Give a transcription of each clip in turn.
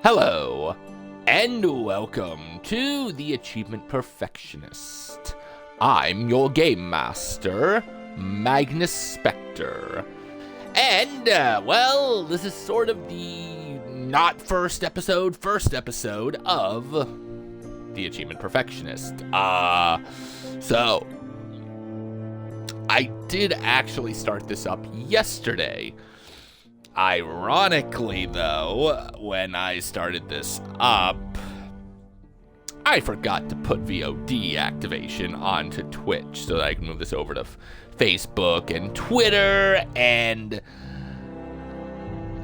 Hello, and welcome to the Achievement Perfectionist. I'm your game master, Magnus Spectre. And, well, this is sort of the not first episode of the Achievement Perfectionist. So, I did actually start this up yesterday. Ironically, though, when I started this up, I forgot to put VOD activation onto Twitch so that I can move this over to Facebook and Twitter and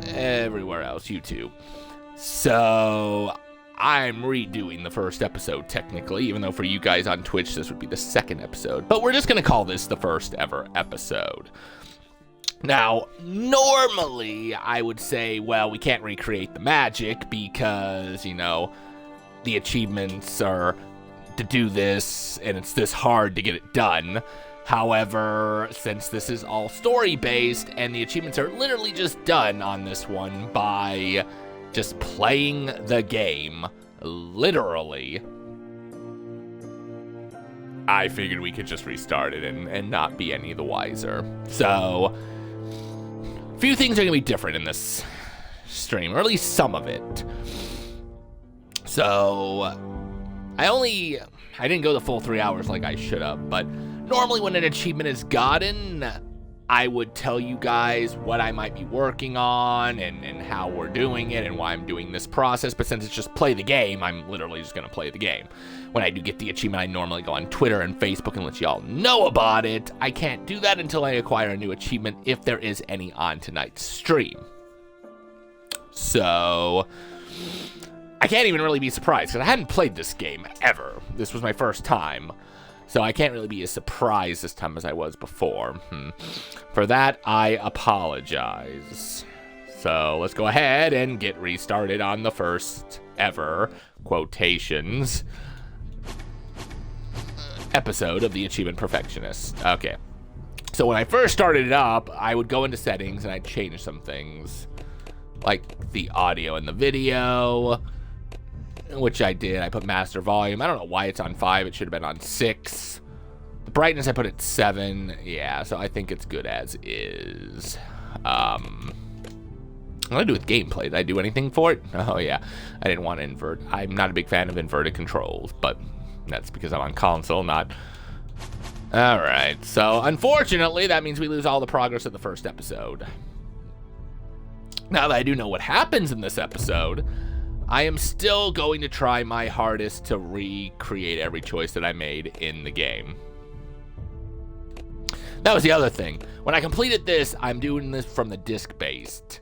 everywhere else, YouTube. So I'm redoing the first episode technically, even though for you guys on Twitch this would be the second episode. But we're just going to call this the first ever episode. Now, normally, I would say, well, we can't recreate the magic because, you know, the achievements are to do this, and it's this hard to get it done. However, since this is all story-based, and the achievements are literally just done on this one by just playing the game, literally, I figured we could just restart it and not be any the wiser. So few things are going to be different in this stream, or at least some of it. So, I didn't go the full 3 hours like I should have, but normally when an achievement is gotten, I would tell you guys what I might be working on and how we're doing it and why I'm doing this process, but since it's just play the game, I'm literally just going to play the game. When I do get the achievement, I normally go on Twitter and Facebook and let y'all know about it. I can't do that until I acquire a new achievement, if there is any on tonight's stream. So, I can't even really be surprised, because I hadn't played this game ever. This was my first time. So I can't really be as surprised this time as I was before. For that, I apologize. So let's go ahead and get restarted on the first ever, quotations, episode of the Achievement Perfectionist. Okay. So when I first started it up, I would go into settings and I'd change some things, like the audio and the video, which I did. I put master volume. I don't know why it's on 5. It should have been on 6. The brightness I put at 7. Yeah, so I think it's good as is. What do I do with gameplay? Did I do anything for it? Oh, yeah. I didn't want to invert. I'm not a big fan of inverted controls, but that's because I'm on console, not... Alright, so unfortunately, that means we lose all the progress of the first episode. Now that I do know what happens in this episode, I am still going to try my hardest to recreate every choice that I made in the game. That was the other thing. When I completed this, I'm doing this from the disc-based.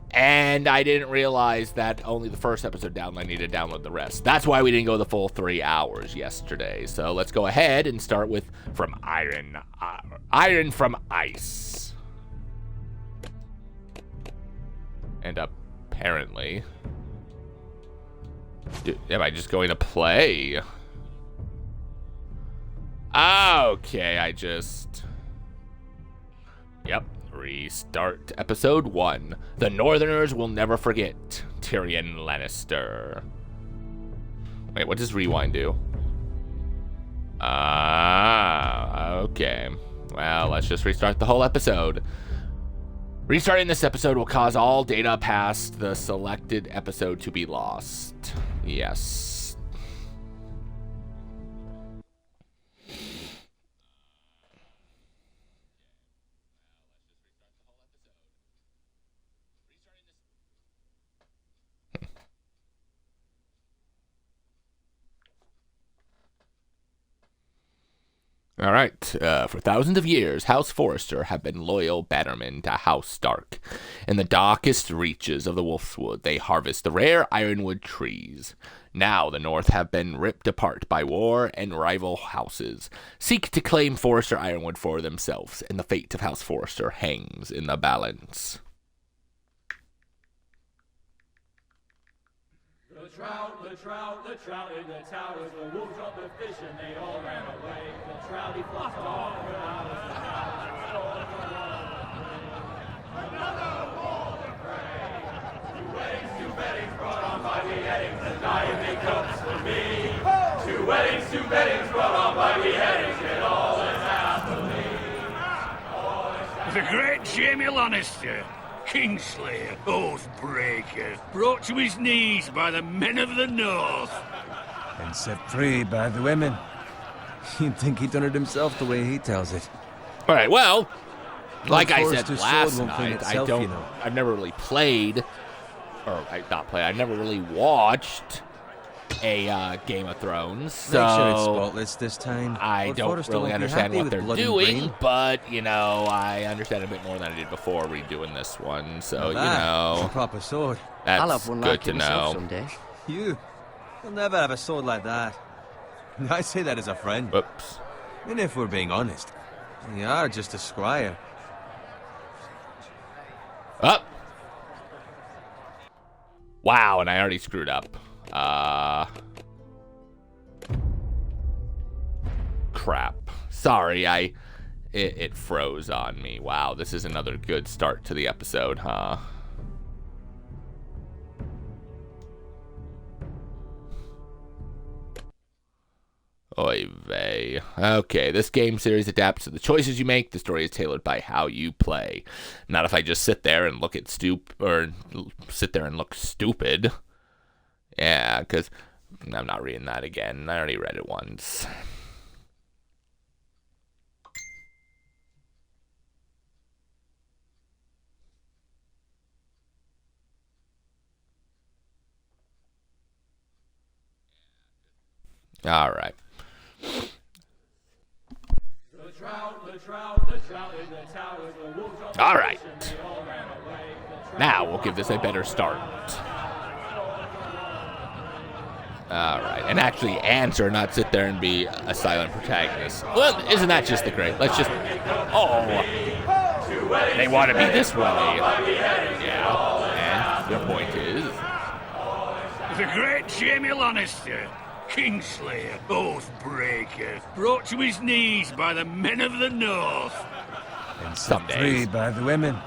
And I didn't realize that only the first episode download, I needed to download the rest. That's why we didn't go the full 3 hours yesterday. So let's go ahead and start with From Iron from Ice. And apparently... Dude, am I just going to play? Okay, Yep, restart episode 1. The Northerners will never forget Tyrion Lannister. Wait, what does rewind do? Okay. Well, let's just restart the whole episode. Restarting this episode will cause all data past the selected episode to be lost. Yes. All right, for thousands of years, House Forrester have been loyal bannermen to House Stark. In the darkest reaches of the Wolfswood, they harvest the rare ironwood trees. Now the North have been ripped apart by war, and rival houses seek to claim Forrester Ironwood for themselves, and the fate of House Forrester hangs in the balance. The trout in the towers, the wolves dropped the fish and they all ran away. The trouty flopped off without a another war to pray. Two weddings brought on by the beheadings, the diamond comes for me. Two weddings brought on by beheadings, yet all is happily. The great Jamie Lannister, Kingslayer, Oathbreaker, brought to his knees by the men of the North. And set free by the women. You'd think he done it himself the way he tells it. All right, well, like I said Forrester's last sword won't clean night, itself, you know. I've never really played, I've never really watched a Game of Thrones, so Make sure it's spotless this time. I Lord don't Forrester really won't be understand happy what with they're blood and doing, green. but, you know, I understand a bit more than I did before redoing this one, so, you That's a know, proper sword. I'll that's have one good like to it myself know. someday. You'll never have a sword like that. I say that as a friend. Whoops. And if we're being honest, you are just a squire. Up. Wow, and I already screwed up. Crap. Sorry, it froze on me. Wow, this is another good start to the episode, huh? Oy vey. Okay, this game series adapts to the choices you make. The story is tailored by how you play. Not if I just sit there and look stupid. Yeah, because I'm not reading that again. I already read it once. All right. The trout in the towers, the wolves on the All right. fish, and they all ran away. The Now we'll give this a better start. All right, and actually answer, not sit there and be a silent protagonist. Well, isn't that just the great? Let's just. Oh, they want to be this way. Yeah, and your point is. The great Jamie Lannister, Kingslayer, Oathbreaker, brought to his knees by the men of the North. And Some set free days. by the women.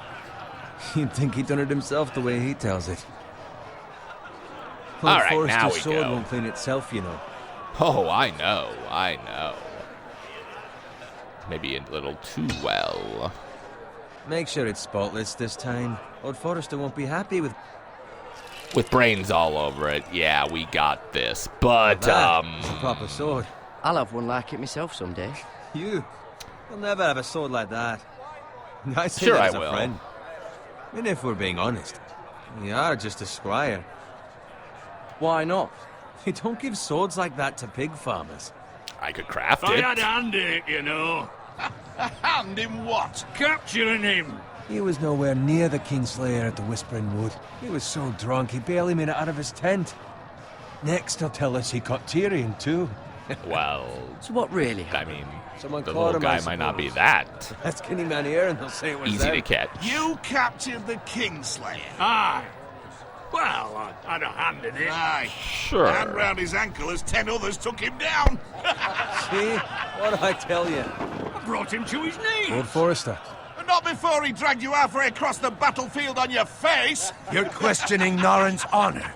You'd think he done it himself the way he tells it. All Lord right, Forrester's now we sword go. won't clean itself, you know. Oh, I know. Maybe a little too well. Make sure it's spotless this time. Lord Forrester won't be happy with With brains all over it, yeah, we got this. But, that. It's a proper sword. I'll have one like it myself someday. You'll never have a sword like that. I say Sure that I as a will. friend. And if we're being honest, you are just a squire. Why not? You don't give swords like that to pig farmers. I could craft I it. had a hand in it, you know. A hand in what? Capturing him. He was nowhere near the Kingslayer at the Whispering Wood. He was so drunk he barely made it out of his tent. Next he'll tell us he caught Tyrion too. Well, So what really I mean, Someone the caught little him, I guy might not be suppose. that Ask any man here and they'll say it was easy them. to catch. You captured the Kingslayer. Aye. Well, I had a hand in it. Aye. Sure. And round his ankle as 10 others took him down. See? What did I tell you? I brought him to his knees. Lord Forrester. But not before he dragged you halfway across the battlefield on your face. You're questioning Norrin's honor.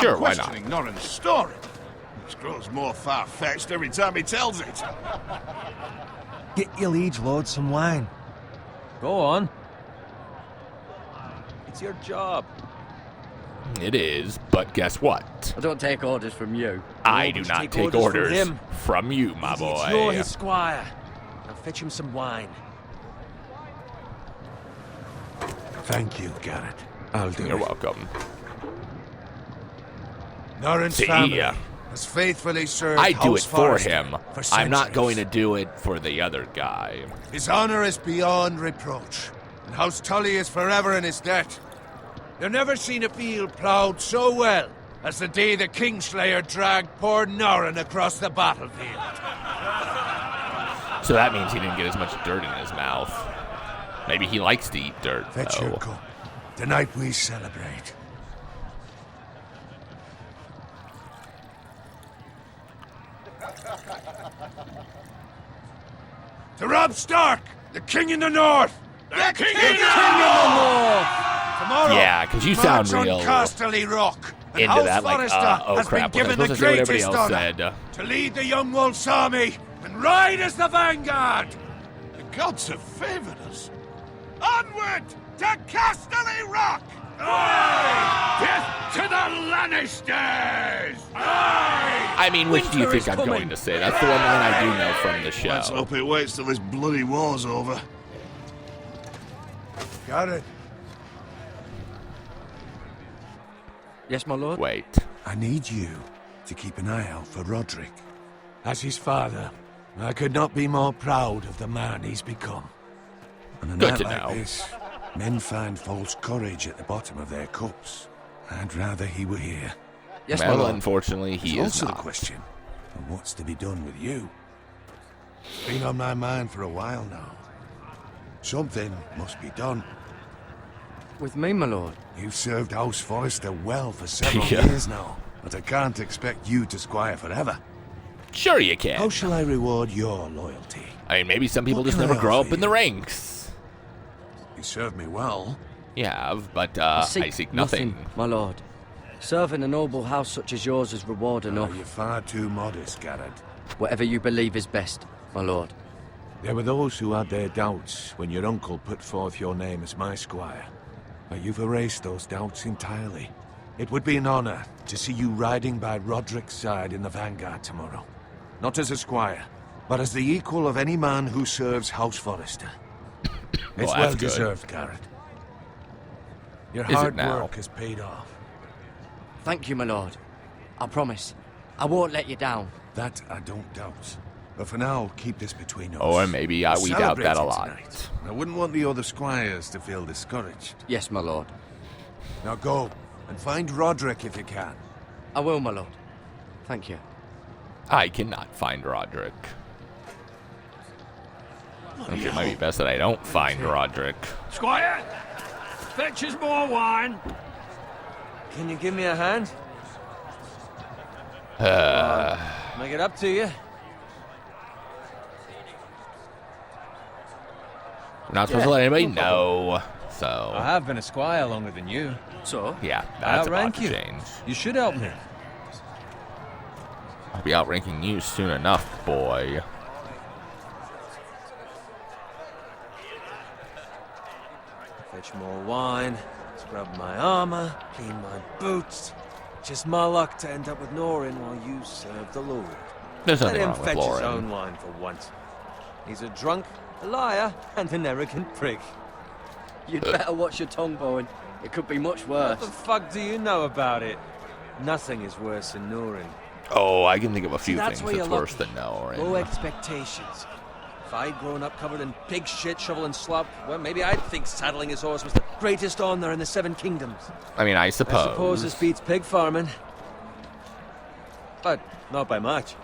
Sure, I'm why not? questioning Norrin's story. Which grows more far-fetched every time he tells it. Get your liege lord some wine. Go on. It's your job. It is, but guess what? I don't take orders from you. I do but not take take orders orders from him. from you, my You're boy. his squire. Now fetch him some wine. Thank you, Garrett. I'll do You're it. welcome. Norrin's See family ya. has faithfully served I do House it for Forrester him. for I'm not centuries. going to do it for the other guy. His honor is beyond reproach, and House Tully is forever in his debt. You've never seen a field ploughed so well as the day the Kingslayer dragged poor Norrin across the battlefield. So that means he didn't get as much dirt in his mouth. Maybe he likes to eat dirt, Fetch your though. cup. Tonight we celebrate. To Robb Stark, the King in the North! The King Tomorrow, Yeah, 'cause you sound march real- on Casterly Rock And into House that like, Forrester oh has crap, been was I given the supposed to say what everybody greatest else honor said? to lead the Young Wolf's army and ride as the vanguard. The gods have favored us. Onward to Casterly Rock! Death to the Lannisters! I mean, which do you Winter think is I'm coming. going to say? That's the one line I do know from the Let's show. hope it waits till this bloody war's over. Got it. Yes, my lord? Wait. I need you to keep an eye out for Roderick. As his father, I could not be more proud of the man he's become. On a Good night to like know. this, men find false courage at the bottom of their cups. I'd rather he were here. Yes, my Well, lord. unfortunately, he It's is also not. the question of what's to be done with you. It's been on my mind for a while now. Something must be done. With me, my lord. You've served House Forrester well for several Yeah. years now, but I can't expect you to squire forever. Sure you can. How shall I reward your loyalty? I mean, maybe some people What just can I never grow offer up in the you? ranks. You served me well. You have, but I seek nothing. my lord. Serving a noble house such as yours is reward enough. You're far too modest, Garrett. Whatever you believe is best, my lord. There were those who had their doubts when your uncle put forth your name as my squire. But you've erased those doubts entirely. It would be an honor to see you riding by Roderick's side in the vanguard tomorrow. Not as a squire, but as the equal of any man who serves House Forrester. It's that's well good. deserved, Garrett. Your Is it hard now? work has paid off. Thank you, my lord. I promise. I won't let you down. That I don't doubt. But for now, keep this between us. Or maybe We're we doubt that a celebrating lot. tonight. I wouldn't want the other squires to feel discouraged. Yes, my lord. Now go, and find Roderick if you can. I will, my lord. Thank you. I cannot find Roderick. I think it might be best that I don't find Roderick. Squire, fetch us more wine. Can you give me a hand? Make it up to you. We're not supposed to let anybody know, so I have been a squire longer than you. So? yeah, that's about outrank to you. change. You should help me. I'll be outranking you soon enough, boy. Fetch more wine, scrub my armor, clean my boots. Just my luck to end up with Norin while you serve the Lord. There's Let nothing him wrong with fetch his Lauren. own wine for once. He's a drunk, a liar, and an arrogant prick. You'd better watch your tongue, Bowen. It could be much What worse. the fuck do you know about it? Nothing is worse than Norin. Oh, I can think of a few that's things where that's you're worse than lucky. no. Low expectations. If I'd grown up covered in pig shit, shoveling slop, well, maybe I'd think saddling his horse was the greatest honor in the Seven Kingdoms. I mean, I suppose. I suppose this beats pig farming. But not by much.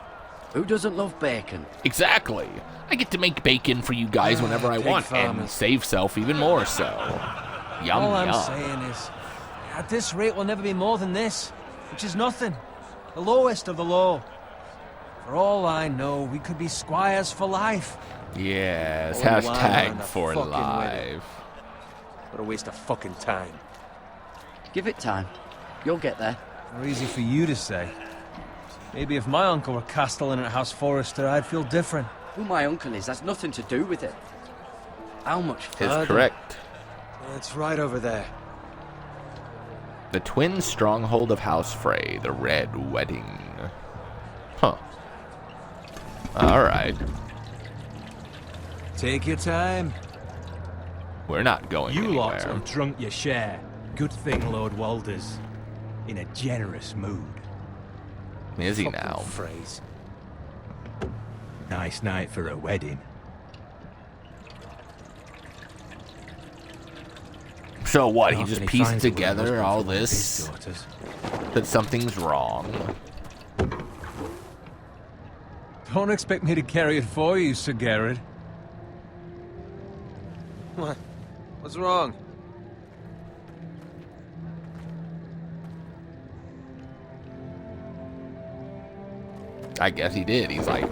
Who doesn't love bacon? Exactly. I get to make bacon for you guys whenever I Pig want, and farmers. save self even more so. Yum All I'm yum. saying is, at this rate, we'll never be more than this, which is nothing. The lowest of the low. For all I know, we could be squires for life. Yes, Only wine hashtag on the for fucking life. What a waste of fucking time. Give it time. You'll get there. Or easy for you to say. Maybe if my uncle were castellan at House Forrester, I'd feel different. Who my uncle is has nothing to do with it. How much Is further? correct. It's right over there. The twin stronghold of House Frey, the Red Wedding. Huh. Alright. Take your time. We're not going You lot anywhere. have drunk your share. Good thing Lord Walder's in a generous mood. Is he Fucking now? phrase. Nice night for a wedding. So what, he Often just he pieced finds it with a together husband all for one of his this, daughters. that something's wrong. Don't expect me to carry it for you, Sir Garrett. What? What's wrong? I guess he did. He's like,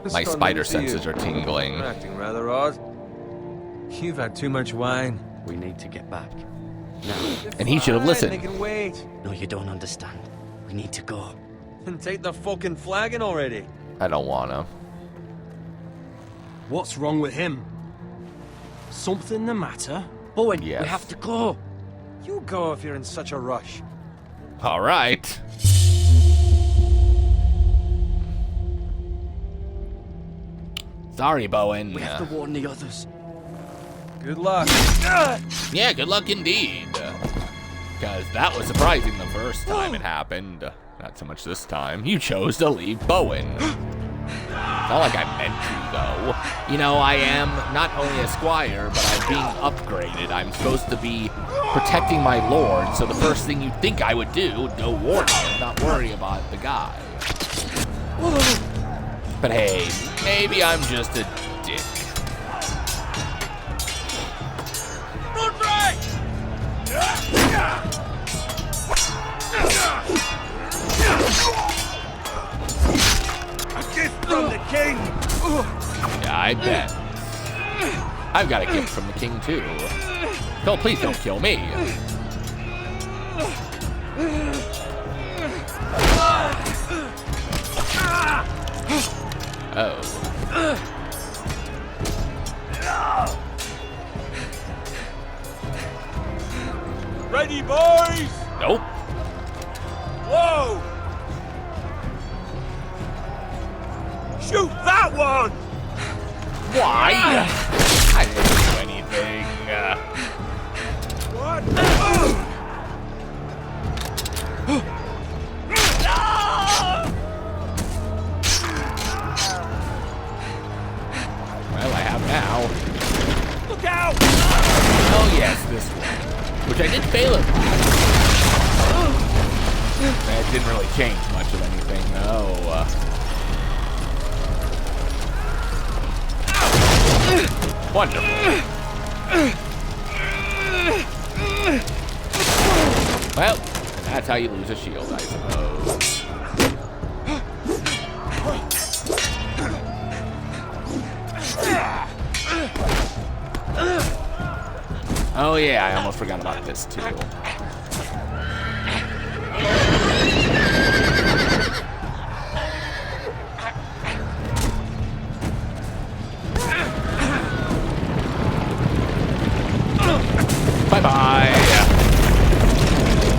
Just my don't spider need to see you. senses are tingling. You're acting rather odd. You've had too much wine. We need to get back. And he should have Fine, listened. They can wait. No, you don't understand. We need to go. And take the fucking flagon already. I don't wanna. What's wrong with him? Something the matter? Bowen, Yes. we have to go. You go if you're in such a rush. All right. Sorry, Bowen. We have to warn the others. Good luck. Yeah, good luck indeed. Because that was surprising the first time it happened. Not so much this time. You chose to leave Bowen. It's not like I meant to, though. You know, I am not only a squire, but I'm being upgraded. I'm supposed to be protecting my lord, so the first thing you'd think I would do would go warn him, not worry about the guy. But hey, maybe I'm just a dick. A gift from the king! Yeah, I bet. I've got a gift from the king, too. Phil, please don't kill me. Oh. Ready, boys! Nope. Whoa! Shoot that one! Why? I didn't do anything. What? Well, I have now. Look out! Oh, yes, this one. Which I did fail at. That didn't really change much of anything, though. Wonderful. Well, that's how you lose a shield, I suppose. Oh yeah, I almost forgot about this too. Bye-bye.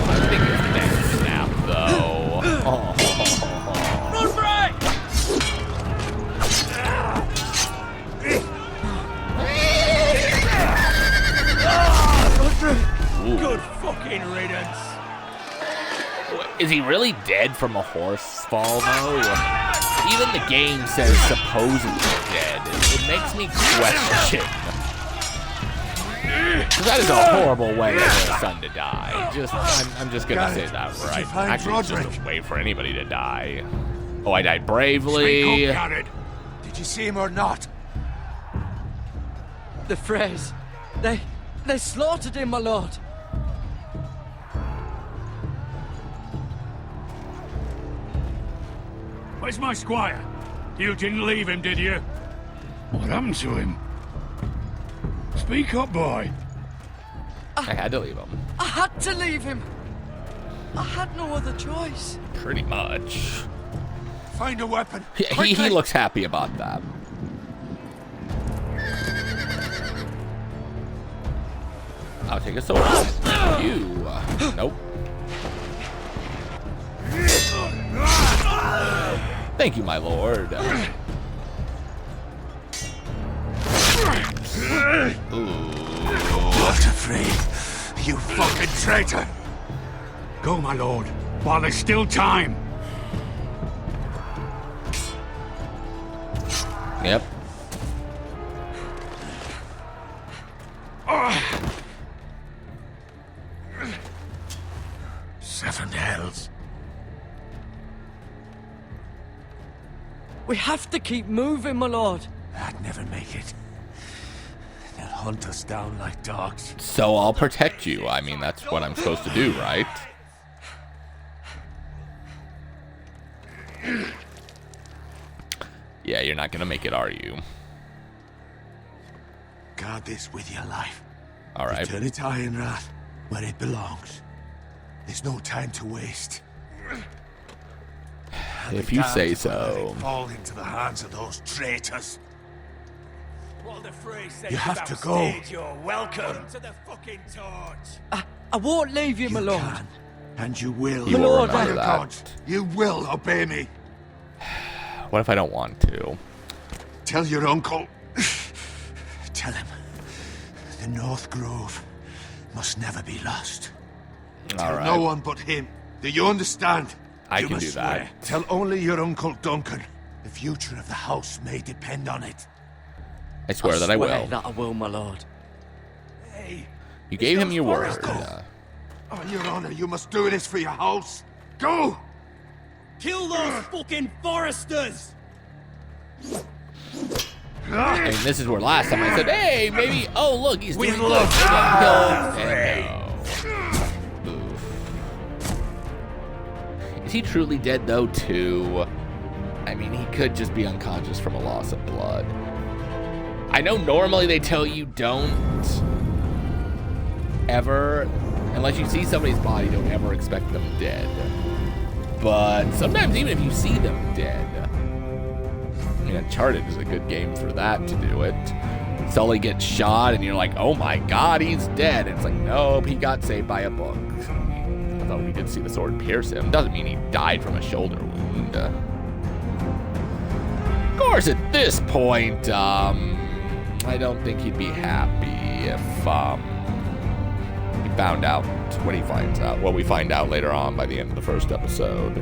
I think it's next snap, though. Oh. Ooh. Good fucking riddance! Is he really dead from a horse fall, though? Even the game says supposedly dead. It makes me question. Because that is a horrible way for a son to die. I'm just gonna say that right. find Actually, it's just Roderick? a way for anybody to die. Oh, I died bravely. Speak up, Garrett. Did you see him or not? The Freys. They slaughtered him, my lord. Where's my squire? You didn't leave him, did you? What happened to him? Speak up, boy. I had to leave him. I had to leave him. I had no other choice. Pretty much. Find a weapon. He looks happy about that. I'll take a sword. You. Nope. Thank you, my lord. Not afraid, you fucking traitor. Go, my lord, while there's still time. Yep. Seven hells. We have to keep moving, my lord. I'd never make it. They'll hunt us down like dogs. So I'll protect you. I mean, that's what I'm supposed to do, right? Yeah, you're not gonna make it, are you? Guard this with your life. All right. Turn it Iron Wrath. where it belongs. There's no time to waste. If you say Let so. it fall into the hands of those traitors. What the phrase says You have to go. backstage, you're welcome to the fucking torch. I won't leave you, my You lord. can, and you will. You will Lord, By remember the that. gods, you will obey me. What if I don't want to? Tell your uncle. Tell him. The North Grove must never be lost. All Tell right. no one but him. Do you understand? I You can must do that. swear. Tell only your Uncle Duncan. The future of the house may depend on it. I swear that I swear will. that I will, my lord. Hey, You gave him your word. on your honor, you must do this for your house. Go! Kill those fucking foresters! I mean, this is where last time I said, hey, maybe, oh, look, he's doing good. love And no. Oof. Is he truly dead, though, too? I mean, he could just be unconscious from a loss of blood. I know normally they tell you don't ever, unless you see somebody's body, don't ever expect them dead. But sometimes even if you see them dead, I mean, Uncharted is a good game for that to do it. Sully gets shot and you're like, oh my god, he's dead. And it's like, nope, he got saved by a book. Although we did see the sword pierce him. Doesn't mean he died from a shoulder wound. Of course, at this point, I don't think he'd be happy if he found out what he finds out. What we find out later on by the end of the first episode.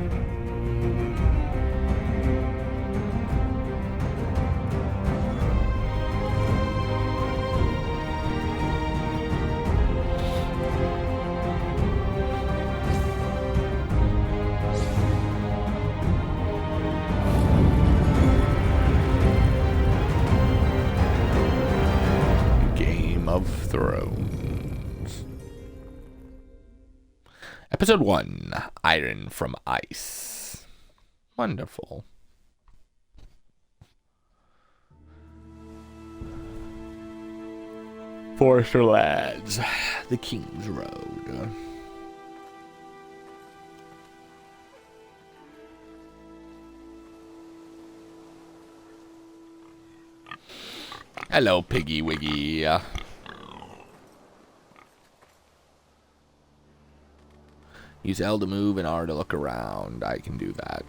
Game of Thrones. Episode 1, Iron from Ice. Wonderful. Forester Lads, the King's Road. Hello, Piggy Wiggy. Use L to move and R to look around. I can do that.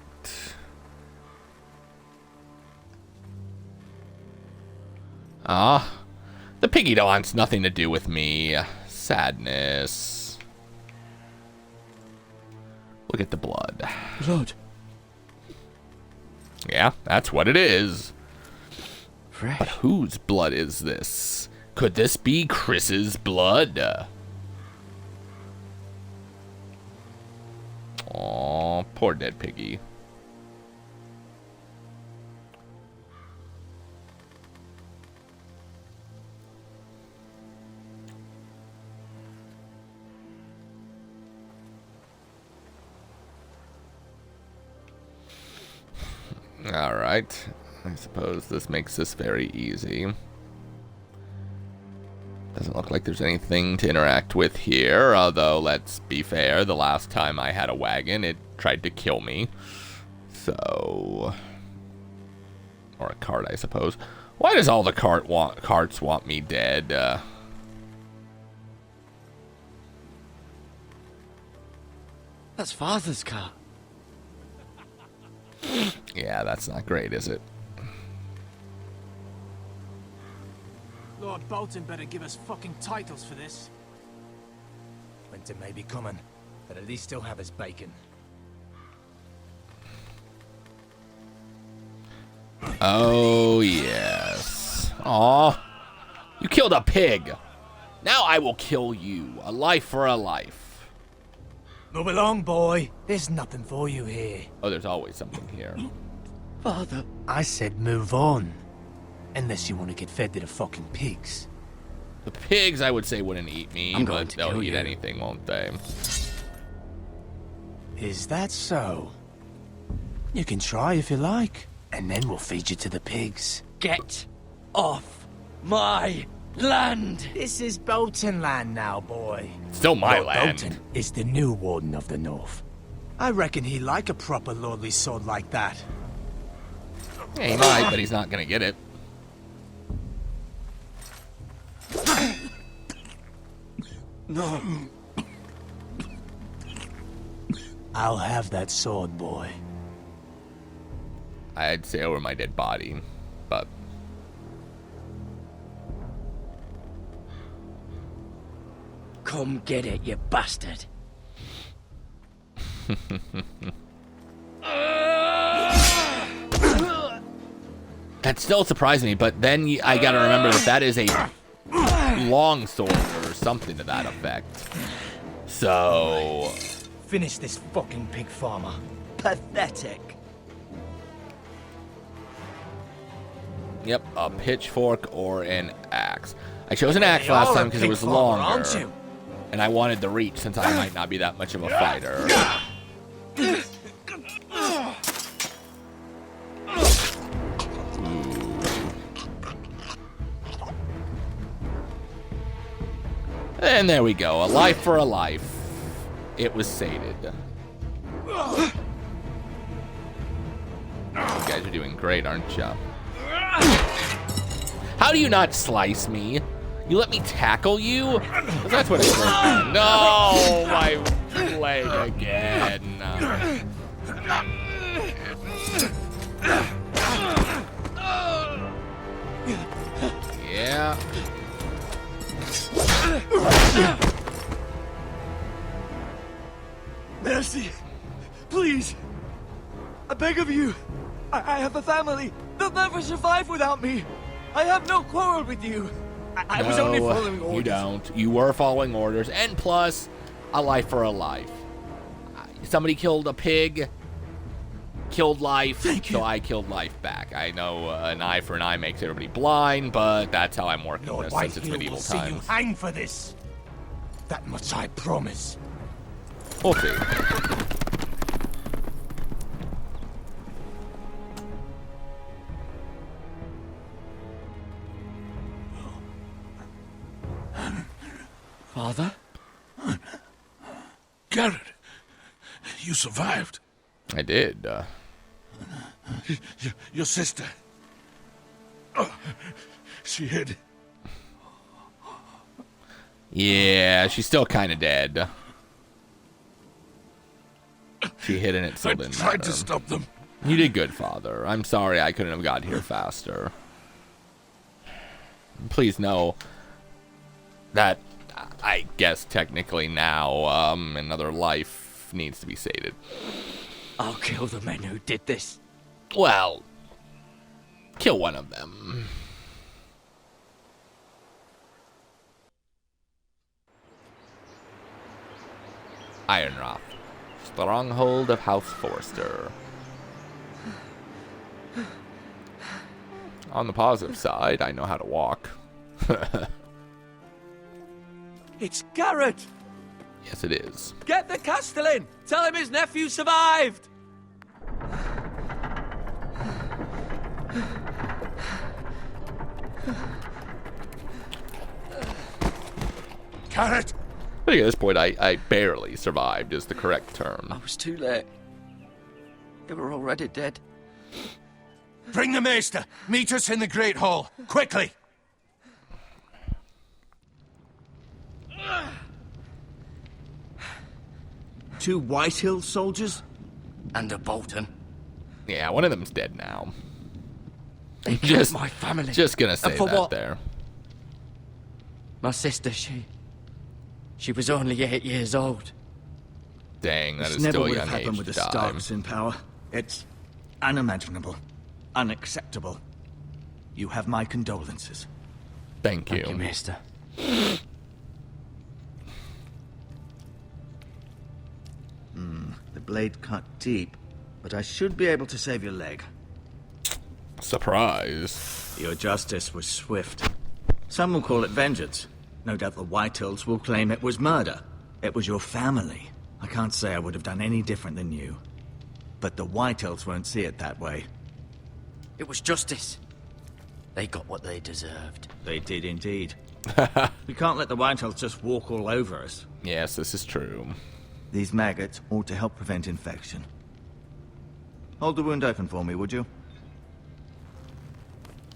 The piggy wants nothing to do with me. Sadness. Look at the blood. Lord. Yeah, that's what it is. Fresh. But whose blood is this? Could this be Chris's blood? Aw, poor dead piggy. Alright. I suppose this makes this very easy. Doesn't look like there's anything to interact with here, although, let's be fair, the last time I had a wagon, it tried to kill me. So... Or a cart, I suppose. Why does all the carts want me dead? That's Father's car. Yeah, that's not great, is it? Lord Bolton better give us fucking titles for this. Winter may be coming, but at least he'll have his bacon. Oh, yes. Aw. You killed a pig. Now I will kill you. A life for a life. Move along, boy. There's nothing for you here. Oh, there's always something here. Father. I said move on. Unless you want to get fed to the fucking pigs. The pigs, I would say, wouldn't eat me, I'm going but to they'll kill eat you. anything, won't they? Is that so? You can try if you like, and then we'll feed you to the pigs. Get off my land. This is Bolton land now, boy. Still my Lord land. Bolton is the new Warden of the North. I reckon he like a proper lordly sword like that. Yeah, he might, but he's not gonna get it. No. I'll have that sword, boy. I'd say over my dead body, but Come get it, you bastard. that still surprised me. But then I gotta remember that that is a long sword or something to that effect. So Finish this fucking pig farmer. Pathetic. yep, a pitchfork or an axe. I chose an axe last time because it was longer, aren't you? and I wanted the reach since I might not be that much of a fighter. And there we go. A life for a life. It was sated. You guys are doing great, aren't you? How do you not slice me? You let me tackle you? 'Cause that's what it's like. No, my leg again. Yeah. Mercy. Please. I beg of you. I have a family. They'll never survive without me. I have no quarrel with you. I was only following orders. You don't. You were following orders, and plus, a life for a life. Somebody killed a pig, killed life, so I killed life back. I know an eye for an eye makes everybody blind, but that's how I'm working Lord this since it's Whitehill medieval will see you times. hang for this. That much I promise. We'll see. Father? Garrett, you survived. I did. Your sister. Oh, she hid. Yeah, she's still kind of dead. She hid and it still I didn't tried matter. to stop them. You did good, Father. I'm sorry I couldn't have got here faster. Please know that I guess technically now another life needs to be sated. I'll kill the men who did this. Well, kill one of them. Ironroth, stronghold of House Forster. On the positive side, I know how to walk. It's Garrett. Yes, it is. Get the Castellan. Tell him his nephew survived. Garrett! I think at this point, I barely survived is the correct term. I was too late. They were already dead. Bring the Maester. Meet us in the Great Hall. Quickly. Two Whitehill soldiers? And a Bolton. Yeah, one of them's dead now. They killed my family. Just gonna say And for that what? there. My sister, she was only 8 years old. Dang, that This is never still a would young have happened age with to the die. Starks in power. It's unimaginable. Unacceptable. You have my condolences. Thank you. Thank you, Maester. The blade cut deep, but I should be able to save your leg. Surprise. Your justice was swift. Some will call it vengeance. No doubt the Whitehills will claim it was murder. It was your family. I can't say I would have done any different than you. But the Whitehills won't see it that way. It was justice. They got what they deserved. They did indeed. We can't let the Whitehills just walk all over us. Yes, this is true. These maggots ought to help prevent infection. Hold the wound open for me, would you?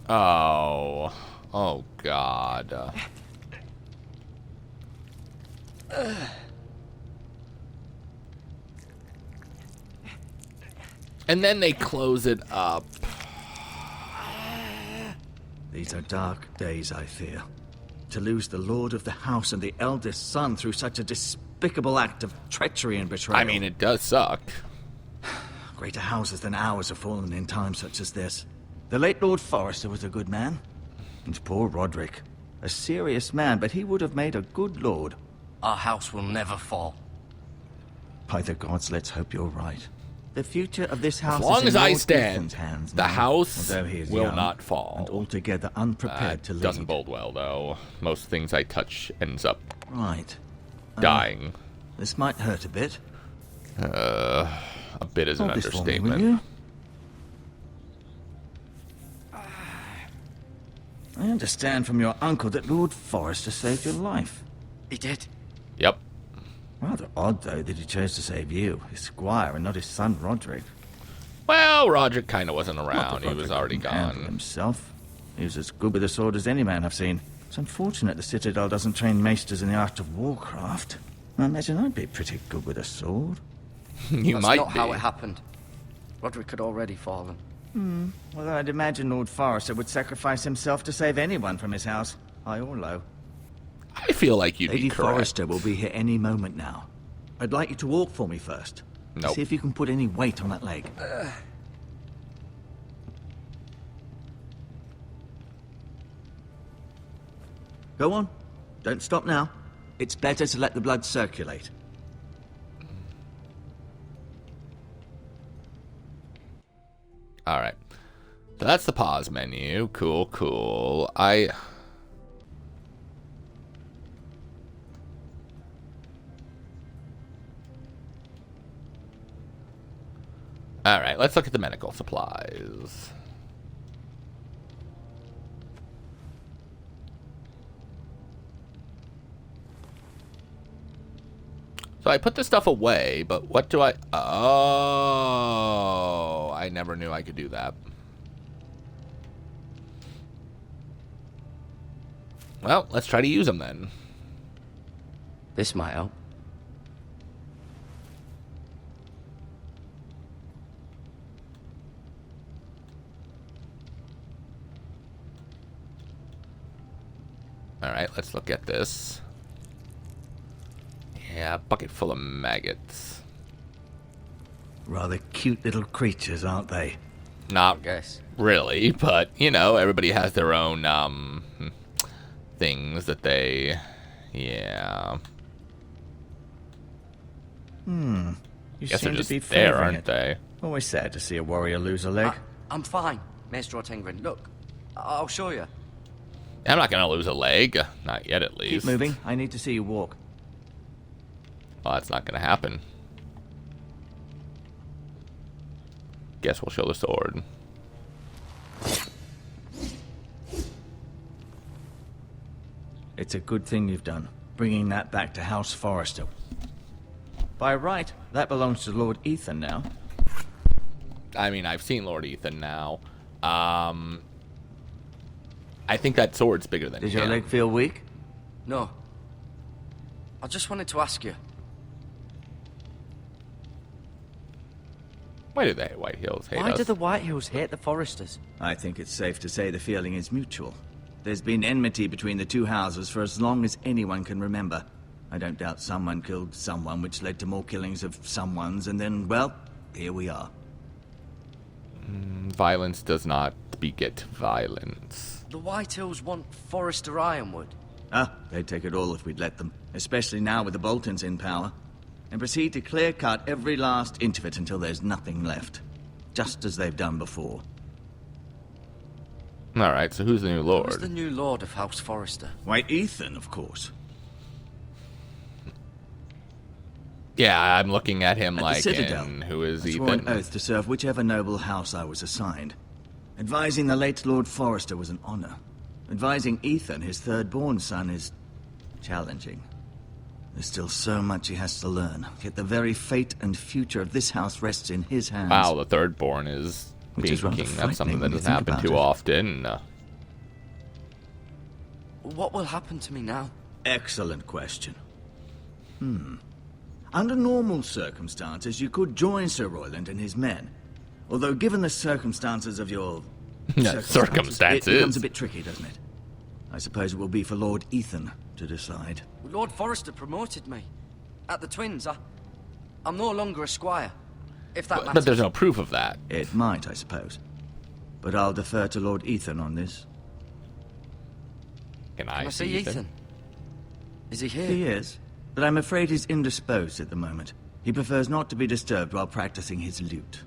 Oh. Oh, God. And then they close it up. These are dark days, I fear. To lose the lord of the house and the eldest son through such a despicable act of treachery and betrayal. I mean, it does suck. Greater houses than ours have fallen in times such as this. The late Lord Forrester was a good man. And poor Roderick. A serious man, but he would have made a good lord. Our house will never fall. By the gods, let's hope you're right. The future of this house As long is in as I Lord stand, Ethan's hands the now, house although he is will young not fall. And altogether unprepared to lead. Doesn't bode well, though. Most things I touch ends up Right. dying. This might hurt a bit. A bit is an Hold this for me, will understatement. you? I understand from your uncle that Lord Forrester saved your life. He did. Yep. Rather odd, though, that he chose to save you, his squire, and not his son Roderick. Well, Roderick kind of wasn't Not around. that He was Roderick already couldn't handle gone. himself. He was as good with a sword as any man I've seen. It's unfortunate the Citadel doesn't train maesters in the art of warcraft. I imagine I'd be pretty good with a sword. You That's might not be. how it happened. Roderick had already fallen. Well, I'd imagine Lord Forrester would sacrifice himself to save anyone from his house, high or low. I feel like you'd Lady be correct. Forrester will be here any moment now. I'd like you to walk for me first. Nope. See if you can put any weight on that leg. Go on. Don't stop now. It's better to let the blood circulate. All right. So that's the pause menu. Cool, cool. All right, let's look at the medical supplies. So I put this stuff away, but what do I... Oh, I never knew I could do that. Well, let's try to use them then. This might help. All right, let's look at this. Yeah, bucket full of maggots. Rather cute little creatures, aren't they? Not Guess. really, but, you know, everybody has their own, things that they... Yeah. You Guess seem they're to be just there, favouring aren't it. they? Always sad to see a warrior lose a leg. I'm fine, Maestro Tengrin. Look, I'll show you. I'm not gonna lose a leg. Not yet, at least. Keep moving. I need to see you walk. Well, that's not gonna happen. Guess we'll show the sword. It's a good thing you've done, bringing that back to House Forrester. By right, that belongs to Lord Ethan now. I mean, I've seen Lord Ethan now. I think that sword's bigger than Does him. your leg feel weak? No. I just wanted to ask you. Why do the White Hills hate Why us? do the Whitehills hate the Forresters? I think it's safe to say the feeling is mutual. There's been enmity between the two houses for as long as anyone can remember. I don't doubt someone killed someone, which led to more killings of someones, and then, well, here we are. Violence does not beget violence. The Whitehills want Forrester Ironwood. Ah, they'd take it all if we'd let them, especially now with the Boltons in power. And proceed to clear-cut every last inch of it until there's nothing left. Just as they've done before. Alright, so who's the new Who's lord? the new Lord of House Forrester? White Ethan, of course. Yeah, I'm looking at him At like, the Citadel. and who is I swore an Ethan? oath to serve whichever noble house I was assigned. Advising the late Lord Forrester was an honor. Advising Ethan, his third-born son, is challenging. There's still so much he has to learn, yet the very fate and future of this house rests in his hands. Wow, the third-born is Which being is rather king. That's something frightening that when you doesn't think happen about too it. often. What will happen to me now? Excellent question. Under normal circumstances, you could join Sir Royland and his men. Although, given the circumstances of your... Circumstances. It becomes a bit tricky, doesn't it? I suppose it will be for Lord Ethan to decide. Lord Forrester promoted me. At the Twins, I'm no longer a squire. If that matters. But there's no proof of that. It might, I suppose. But I'll defer to Lord Ethan on this. Can Can I see Ethan? Is he here? He is, but I'm afraid he's indisposed at the moment. He prefers not to be disturbed while practicing his lute.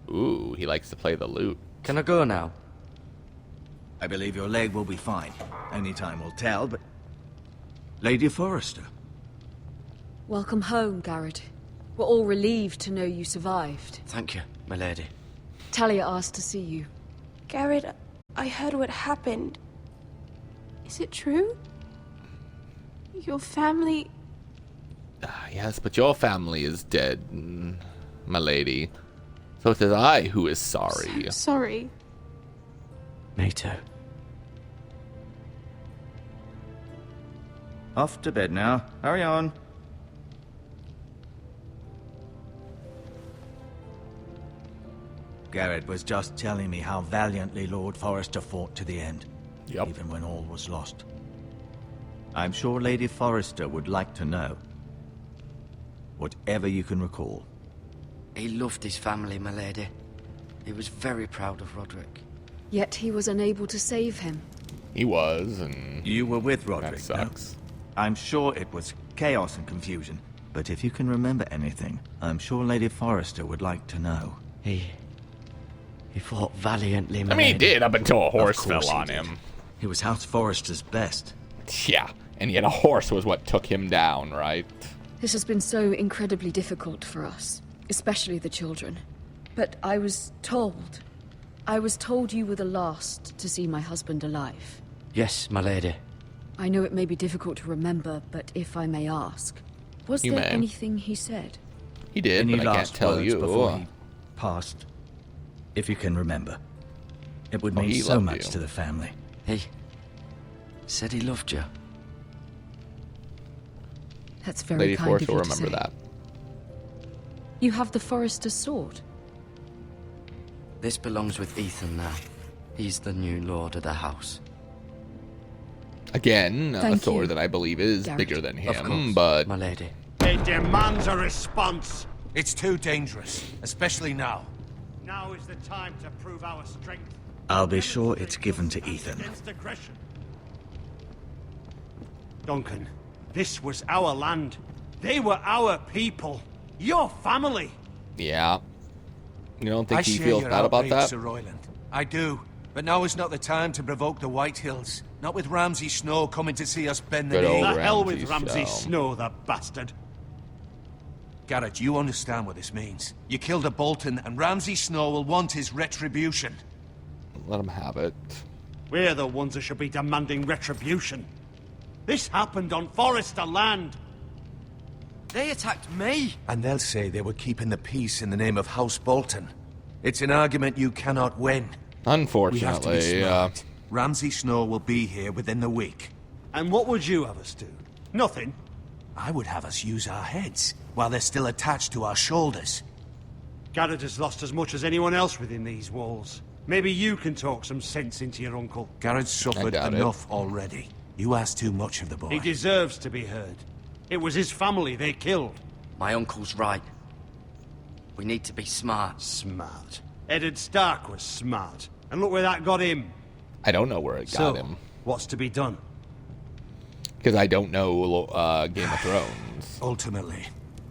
Ooh, he likes to play the lute. Can I go now? I believe your leg will be fine. Only time will tell, but... Lady Forrester. Welcome home, Garrett. We're all relieved to know you survived. Thank you, my lady. Talia asked to see you. Garrett, I heard what happened. Is it true? Your family... Yes, but your family is dead, my lady. So it is I who is sorry. Sorry. Me too. Off to bed now. Hurry on. Garrett was just telling me how valiantly Lord Forrester fought to the end. Yep. Even when all was lost. I'm sure Lady Forrester would like to know. Whatever you can recall. He loved his family, my lady. He was very proud of Roderick. Yet he was unable to save him. He was, and You were with Roderick, that no? sucks. I'm sure it was chaos and confusion. But if you can remember anything, I'm sure Lady Forrester would like to know. He fought valiantly, my I mean, he lady. did up until a horse Of course fell he on did. him. He was House Forrester's best. Yeah, and yet a horse was what took him down, right? This has been so incredibly difficult for us, especially the children. But I was told you were the last to see my husband alive. Yes, my lady. I know it may be difficult to remember, but if I may ask, was You there may. anything he said? He did, Any but I can't last tell words you. before he passed? If you can remember. It would Oh, mean he so loved much you. to the family. He said he loved you. That's very Lady kind Forrester of will you to remember say. that. You have the Forrester's sword. This belongs with Ethan now. He's the new lord of the house. Again, a Thank sword you, that I believe is Garrett. bigger than Of him, course, but my lady. It demands a response. It's too dangerous, especially now. Now is the time to prove our strength. I'll be sure it's given to Ethan. Against aggression. Duncan, this was our land. They were our people. Your family. yeah. You don't think I he share feels your bad about outrage, that? Sir Royland. I do. But now is not the time to provoke the White Hills. Not with Ramsay Snow coming to see us bend the Good knee. old The hell with Ramsay Ramsay Snow. Snow, the bastard. Garrett, you understand what this means. You killed a Bolton, and Ramsay Snow will want his retribution. Let him have it. We're the ones that should be demanding retribution. This happened on Forrester land. They attacked me! And they'll say they were keeping the peace in the name of House Bolton. It's an argument you cannot win. We have to be Unfortunately, smart. Ramsay Snow will be here within the week. And what would you have us do? Nothing. I would have us use our heads, while they're still attached to our shoulders. Garrett has lost as much as anyone else within these walls. Maybe you can talk some sense into your uncle. Garrett's suffered doubt it. enough already. You ask too much of the boy. He deserves to be heard. It was his family they killed. My uncle's right. We need to be smart. Smart. Eddard Stark was smart. And look where that got him. I don't know where it got him. What's to be done? Because I don't know Game of Thrones. Ultimately,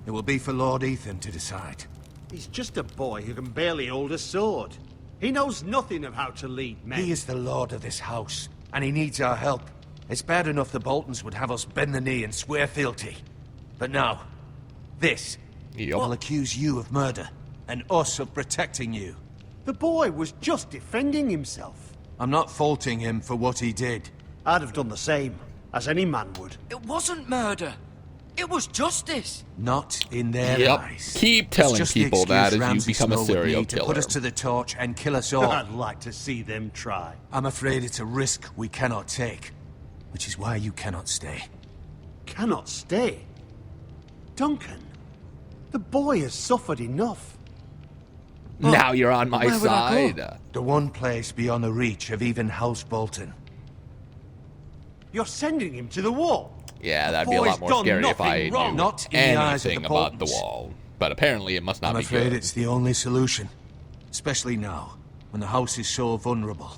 it will be for Lord Ethan to decide. He's just a boy who can barely hold a sword. He knows nothing of how to lead men. He is the lord of this house, and he needs our help. It's bad enough the Boltons would have us bend the knee and swear fealty. But now, this Yep. will accuse you of murder, and us of protecting you. The boy was just defending himself. I'm not faulting him for what he did. I'd have done the same, as any man would. It wasn't murder. It was justice. Not in their Yep. eyes. Keep It's telling just the people that excuse as you Ramsay become a Snow would serial need to killer. put us to the torch and kill us all. I'd like to see them try. I'm afraid it's a risk we cannot take, which is why you cannot stay. Cannot stay? Duncan, the boy has suffered enough. Now you're on my where would I go? side. The one place beyond the reach of even House Bolton. You're sending him to the wall. Yeah, that'd be a boy's lot more done scary if I nothing knew wrong. Not in the eyes of anything the about the Boltons. wall. But apparently it must not I'm be afraid good. it's the only solution. Especially now, when the house is so vulnerable.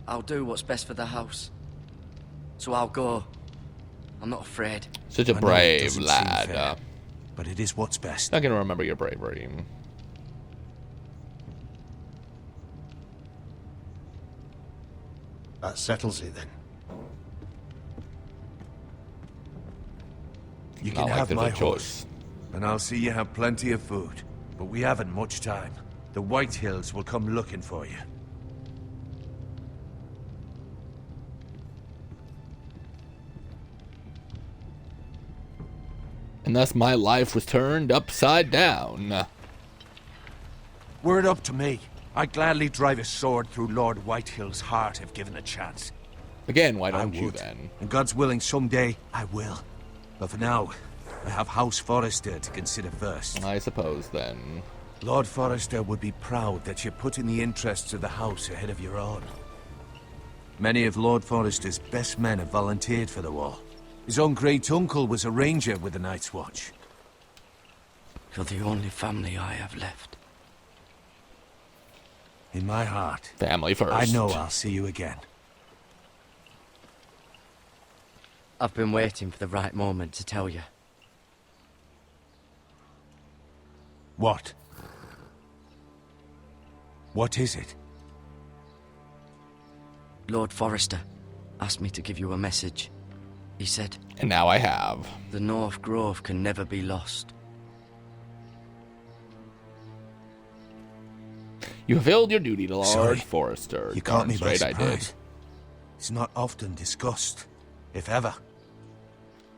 I'll do what's best for the house. So I'll go. I'm not afraid. Such a I know it brave doesn't seem lad. fair, but it is what's best. Not gonna remember your bravery. That settles it then. You Not can like have there's my a horse, choice. and I'll see you have plenty of food. But we haven't much time. The White Hills will come looking for you. And thus my life was turned upside down. Were it up to me, I'd gladly drive a sword through Lord Whitehill's heart if given a chance. Again, why I don't you would. then? And God's willing, someday I will. But for now, I have House Forrester to consider first. I suppose then. Lord Forrester would be proud that you're putting the interests of the house ahead of your own. Many of Lord Forrester's best men have volunteered for the war. His own great-uncle was a ranger with the Night's Watch. You're the only family I have left. In my heart, Family first. I know I'll see you again. I've been waiting for the right moment to tell you. What? What is it? Lord Forrester asked me to give you a message. He said, And now I have. the North Grove can never be lost. You fulfilled your duty to Lord Sorry. Forrester. You caught me Darn by straight I did. surprise. It's not often discussed, if ever.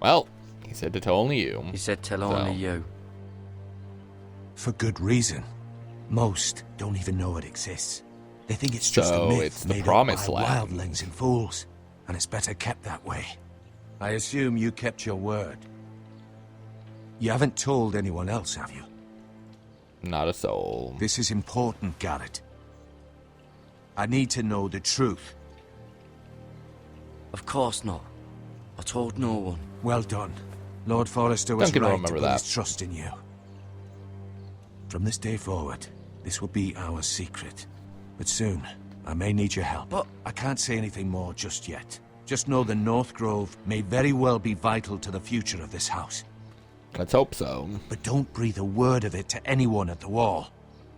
Well, he said to tell only you. He said, tell So. only you. For good reason. Most don't even know it exists. They think it's just So a myth it's the made Promised up by Land. wildlings and fools, and it's better kept that way. I assume you kept your word. You haven't told anyone else, have you? Not a soul. This is important, Garrett. I need to know the truth. Of course not. I told no one. Well done. Lord Forrester was Duncan will right remember to put that. his trust in you. From this day forward, this will be our secret. But soon, I may need your help. But- I can't say anything more just yet. Just know the North Grove may very well be vital to the future of this house. Let's hope so. But don't breathe a word of it to anyone at the wall.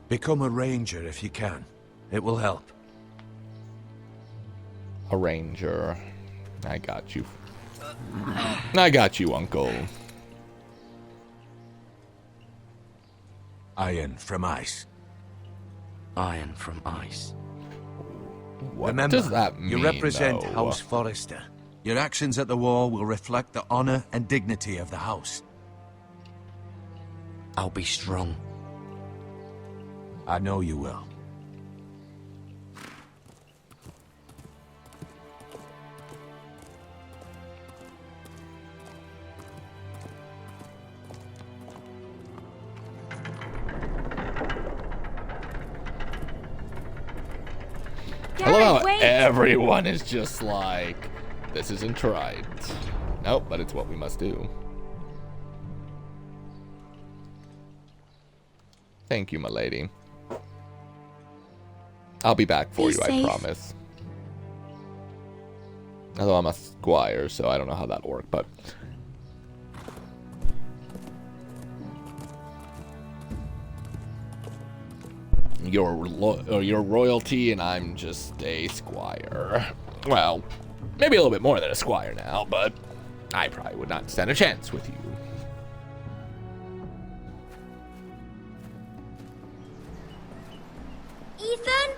Become a ranger if you can. It will help. A ranger. I got you. I got you, Uncle. Iron from ice. Iron from ice. What Remember, does that mean, you represent though? House Forrester. Your actions at the wall will reflect the honor and dignity of the house. I'll be strong. I know you will. I love how Garrett, wait! everyone is just like, this isn't right. Nope, but it's what we must do. Thank you, my lady. I'll be back for Be you, I safe. promise. Although I'm a squire, so I don't know how that'll work, but... You're royalty, and I'm just a squire. Well, maybe a little bit more than a squire now, but I probably would not stand a chance with you. Ethan?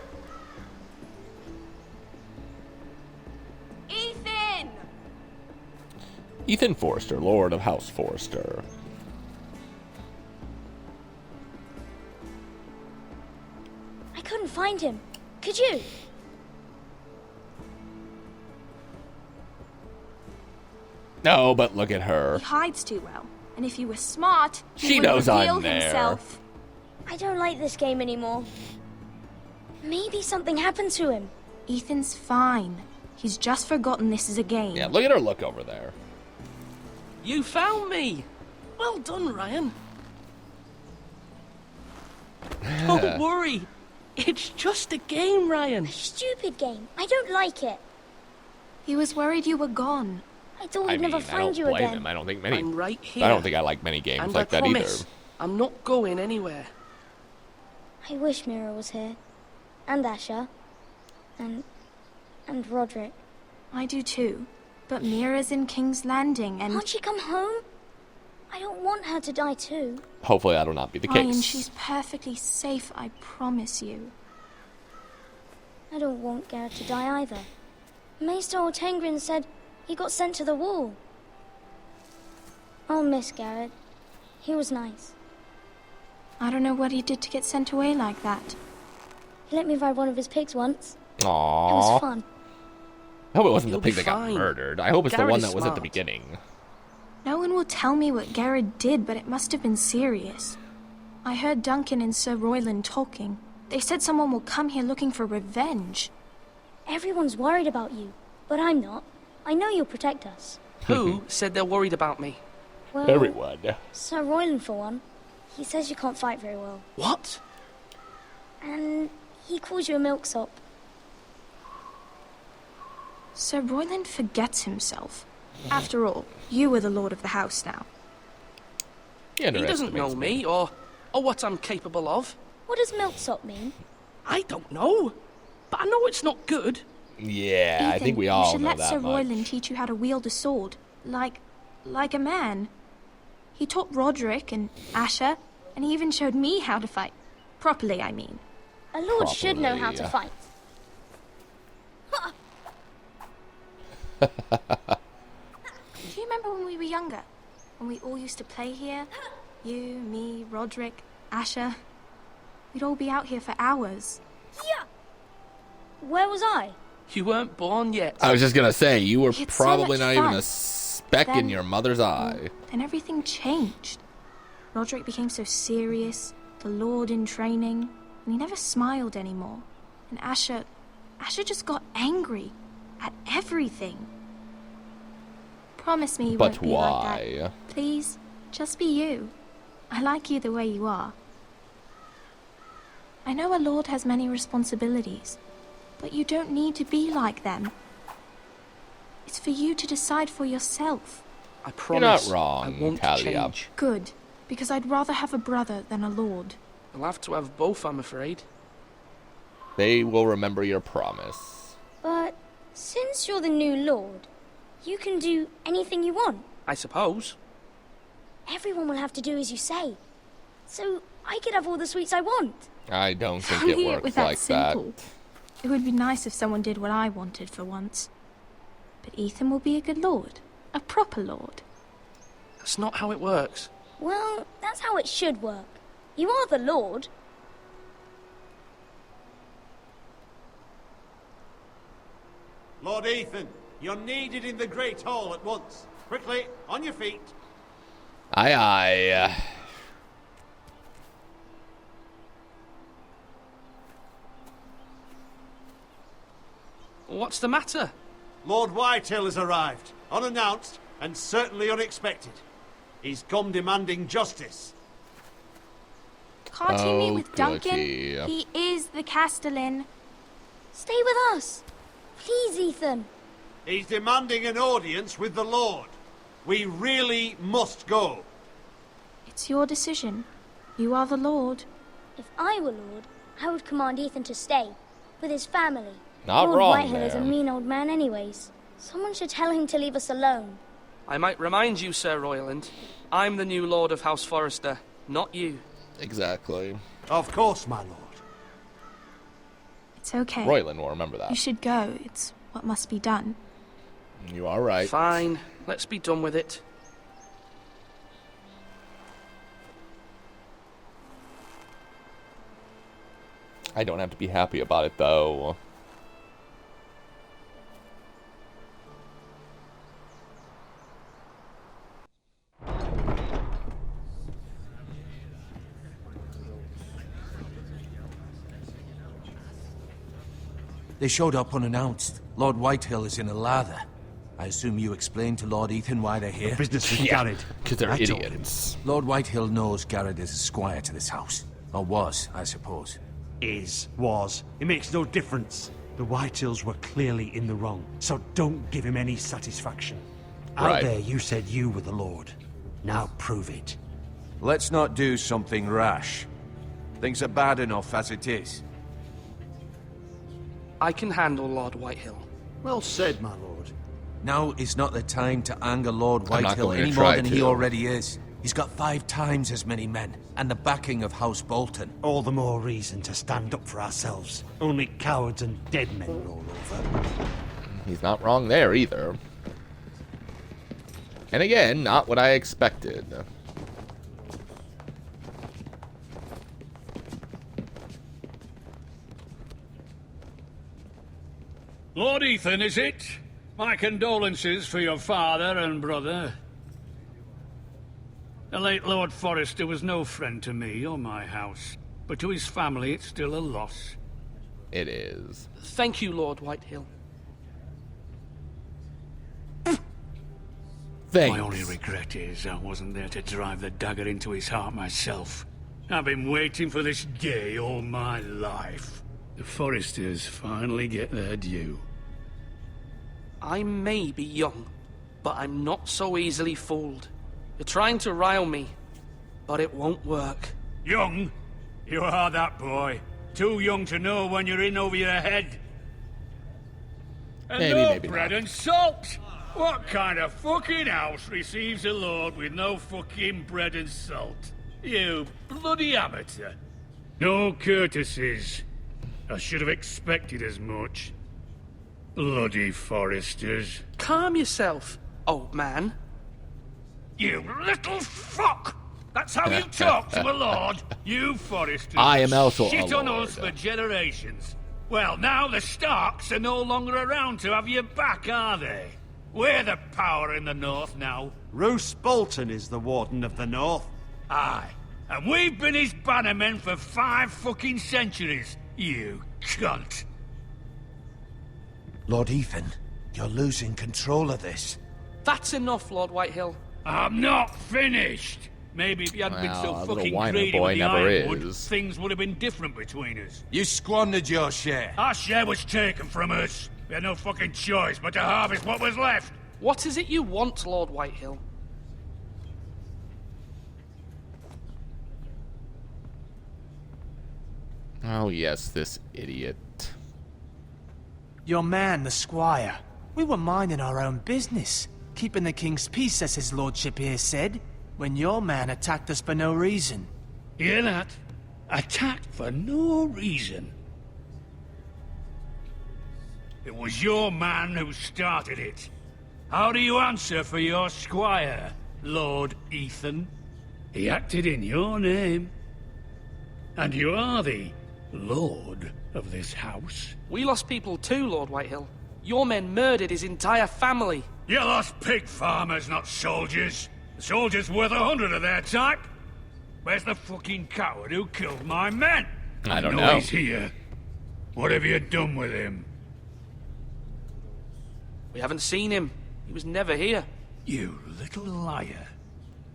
Ethan Forrester, Lord of House Forrester. I couldn't find him. Could you? No, but look at her. He hides too well. And if he were smart, he She would knows reveal I'm there. himself. I don't like this game anymore. Maybe something happened to him. Ethan's fine. He's just forgotten this is a game. Yeah, look at her look over there. You found me! Well done, Ryan. Don't worry. It's just a game, Ryan. Stupid game. I don't like it. He was worried you were gone. I thought I we'd mean, never I find don't you blame again. him. I don't think many. I'm right here. I don't think I like many games And like I that promise, either. I'm not going anywhere. I wish Mira was here. And Asher. And Roderick. I do too. But Mira's in King's Landing and... Can't she come home? I don't want her to die too. Hopefully that'll not be the Ryan, case. she's perfectly safe, I promise you. I don't want Garrett to die either. Maester Ortengrin said he got sent to the wall. I'll miss Garrett. He was nice. I don't know what he did to get sent away like that. He let me ride one of his pigs once. Aww. It was fun. I hope it wasn't You'll the pig be that got fine. murdered. I hope it's the Garrett one is that was at the smart. beginning. No one will tell me what Garrett did, but it must have been serious. I heard Duncan and Sir Royland talking. They said someone will come here looking for revenge. Everyone's worried about you, but I'm not. I know you'll protect us. Who said they're worried about me? Well, Everyone. Sir Royland, for one. He says you can't fight very well. What? And he calls you a milksop. Sir Royland forgets himself. After all, you are the lord of the house now. He doesn't know me or what I'm capable of. What does milksop mean? I don't know. But I know it's not good. Yeah, I Ethan, think we you all should know let that Sir much. Royland teach you how to wield a sword. Like a man. He taught Roderick and Asher, and he even showed me how to fight. Properly, I mean. A lord should know how to Properly. fight. Do you remember when we were younger? When we all used to play here? You, me, Roderick, Asher. We'd all be out here for hours. Yeah. Where was I? You weren't born yet. I was just gonna say, you were We had so probably much not even fun. a speck in Then- your mother's eye. Then everything changed. Roderick became so serious, the Lord in training, and he never smiled anymore. And Asher just got angry at everything. Promise me you But won't be like why? that. Please, just be you. I like you the way you are. I know a lord has many responsibilities, but you don't need to be like them. It's for you to decide for yourself. I You're not promise wrong, I won't Talia. change. Good, because I'd rather have a brother than a lord. I'll have to have both, I'm afraid. They will remember your promise. But since you're the new lord, you can do anything you want. I suppose. Everyone will have to do as you say. So I could have all the sweets I want. I don't think Funny it it works was that like simple. that. It would be nice if someone did what I wanted for once. But Ethan will be a good lord. A proper lord. That's not how it works. Well, that's how it should work. You are the lord. Lord Ethan, you're needed in the Great Hall at once. Quickly, on your feet. Aye, aye. What's the matter? Lord Whitehill has arrived, unannounced and certainly unexpected. He's come demanding justice. Can't he meet with Duncan? goody. He is the Castellan. Stay with us. Please, Ethan. He's demanding an audience with the Lord. We really must go. It's your decision. You are the lord. If I were lord, I would command Ethan to stay. With his family. Not Lord wrong Whitehill is a there. mean old man anyways. Someone should tell him to leave us alone. I might remind you, Sir Royland. I'm the new Lord of House Forrester, not you. Exactly. Of course, my lord. It's okay. Royland will remember that. You should go. It's what must be done. You are right. Fine. Let's be done with it. I don't have to be happy about it, though. They showed up unannounced. Lord Whitehill is in a lather. I assume you explained to Lord Ethan why they're here? The business with Garrett. Because they're I told idiots. Lord Whitehill knows Garrett is a squire to this house. Or was, I suppose. Was. It makes no difference. The Whitehills were clearly in the wrong, so don't give him any satisfaction. Out there, you said you were the Lord. Now prove it. Let's not do something rash. Things are bad enough as it is. I can handle Lord Whitehill. Well said, my lord. Now is not the time to anger Lord I'm not Whitehill going to any try more than to. he already is. He's got 5 times as many men, and the backing of House Bolton. All the more reason to stand up for ourselves. Only cowards and dead men roll over. He's not wrong there, either. And again, not what I expected. Lord Ethan, is it? My condolences for your father and brother. The late Lord Forrester was no friend to me or my house, but to his family it's still a loss. It is. Thank you, Lord Whitehill. Thanks. My only regret is I wasn't there to drive the dagger into his heart myself. I've been waiting for this day all my life. The Forresters finally get their due. I may be young, but I'm not so easily fooled. You're trying to rile me, but it won't work. Young? You are that boy. Too young to know when you're in over your head. And Maybe, no maybe bread not. and salt! What kind of fucking house receives a lord with no fucking bread and salt? You bloody amateur. No courtesies. I should have expected as much. Bloody Forresters. Calm yourself, old man. You little fuck! That's how you talk to a lord? You Forresters I am also shit a on lord. us for generations. Well, now the Starks are no longer around to have you back, are they? We're the power in the north now. Roose Bolton is the Warden of the North. Aye. And we've been his bannermen for 5 fucking centuries. You cunt. Lord Ethan, you're losing control of this. That's enough, Lord Whitehill. I'm not finished. Maybe if you hadn't been Well, so a little fucking whiner greedy boy with the never ironwood, is. things would have been different between us. You squandered your share. Our share was taken from us. We had no fucking choice but to harvest what was left. What is it you want, Lord Whitehill? Oh, yes, this idiot. Your man, the squire. We were minding our own business, keeping the king's peace, as his lordship here said, when your man attacked us for no reason. Hear that? Attacked for no reason. It was your man who started it. How do you answer for your squire, Lord Ethan? He acted in your name. And you are the lord of this house. We lost people too, Lord Whitehill. Your men murdered his entire family. You lost pig farmers, not soldiers. The soldiers worth 100 of their type. Where's the fucking coward who killed my men? I don't know know. He's here. What have you done with him? We haven't seen him. He was never here. You little liar.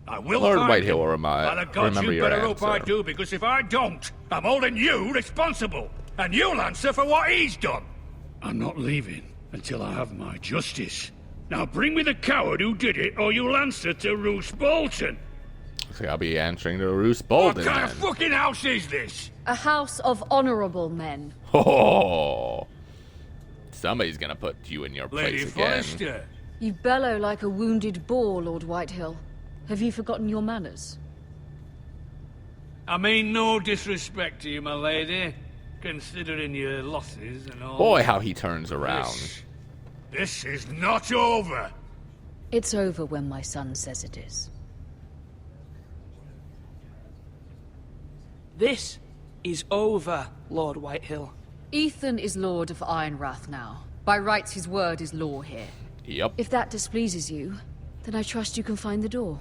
I will Lord find Whitehill him. will By the gods, remember you your better hope I answer. do, because if I don't, I'm holding you responsible. And you'll answer for what he's done. I'm not leaving until I have my justice. Now bring me the coward who did it, or you'll answer to Roose Bolton. Looks like I'll be answering to Roose Bolton What kind then. of fucking house is this? A house of honorable men. Oh, somebody's gonna put you in your Lady place again. Forrester. You bellow like a wounded boar, Lord Whitehill. Have you forgotten your manners? I mean no disrespect to you, my lady, considering your losses and all. Boy, how he turns around. This This is not over. It's over when my son says it is. This is over, Lord Whitehill. Ethan is Lord of Ironrath now. By rights, his word is law here. Yep. If that displeases you, then I trust you can find the door.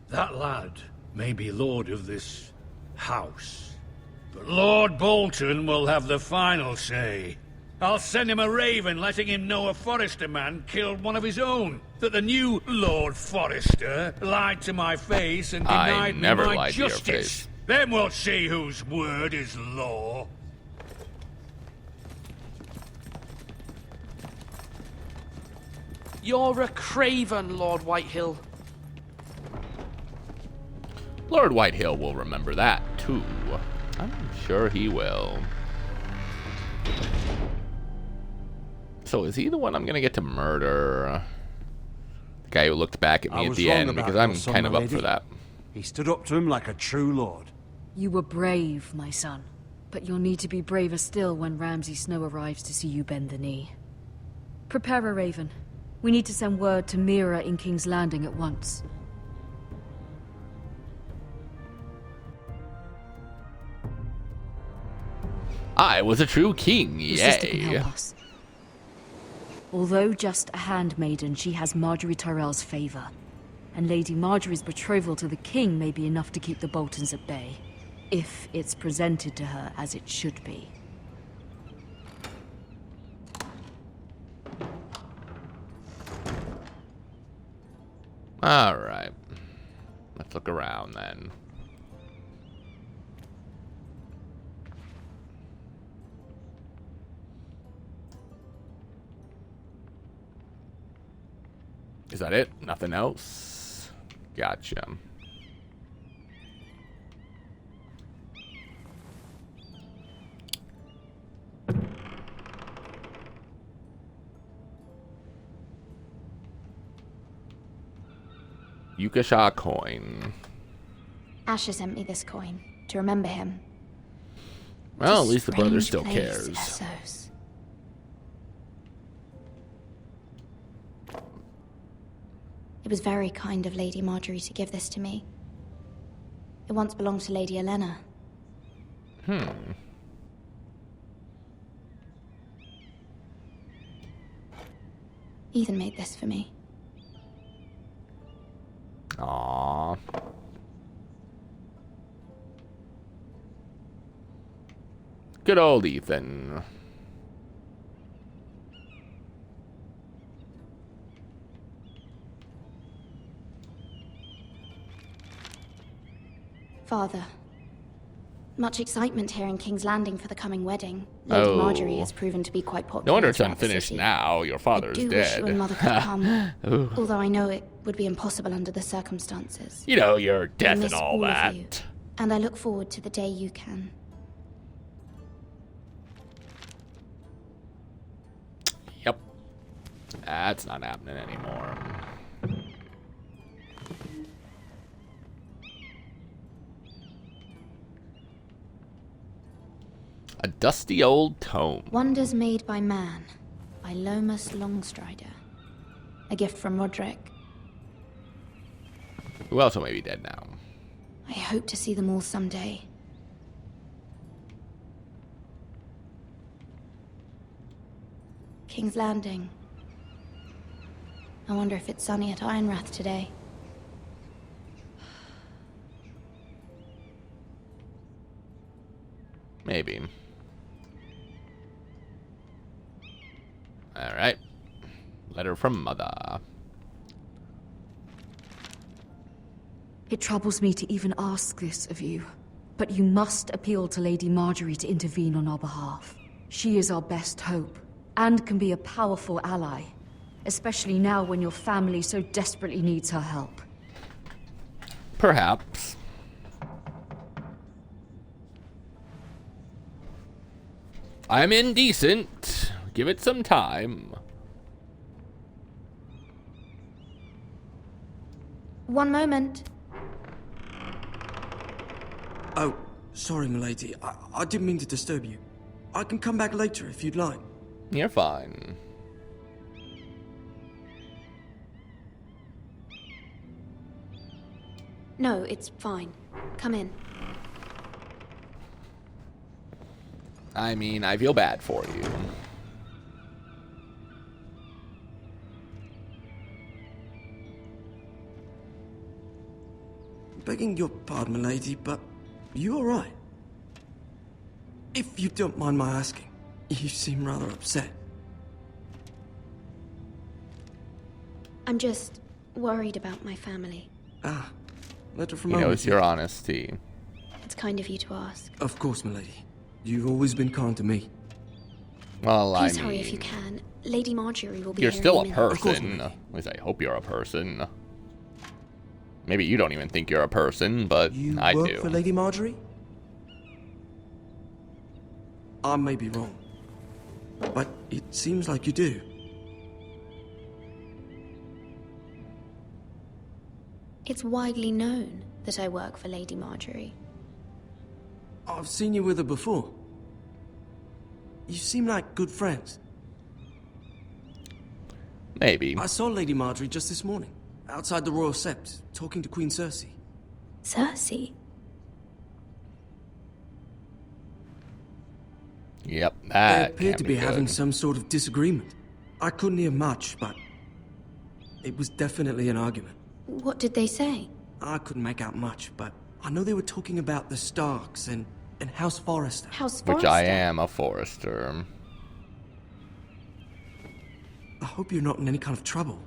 That lad may be lord of this house, but Lord Bolton will have the final say. I'll send him a raven letting him know a Forrester man killed one of his own. That the new Lord Forrester lied to my face and denied me my justice. Then we'll see whose word is law. You're a craven, Lord Whitehill. Lord Whitehill will remember that, too. I'm sure he will. So is he the one I'm gonna get to murder? The guy who looked back at me at the end, because I'm kind of up for that. He stood up to him like a true lord. You were brave, my son. But you'll need to be braver still when Ramsay Snow arrives to see you bend the knee. Prepare a raven. We need to send word to Mira in King's Landing at once. I was a true king, Your sister can yay. help us. Although just a handmaiden, she has Marjorie Tyrell's favor. And Lady Marjorie's betrothal to the king may be enough to keep the Boltons at bay. If it's presented to her as it should be. Alright. Let's look around then. Is that it? Nothing else? Gotcha. Yukasha coin. Asher sent me this coin to remember him. Well, at least the brother Strange still place, cares. Essos. It was very kind of Lady Marjorie to give this to me. It once belonged to Lady Elena. Ethan made this for me. Aww. Good old Ethan. Father. Much excitement here in King's Landing for the coming wedding. Lady Marjorie has proven to be quite popular. No wonder it's throughout the unfinished city. now. Your father is I do dead. wish you and Mother could come, Ooh. although I know it would be impossible under the circumstances. You know, your I death miss and all of that. you, and I look forward to the day you can. Yep. That's not happening anymore. A dusty old tome. Wonders Made by Man, by Lomas Longstrider. A gift from Roderick. Who also may be dead now. I hope to see them all someday. King's Landing. I wonder if it's sunny at Ironrath today. Maybe. Alright. Letter from Mother. It troubles me to even ask this of you, but you must appeal to Lady Marjorie to intervene on our behalf. She is our best hope, and can be a powerful ally, especially now when your family so desperately needs her help. Perhaps. I'm indecent. Give it some time. One moment. Oh, sorry, milady. I didn't mean to disturb you. I can come back later if you'd like. You're fine. No, it's fine. Come in. I mean, I feel bad for you. Begging your pardon, milady, but you alright? If you don't mind my asking, you seem rather upset. I'm just worried about my family. Ah, letter from He home. knows your honesty. It's kind of you to ask. Of course, milady. You've always been kind to me. Well, Please I hurry mean, if you can. Lady Marjorie will be you're here still in a minute. person. At least I hope you're a person. Maybe you don't even think you're a person, but I work do. for Lady Marjorie? I may be wrong, but it seems like you do. It's widely known that I work for Lady Marjorie. I've seen you with her before. You seem like good friends. Maybe. I saw Lady Marjorie just this morning, outside the Royal Sept, talking to Queen Cersei. Cersei? Yep, They that appeared can't to be be having good. some sort of disagreement. I couldn't hear much, but it was definitely an argument. What did they say? I couldn't make out much, but I know they were talking about the Starks and House Forrester. House Forrester? Which I am a Forrester. I hope you're not in any kind of trouble.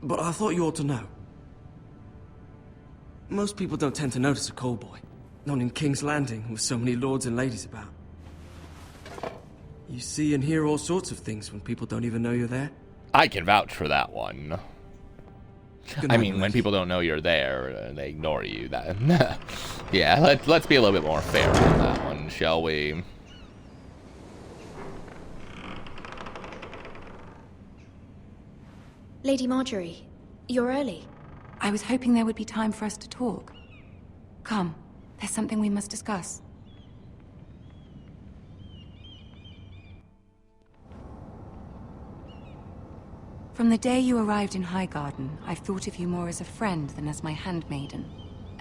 But I thought you ought to know. Most people don't tend to notice a call boy. Not in King's Landing, with so many lords and ladies about. You see and hear all sorts of things when people don't even know you're there. I can vouch for that one. Good I night, mean, when milady. people don't know you're there, they ignore you. That, yeah, let's be a little bit more fair on that one, shall we? Lady Marjorie, you're early. I was hoping there would be time for us to talk. Come, there's something we must discuss. From the day you arrived in Highgarden, I've thought of you more as a friend than as my handmaiden.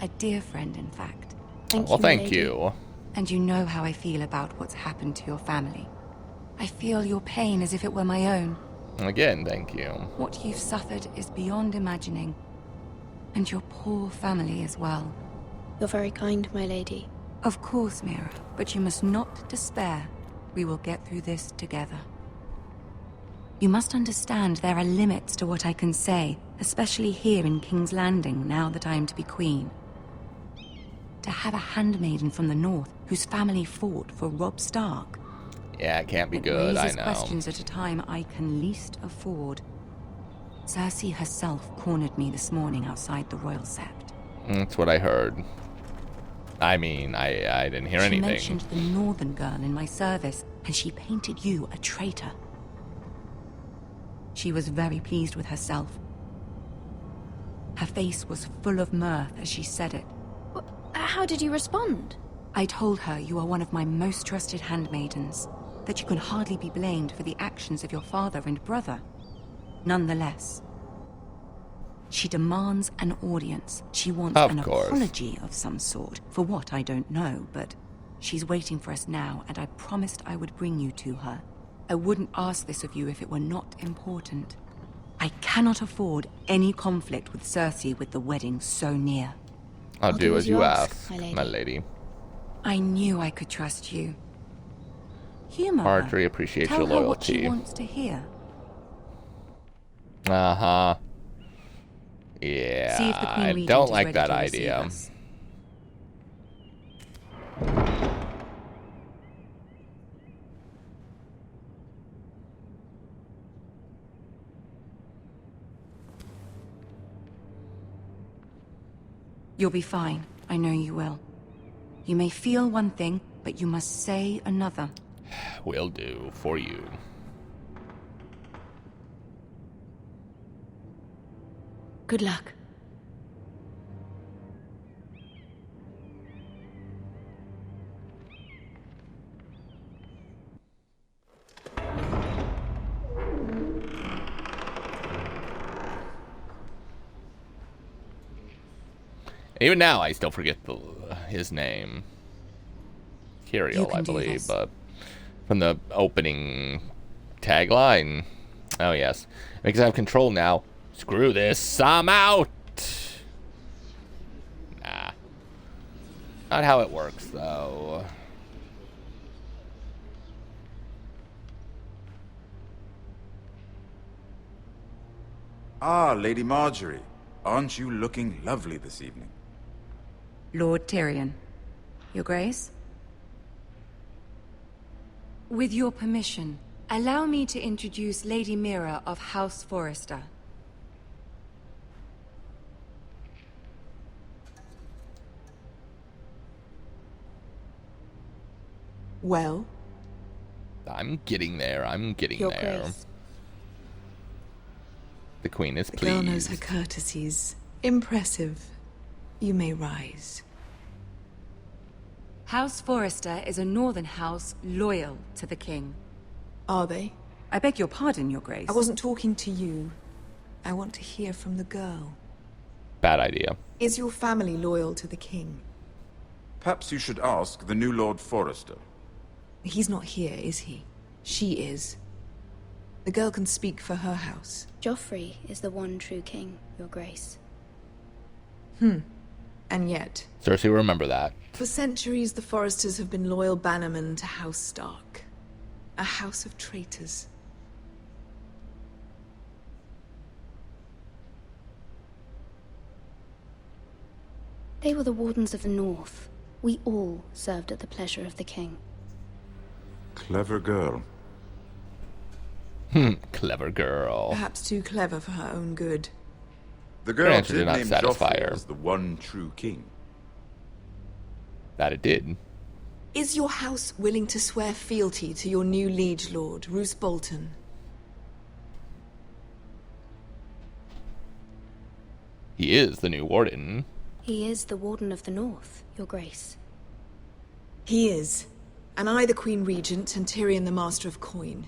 A dear friend, in fact. Well, thank you. And you know how I feel about what's happened to your family. I feel your pain as if it were my own. Again, thank you. What you've suffered is beyond imagining. And your poor family as well. You're very kind, my lady. Of course, Mira, but you must not despair. We will get through this together. You must understand there are limits to what I can say, especially here in King's Landing, now that I am to be queen. To have a handmaiden from the north whose family fought for Robb Stark. Yeah, it can't be It good, I raises know. questions at a time I can least afford. Cersei herself cornered me this morning outside the Royal Sept. That's what I heard. I mean, I didn't hear She anything. mentioned the northern girl in my service, and she painted you a traitor. She was very pleased with herself. Her face was full of mirth as she said it. How did you respond? I told her you are one of my most trusted handmaidens, that you can hardly be blamed for the actions of your father and brother. Nonetheless, she demands an audience. She wants Of an course. apology of some sort. For what, I don't know, but she's waiting for us now, and I promised I would bring you to her. I wouldn't ask this of you if it were not important. I cannot afford any conflict with Cersei with the wedding so near. I'll do as you ask, my lady. I knew I could trust you. Humor Marjorie her. appreciates Tell your her what she loyalty. wants to hear. Uh-huh. See Yeah, if the Queen I Regent don't is like ready that to receive idea. us. You'll be fine. I know you will. You may feel one thing, but you must say another. Will do for you. Good luck. Even now, I still forget his name. Kiriel, I believe, but from the opening tagline. Oh, yes. Because I have control now. Screw this. I'm out. Nah. Not how it works, though. Ah, Lady Marjorie. Aren't you looking lovely this evening? Lord Tyrion. Your Grace? With your permission, allow me to introduce Lady Mira of House Forrester. Well? I'm getting there. I'm getting Your there. Grace. The Queen is The girl pleased. knows her courtesies. Impressive. You may rise. House Forrester is a northern house loyal to the king. Are they? I beg your pardon, Your Grace. I wasn't talking to you. I want to hear from the girl. Bad idea. Is your family loyal to the king? Perhaps you should ask the new Lord Forrester. He's not here, is he? She is. The girl can speak for her house. Joffrey is the one true king, Your Grace. And yet... Cersei will remember that. For centuries, the Forresters have been loyal bannermen to House Stark. A house of traitors. They were the Wardens of the North. We all served at the pleasure of the king. Clever girl. Clever girl. Perhaps too clever for her own good. The girl answer did did not name satisfy Joffrey her. as the one true king. That it did. Is your house willing to swear fealty to your new liege lord, Roose Bolton? He is the new warden. He is the Warden of the North, Your Grace. He is. And I the Queen Regent and Tyrion the Master of Coin.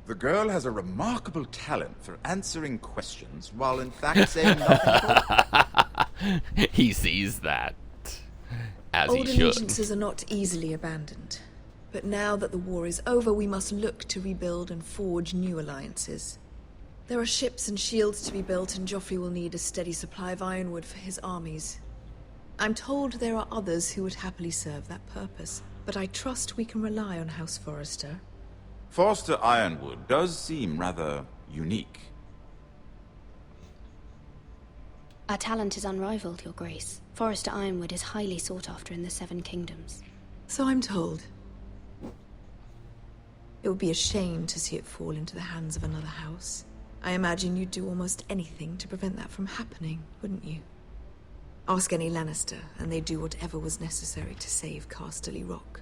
The girl has a remarkable talent for answering questions while in fact saying nothing. He sees that. As Old he should. allegiances are not easily abandoned. But now that the war is over, we must look to rebuild and forge new alliances. There are ships and shields to be built, and Joffrey will need a steady supply of ironwood for his armies. I'm told there are others who would happily serve that purpose, but I trust we can rely on House Forrester. Forster Ironwood does seem rather unique. Our talent is unrivaled, Your Grace. Forrester Ironwood is highly sought after in the Seven Kingdoms. So I'm told. It would be a shame to see it fall into the hands of another house. I imagine you'd do almost anything to prevent that from happening, wouldn't you? Ask any Lannister, and they'd do whatever was necessary to save Casterly Rock.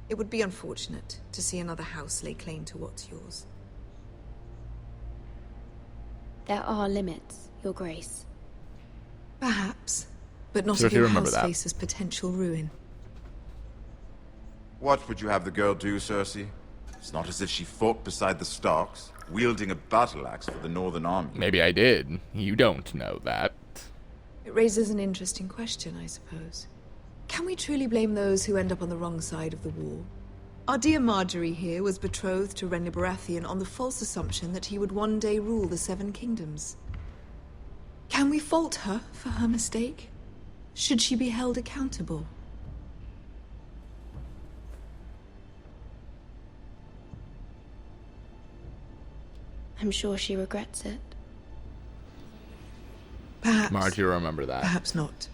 It would be unfortunate to see another house lay claim to what's yours. There are limits, Your Grace. Perhaps, but not So if if you your remember house that. faces potential ruin. What would you have the girl do, Cersei? It's not as if she fought beside the Starks, wielding a battle axe for the Northern Army. Maybe I did. You don't know that. It raises an interesting question, I suppose. Can we truly blame those who end up on the wrong side of the war? Our dear Marjorie here was betrothed to Renly Baratheon on the false assumption that he would one day rule the Seven Kingdoms. Can we fault her for her mistake? Should she be held accountable? I'm sure she regrets it. Perhaps. Marge, you remember that. Perhaps not.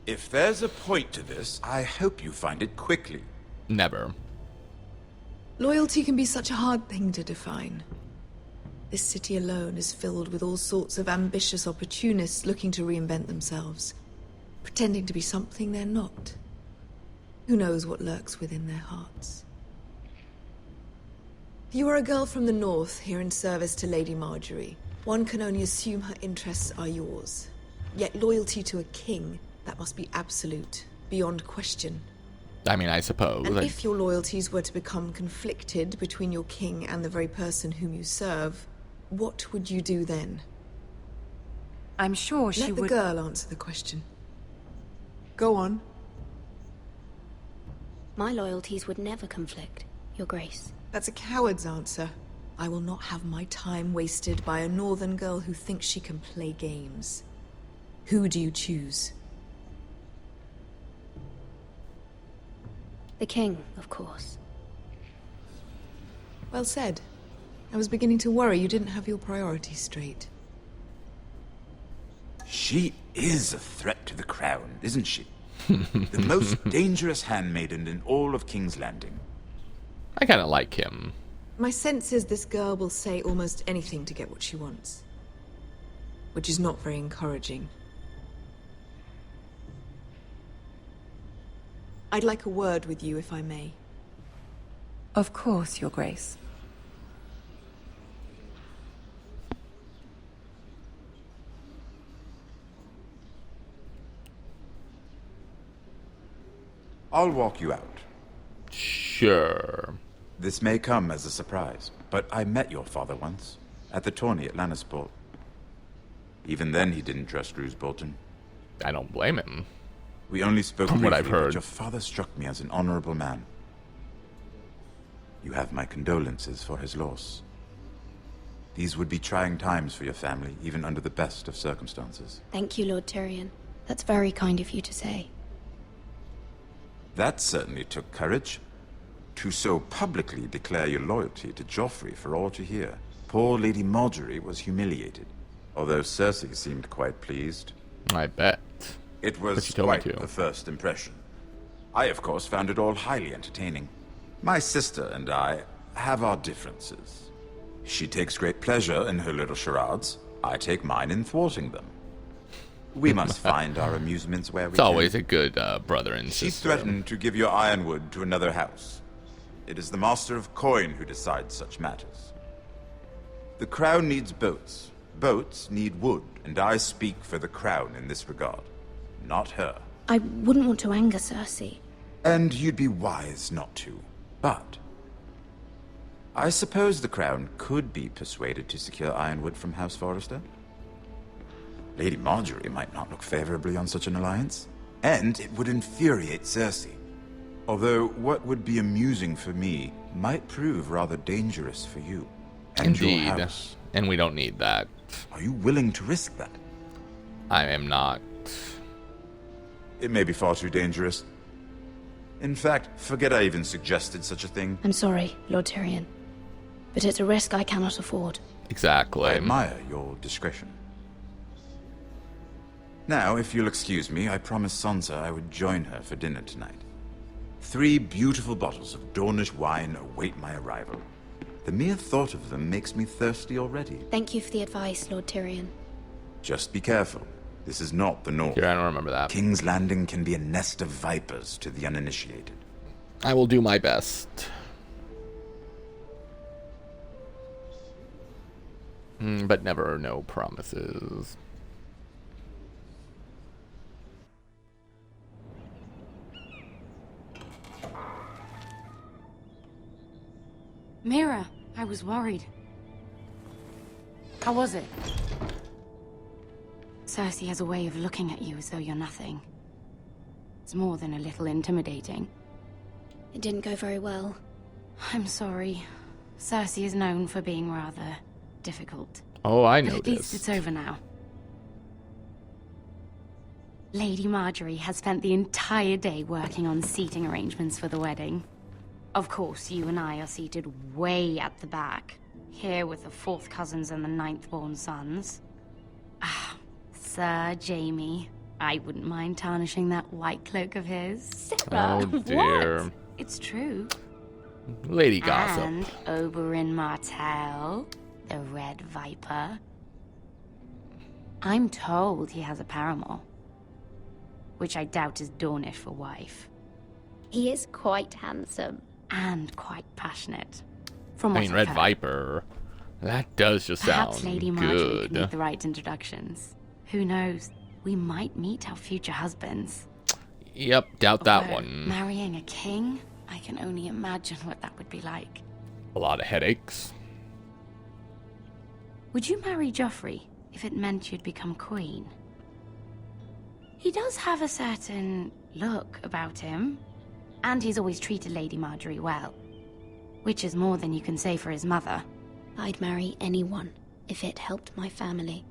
If there's a point to this, I hope you find it quickly. Never. Loyalty can be such a hard thing to define. This city alone is filled with all sorts of ambitious opportunists looking to reinvent themselves, pretending to be something they're not. Who knows what lurks within their hearts? You are a girl from the north, here in service to Lady Marjorie. One can only assume her interests are yours. Yet loyalty to a king, that must be absolute, beyond question. I mean, I suppose. And if your loyalties were to become conflicted between your king and the very person whom you serve, what would you do then? I'm sure she Let the would... girl answer the question. Go on. My loyalties would never conflict, Your Grace. That's a coward's answer. I will not have my time wasted by a northern girl who thinks she can play games. Who do you choose? The king, of course. Well said. I was beginning to worry you didn't have your priorities straight. She is a threat to the crown, isn't she? The most dangerous handmaiden in all of King's Landing. I kind of like him. My sense is this girl will say almost anything to get what she wants. Which is not very encouraging. I'd like a word with you, if I may. Of course, Your Grace. I'll walk you out. Sure. This may come as a surprise, but I met your father once, at the tourney at Lannisport. Even then he didn't trust Roose Bolton. I don't blame him. We only spoke From what I've briefly, but heard. your father struck me as an honorable man. You have my condolences for his loss. These would be trying times for your family, even under the best of circumstances. Thank you, Lord Tyrion. That's very kind of you to say. That certainly took courage. To so publicly declare your loyalty to Joffrey for all to hear. Poor Lady Margaery was humiliated, although Cersei seemed quite pleased. I bet. It But was she told me quite to. the first impression. I, of course, found it all highly entertaining. My sister and I have our differences. She takes great pleasure in her little charades. I take mine in thwarting them. We must find our amusements where we It's can. always a good brother and She sister. threatened to give your ironwood to another house. It is the Master of Coin who decides such matters. The crown needs boats. Boats need wood, and I speak for the crown in this regard, not her. I wouldn't want to anger Cersei. And you'd be wise not to. But I suppose the crown could be persuaded to secure ironwood from House Forrester. Lady Margaery might not look favorably on such an alliance, and it would infuriate Cersei. Although what would be amusing for me might prove rather dangerous for you and your Indeed. house. And we don't need that. Are you willing to risk that? I am not. It may be far too dangerous. In fact, forget I even suggested such a thing. I'm sorry, Lord Tyrion. But it's a risk I cannot afford. Exactly. I admire your discretion. Now, if you'll excuse me, I promised Sansa I would join her for dinner tonight. 3 beautiful bottles of Dornish wine await my arrival. The mere thought of them makes me thirsty already. Thank you for the advice, Lord Tyrion. Just be careful. This is not the North. Yeah, I don't remember that. King's Landing can be a nest of vipers to the uninitiated. I will do my best. But never no promises. Mira, I was worried. How was it? Cersei has a way of looking at you as though you're nothing. It's more than a little intimidating. It didn't go very well. I'm sorry. Cersei is known for being rather difficult. Oh, I But know at least this. it's over now. Lady Margaery has spent the entire day working on seating arrangements for the wedding. Of course, you and I are seated way at the back, here with the 4th cousins and the 9th-born sons. Ah, Sir Jaime. I wouldn't mind tarnishing that white cloak of his. Oh dear. What? It's true. Lady Gossip. And Oberyn Martell, the Red Viper. I'm told he has a paramour, which I doubt is Dornish for wife. He is quite handsome. And quite passionate. From I what mean, I've Red heard. Viper. That does just Perhaps sound Lady Margaery could good. make the right introductions. Who knows? We might meet our future husbands. Yep, doubt that Although, one. Marrying a king? I can only imagine what that would be like. A lot of headaches. Would you marry Joffrey? if it meant you'd become queen. He does have a certain look about him, and he's always treated Lady Marjorie well, which is more than you can say for his mother. I'd marry anyone if it helped my family.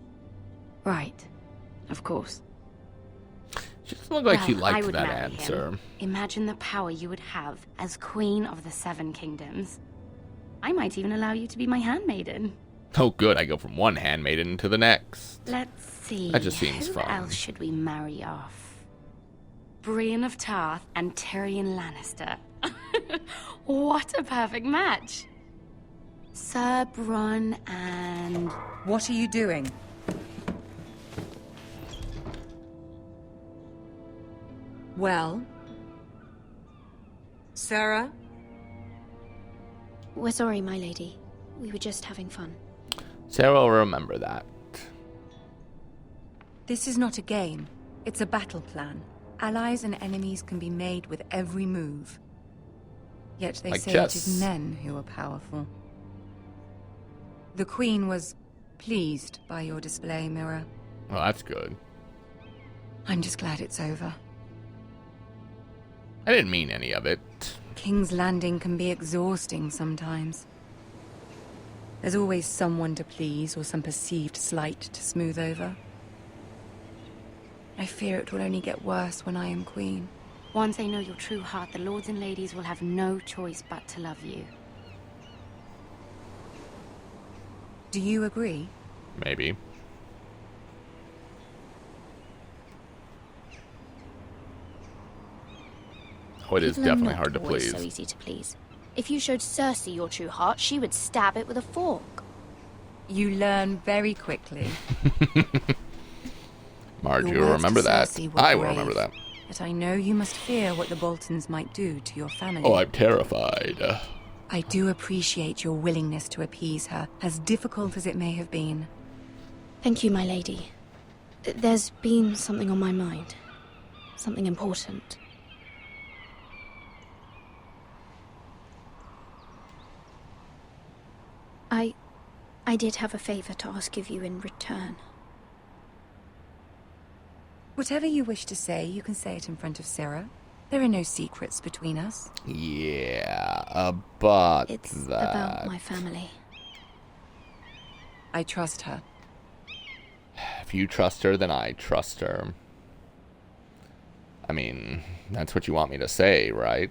Right, of course. She doesn't look like she I liked would that marry answer. him. Imagine the power you would have as Queen of the Seven Kingdoms. I might even allow you to be my handmaiden. Oh, good. I go from one handmaiden to the next. Let's see. That just seems Who fun. else should we marry off? Brienne of Tarth and Tyrion Lannister. What a perfect match. Sir Bronn and... What are you doing? Well? Sarah? We're sorry, my lady. We were just having fun. Sarah will remember that. This is not a game. It's a battle plan. Allies and enemies can be made with every move. Yet they Like say chess. it is men who are powerful. The Queen was pleased by your display, Mira. Well, that's good. I'm just glad it's over. I didn't mean any of it. King's Landing can be exhausting sometimes. There's always someone to please or some perceived slight to smooth over. I fear it will only get worse when I am queen. Once they know your true heart, the lords and ladies will have no choice but to love you. Do you agree? Maybe. Oh, it is People are definitely not hard to always please. so easy to please. If you showed Cersei your true heart, she would stab it with a fork. You learn very quickly. Marge, Your you'll words remember to that. Cersei were I will brave, remember that. But I know you must fear what the Boltons might do to your family. Oh, I'm terrified. I do appreciate your willingness to appease her, as difficult as it may have been. Thank you, my lady. There's been something on my mind. Something important. I did have a favor to ask of you in return. Whatever you wish to say, you can say it in front of Sarah. There are no secrets between us. Yeah, about It's that. about my family. I trust her. If you trust her, then I trust her. I mean, that's what you want me to say, right?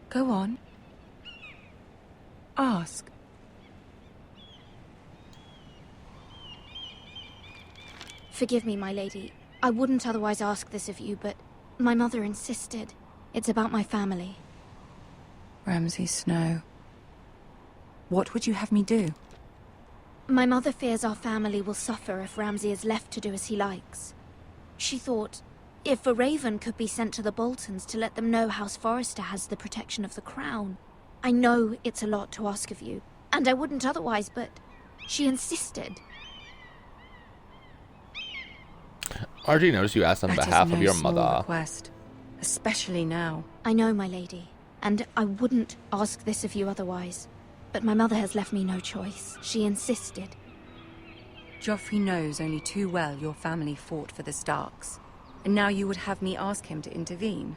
Go on. Ask. Forgive me, my lady. I wouldn't otherwise ask this of you, but my mother insisted. It's about my family. Ramsay Snow. What would you have me do? My mother fears our family will suffer if Ramsay is left to do as he likes. She thought, if a raven could be sent to the Boltons to let them know House Forrester has the protection of the crown. I know it's a lot to ask of you, and I wouldn't otherwise, but she insisted. Margie, noticed you asked on That is behalf no of your small mother. request, especially now. I know, my lady, and I wouldn't ask this of you otherwise. But my mother has left me no choice. She insisted. Joffrey knows only too well your family fought for the Starks. And now you would have me ask him to intervene.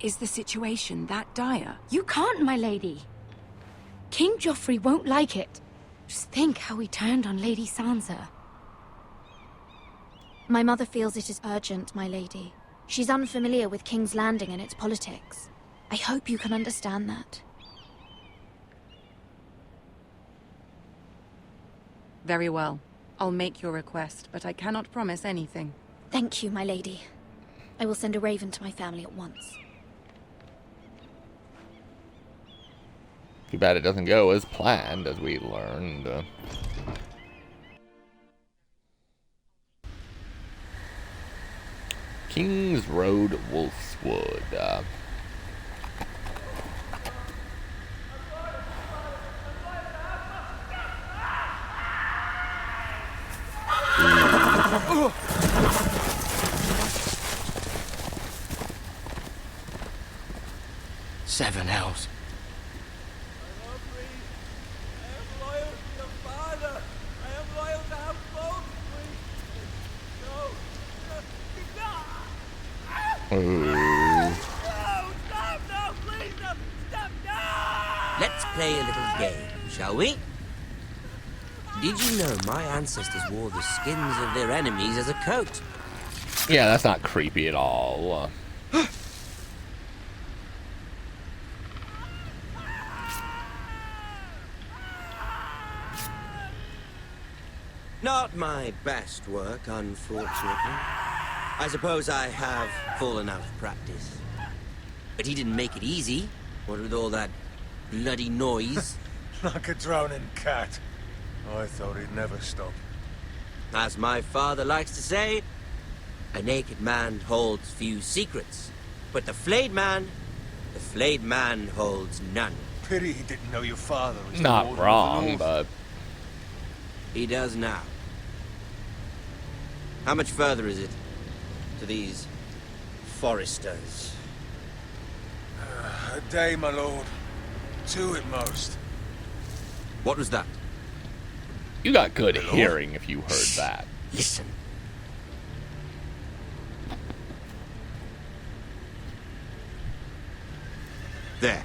Is the situation that dire? You can't, my lady. King Joffrey won't like it. Just think how he turned on Lady Sansa. My mother feels it is urgent, my lady. She's unfamiliar with King's Landing and its politics. I hope you can understand that. Very well. I'll make your request, but I cannot promise anything. Thank you, my lady. I will send a raven to my family at once. Too bad it doesn't go as planned, as we learned. King's Road, Wolfswood. Seven hells. Let's play a little game, shall we? Did you know my ancestors wore the skins of their enemies as a coat? Yeah, that's not creepy at all. Not my best work, unfortunately. I suppose I have fallen out of practice. But he didn't make it easy, what with all that bloody noise. Like a drowning cat. I thought he'd never stop. As my father likes to say, a naked man holds few secrets. But the flayed man holds none. Pity he didn't know your father was Not the Lord of the wrong, North. but... He does now. How much further is it to these foresters? A day, my lord. 2 at most. What was that? You got good hearing if you heard that. Listen. There.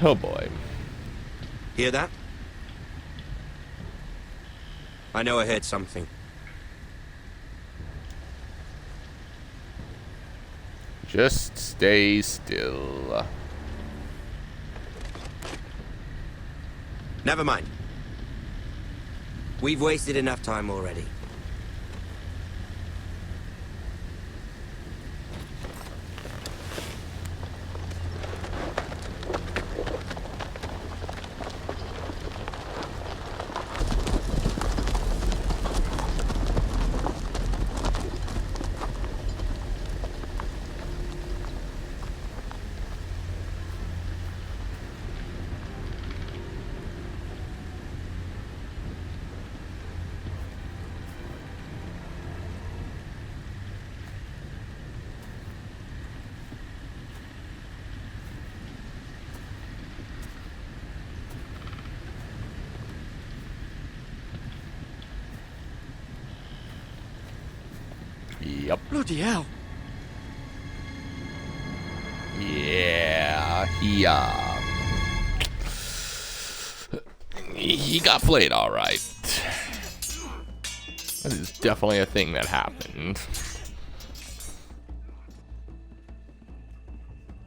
Oh boy. Hear that? I know I heard something. Just stay still. Never mind. We've wasted enough time already. Yep. Bloody hell. Yeah, he got flayed all right. That is definitely a thing that happened.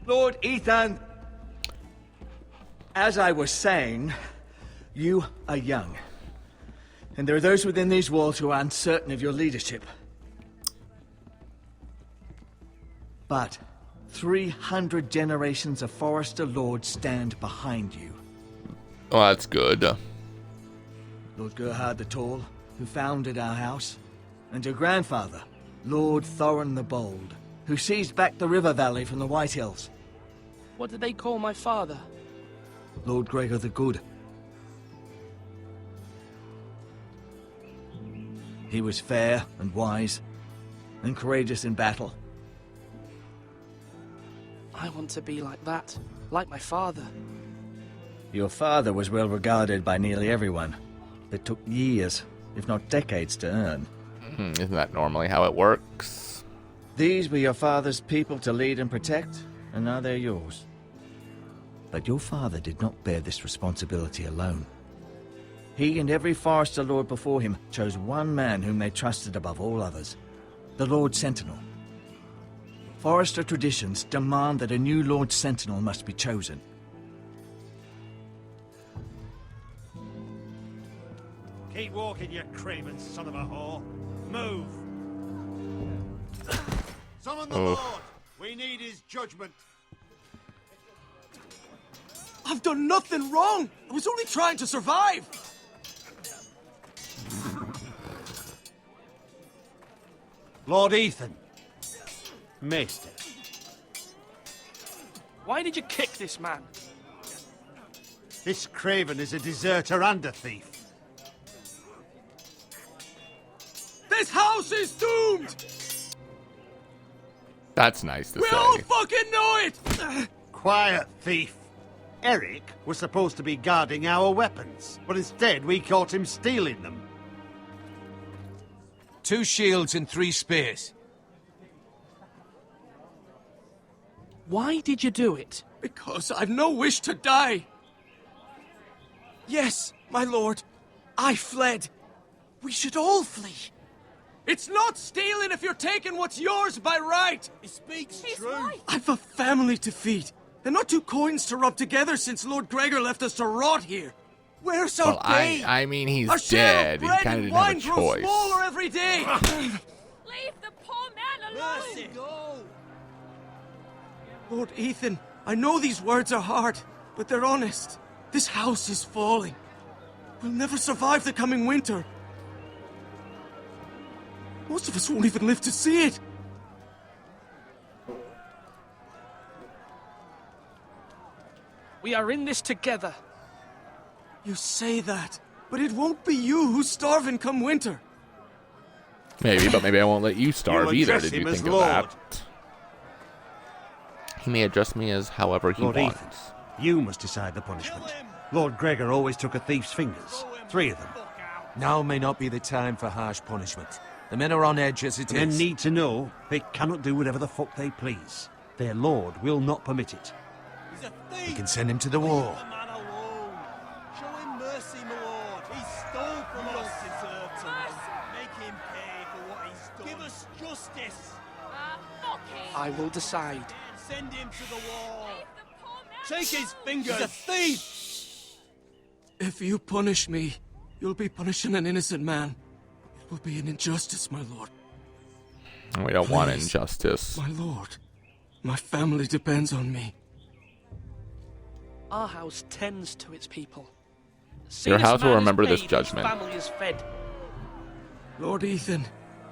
Lord Ethan, as I was saying, you are young. And there are those within these walls who are uncertain of your leadership. But 300 generations of Forester Lords stand behind you. Well, that's good. Lord Gerhard the Tall, who founded our house, and your grandfather, Lord Thorin the Bold, who seized back the river valley from the White Hills. What did they call my father? Lord Gregor the Good. He was fair and wise, and courageous in battle. I want to be like that, like my father. Your father was well regarded by nearly everyone. It took years, if not decades, to earn. Isn't that normally how it works? These were your father's people to lead and protect, and now they're yours. But your father did not bear this responsibility alone. He and every Forester Lord before him chose one man whom they trusted above all others, the Lord Sentinel. Forester traditions demand that a new Lord Sentinel must be chosen. Keep walking, you craven son of a whore. Move! Summon the Lord! We need his judgment. I've done nothing wrong! I was only trying to survive! Lord Ethan. Maester. Why did you kick this man? This craven is a deserter and a thief. This house is doomed! That's nice to We say. all fucking know it! Quiet, thief. Eric was supposed to be guarding our weapons, but instead we caught him stealing them. 2 shields and 3 spears. Why did you do it? Because I've no wish to die. Yes, my lord. I fled. We should all flee. It's not stealing if you're taking what's yours by right. He speaks true. I've a family to feed, and not two coins to rub together since Lord Gregor left us to rot here. Where's our Well, day? I mean, he's Our share dead. of He bread kind of and didn't have a wine grows choice. smaller every day. Leave the poor man alone! Mercy, go. Lord Ethan, I know these words are hard, but they're honest. This house is falling. We'll never survive the coming winter. Most of us won't even live to see it. We are in this together. You say that, but it won't be you who's starving come winter. Maybe, but maybe I won't let you starve either. address Did you him as think of Lord. that? He may address me as however he Lord wants. Ethan, you must decide the punishment. Lord Gregor always took a thief's fingers. 3 of them. Now may not be the time for harsh punishment. The men are on edge as it The men is. need to know they cannot do whatever the fuck they please. Their lord will not permit it. He's a thief. We can send him to the war. Leave the man alone. Show him mercy, my lord. He stole from us. Deserve to make him pay for what he's done. Give us justice. I will decide. Send him to the wall. Take his fingers. He's a thief. If you punish me, you'll be punishing an innocent man. It will be an injustice, my lord. We don't want Please, injustice. My lord, my family depends on me. Our house tends to its people. Your This house will man is remember this paid, his judgment. family is fed. Lord Ethan,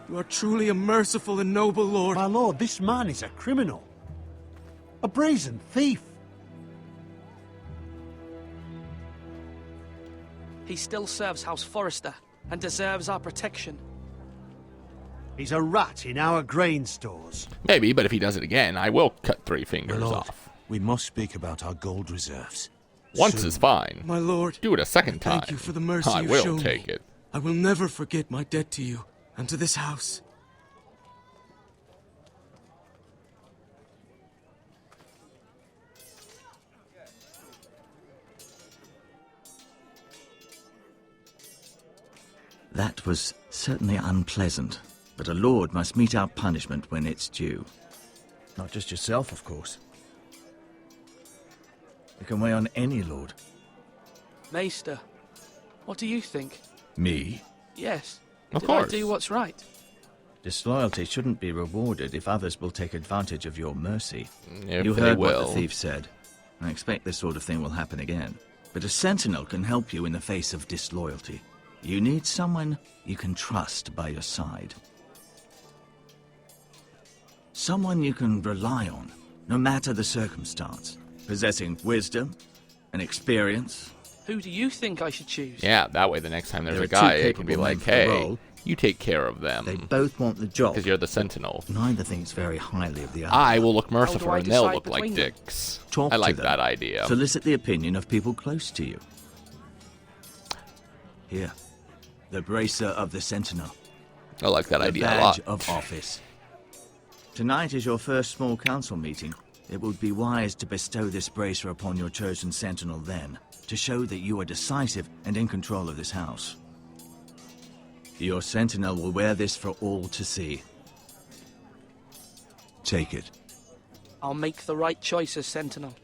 you are truly a merciful and noble lord. My lord, this man is a criminal. A brazen thief. He still serves House Forrester and deserves our protection. He's a rat in our grain stores. Maybe, but if he does it again, I will cut 3 My fingers lord, off. we must speak about our gold reserves. Once Soon. is fine. My lord, Do it a second time. thank you for the mercy I you've will shown take me. it. I will never forget my debt to you and to this house. That was certainly unpleasant, but a lord must mete out punishment when it's due. Not just yourself, of course. It can weigh on any lord. Maester, what do you think? Me? Yes. Of Did course. I do what's right? Disloyalty shouldn't be rewarded if others will take advantage of your mercy. If You they heard what will. the thief said. I expect this sort of thing will happen again. But a sentinel can help you in the face of disloyalty. You need someone you can trust by your side. Someone you can rely on, no matter the circumstance. Possessing wisdom and experience. Who do you think I should choose? Yeah, that way the next time there's There a are two guy, it can be capable men like, for the hey, role. you take care of them. They both want the job. Because you're the sentinel. Neither thinks very highly of the other. I will look merciful I and they'll decide look like between them? dicks. Talk I to like them. that idea. Solicit the opinion of people close to you. Here, the bracer of the sentinel. I like that The idea a badge lot. of office. Tonight is your first small council meeting. It would be wise to bestow this bracer upon your chosen sentinel then, to show that you are decisive and in control of this house. Your sentinel will wear this for all to see. Take it. I'll make the right choice as Sentinel.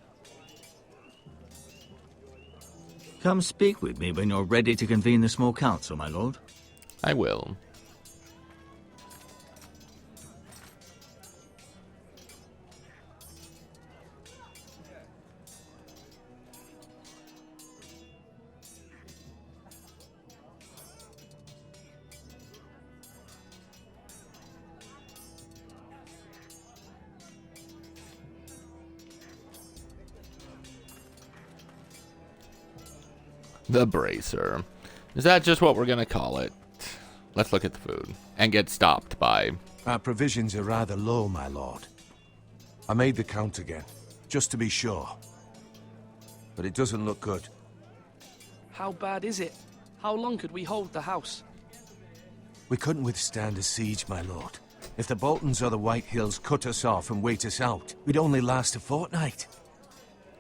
Come speak with me when you're ready to convene the small council, my lord. I will. The bracer. Is that just what we're gonna call it? Let's look at the food. And get stopped by... Our provisions are rather low, my lord. I made the count again, just to be sure. But it doesn't look good. How bad is it? How long could we hold the house? We couldn't withstand a siege, my lord. If the Boltons or the White Hills cut us off and wait us out, we'd only last a fortnight.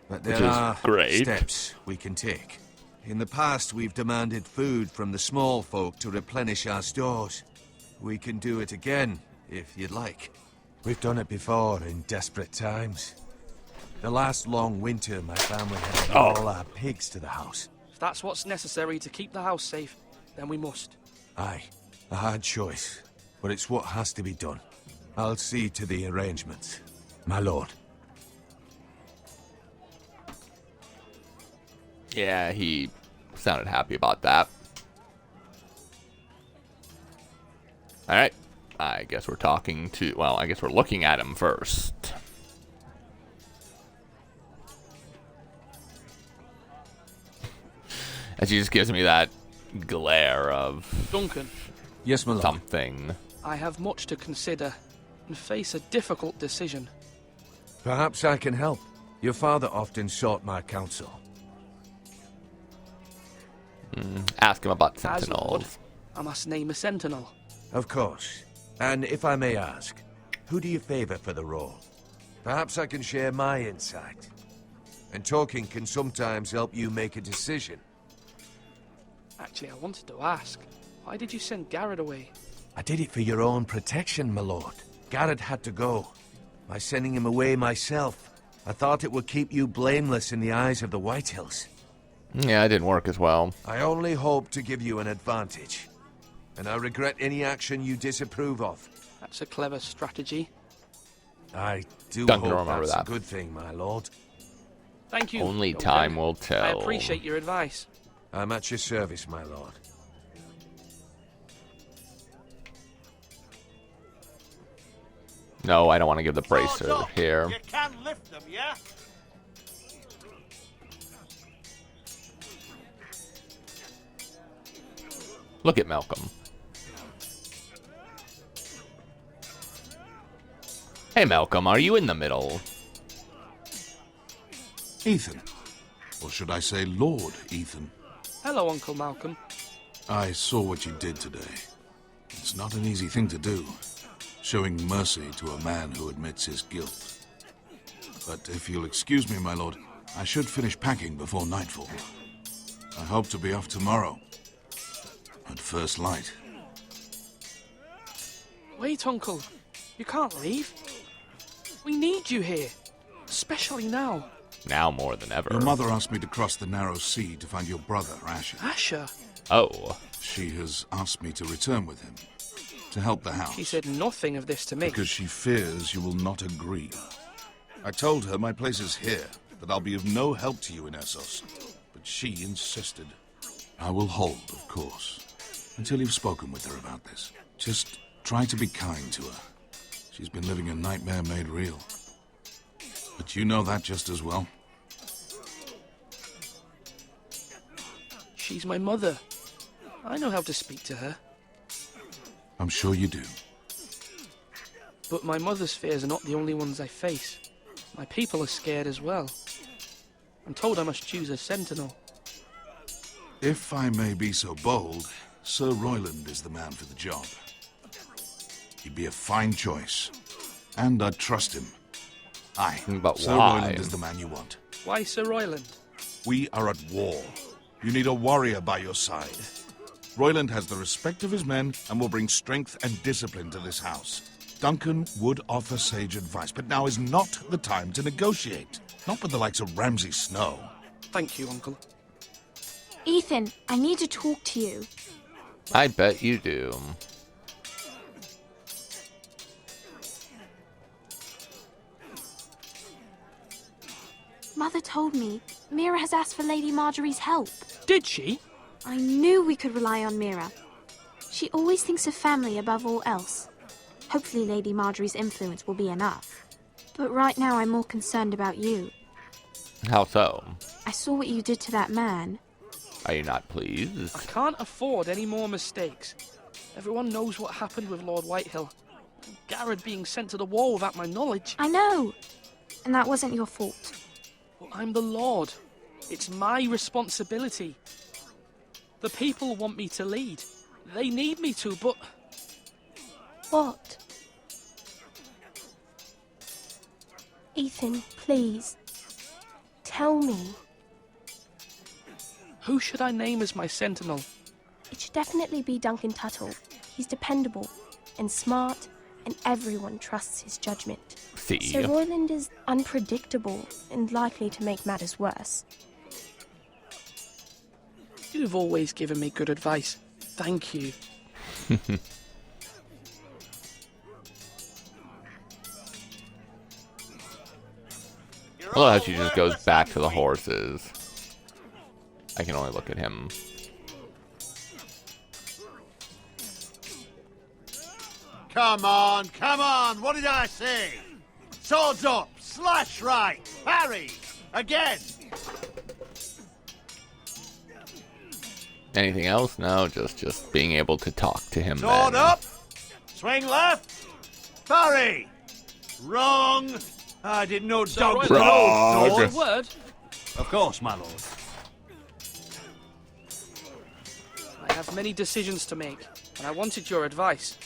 But there are steps we can take. In the past, we've demanded food from the small folk to replenish our stores. We can do it again, if you'd like. We've done it before in desperate times. The last long winter, my family had to bring all our pigs to the house. If that's what's necessary to keep the house safe, then we must. Aye, a hard choice, but it's what has to be done. I'll see to the arrangements, my lord. Yeah, he sounded happy about that. Alright, I guess we're talking to... Well, I guess we're looking at him first. As he just gives me that glare of... Duncan. Yes, my lord. Something. I have much to consider and face a difficult decision. Perhaps I can help. Your father often sought my counsel. Ask him about As sentinels. Lord, I must name a sentinel. Of course. And if I may ask, who do you favor for the role? Perhaps I can share my insight. And talking can sometimes help you make a decision. Actually, I wanted to ask, why did you send Garrett away? I did it for your own protection, my lord. Garrett had to go. By sending him away myself, I thought it would keep you blameless in the eyes of the Whitehills. Yeah, it didn't work as well. I only hope to give you an advantage. And I regret any action you disapprove of. That's a clever strategy. I do Duncan will hope remember that's that. a good thing, my lord. Thank you. Only Duncan. time will tell. I appreciate your advice. I'm at your service, my lord. No, I don't want to give the bracer here. You can lift them, yeah? Look at Malcolm. Hey, Malcolm, are you in the middle? Ethan. Or should I say Lord Ethan? Hello, Uncle Malcolm. I saw what you did today. It's not an easy thing to do, showing mercy to a man who admits his guilt. But if you'll excuse me, my lord, I should finish packing before nightfall. I hope to be off tomorrow, at first light. Wait, Uncle. You can't leave. We need you here, especially now. Now more than ever. Your mother asked me to cross the narrow sea to find your brother, Asher. Asher? Oh. She has asked me to return with him, to help the house. She said nothing of this to me. Because she fears you will not agree. I told her my place is here, that I'll be of no help to you in Essos. But she insisted. I will hold, of course, until you've spoken with her about this. Just try to be kind to her. She's been living a nightmare made real. But you know that just as well. She's my mother. I know how to speak to her. I'm sure you do. But my mother's fears are not the only ones I face. My people are scared as well. I'm told I must choose a sentinel. If I may be so bold, Sir Royland is the man for the job. He'd be a fine choice. And I'd trust him. Aye, but Sir why? Royland is the man you want. Why Sir Royland? We are at war. You need a warrior by your side. Royland has the respect of his men and will bring strength and discipline to this house. Duncan would offer sage advice, but now is not the time to negotiate. Not with the likes of Ramsay Snow. Thank you, Uncle. Ethan, I need to talk to you. I bet you do. Mother told me Mira has asked for Lady Marjorie's help. Did she? I knew we could rely on Mira. She always thinks of family above all else. Hopefully Lady Marjorie's influence will be enough. But right now I'm more concerned about you. How so? I saw what you did to that man. Are you not pleased? I can't afford any more mistakes. Everyone knows what happened with Lord Whitehill. Garrett being sent to the war without my knowledge. I know. And that wasn't your fault. Well, I'm the Lord. It's my responsibility. The people want me to lead. They need me to, but... What? Ethan, please. Tell me. Who should I name as my sentinel? It should definitely be Duncan Tuttle. He's dependable and smart, and everyone trusts his judgment. See. Sir Royland is unpredictable and likely to make matters worse. You've always given me good advice. Thank you. I love how she just goes back to the horses. I can only look at him. Come on, what did I say? Swords up, slash right, parry, again. Anything else? No, just being able to talk to him. Sword then. up, swing left, parry. Wrong. I didn't know dogs Wrong. had swords. Word? Of course, my lord. I have many decisions to make, and I wanted your advice.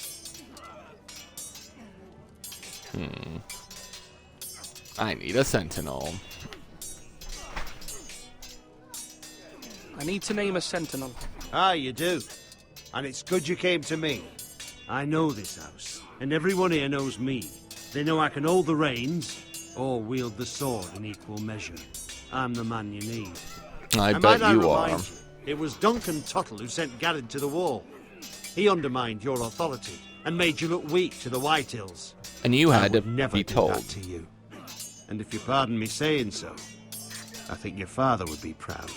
I need a sentinel. I need to name a sentinel. Ah, you do. And it's good you came to me. I know this house, and everyone here knows me. They know I can hold the reins, or wield the sword in equal measure. I'm the man you need. I and bet might I you remind are. you, it was Duncan Tuttle who sent Garrett to the wall. He undermined your authority, and made you look weak to the Whitehills. And you had to never be do told. that to you. And if you pardon me saying so, I think your father would be proud.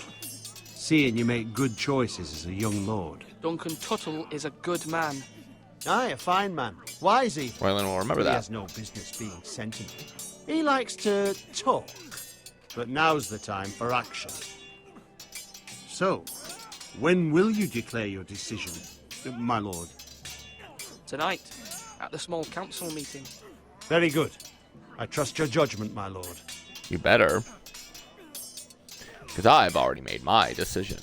Seeing you make good choices as a young lord. Duncan Tuttle is a good man. Aye, a fine man. Wise he. Royland will remember He that. has no business being sentinel. He likes to talk, but now's the time for action. So, when will you declare your decision, my lord? Tonight, at the small council meeting. Very good. I trust your judgment, my lord. You better. Because I've already made my decision.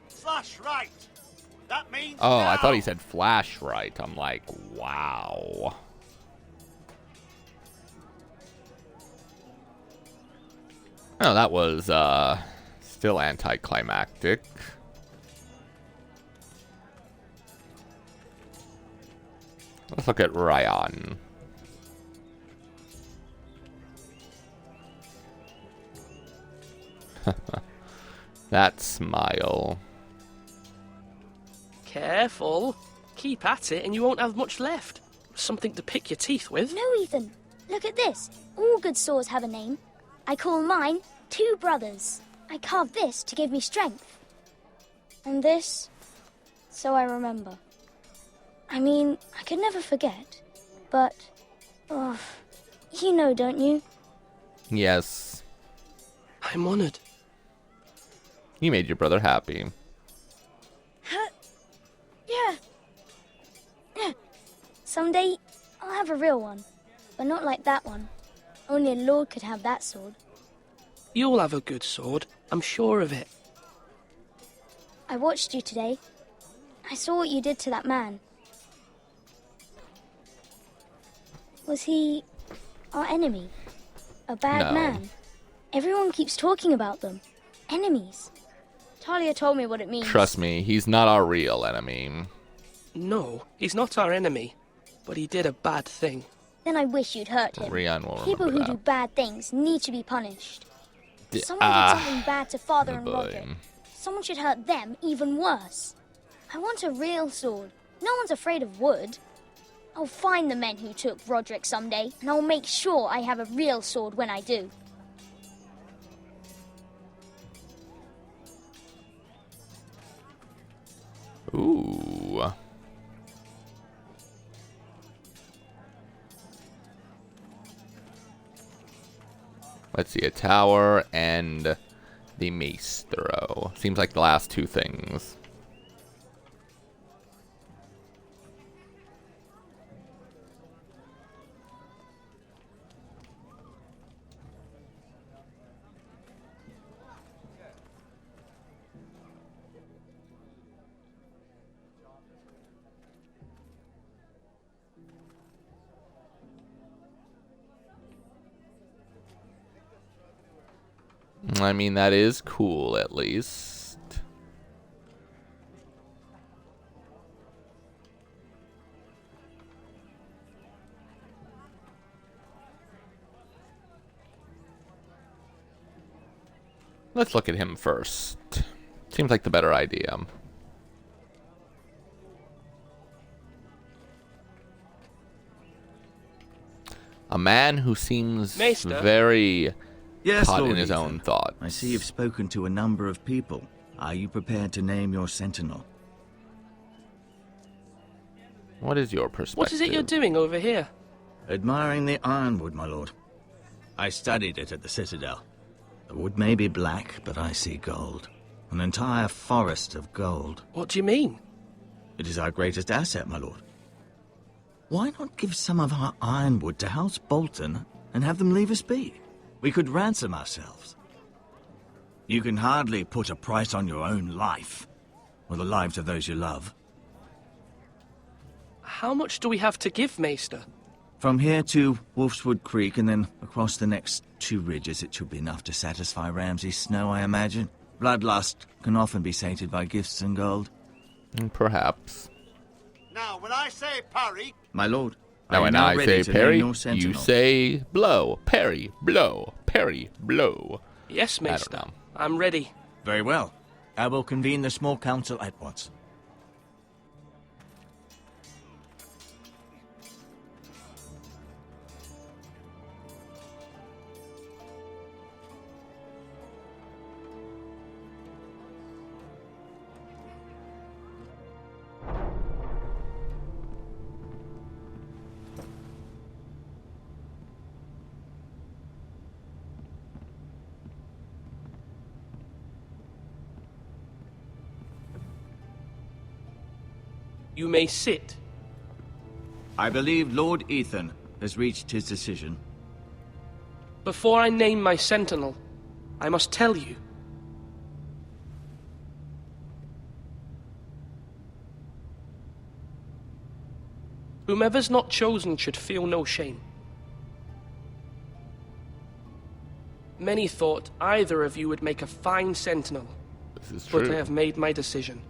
Slash right. That means Oh, I now. thought he said flash right. I'm like, wow. Oh, that was still anticlimactic. Let's look at Ryan. That smile. Careful. Keep at it and you won't have much left. Something to pick your teeth with. No, Ethan. Look at this. All good swords have a name. I call mine Two Brothers. I carved this to give me strength. And this, so I remember. I mean, I could never forget. But, oh, you know, don't you? Yes. I'm honored. You made your brother happy. Yeah. Yeah. Someday, I'll have a real one. But not like that one. Only a lord could have that sword. You'll have a good sword. I'm sure of it. I watched you today. I saw what you did to that man. Was he our enemy? A bad No. man? Everyone keeps talking about them. Enemies. Talia told me what it means. Trust me, he's not our real enemy. No, he's not our enemy. But he did a bad thing. Then I wish you'd hurt him. Rian will People who remember do that. bad things need to be punished. D- Someone ah, did something bad to Father and boy. Roderick. Someone should hurt them even worse. I want a real sword. No one's afraid of wood. I'll find the men who took Roderick someday, and I'll make sure I have a real sword when I do. Ooh. Let's see, a tower and the mace throw. Seems like the last two things. I mean, that is cool, at least. Let's look at him first. Seems like the better idea. A man who seems Maester? very caught Lord in his Ethan. own thoughts. I see you've spoken to a number of people. Are you prepared to name your sentinel? What is your perspective? What is it you're doing over here? Admiring the ironwood, my lord. I studied it at the Citadel. The wood may be black, but I see gold. An entire forest of gold. What do you mean? It is our greatest asset, my lord. Why not give some of our ironwood to House Bolton and have them leave us be? We could ransom ourselves. You can hardly put a price on your own life, or the lives of those you love. How much do we have to give, Maester? From here to Wolfswood Creek and then across the next 2 ridges, it should be enough to satisfy Ramsay Snow, I imagine. Bloodlust can often be sated by gifts and gold. Perhaps. Now, when I say parry... My lord, Now, are you when now I ready say to name parry, your you sentinel? say blow, parry, blow, parry, blow. Yes, I don't Maester. know. I'm ready. Very well. I will convene the small council at once. You may sit. I believe Lord Ethan has reached his decision. Before I name my sentinel, I must tell you. Whomever's not chosen should feel no shame. Many thought either of you would make a fine sentinel, This is but true. I have made my decision.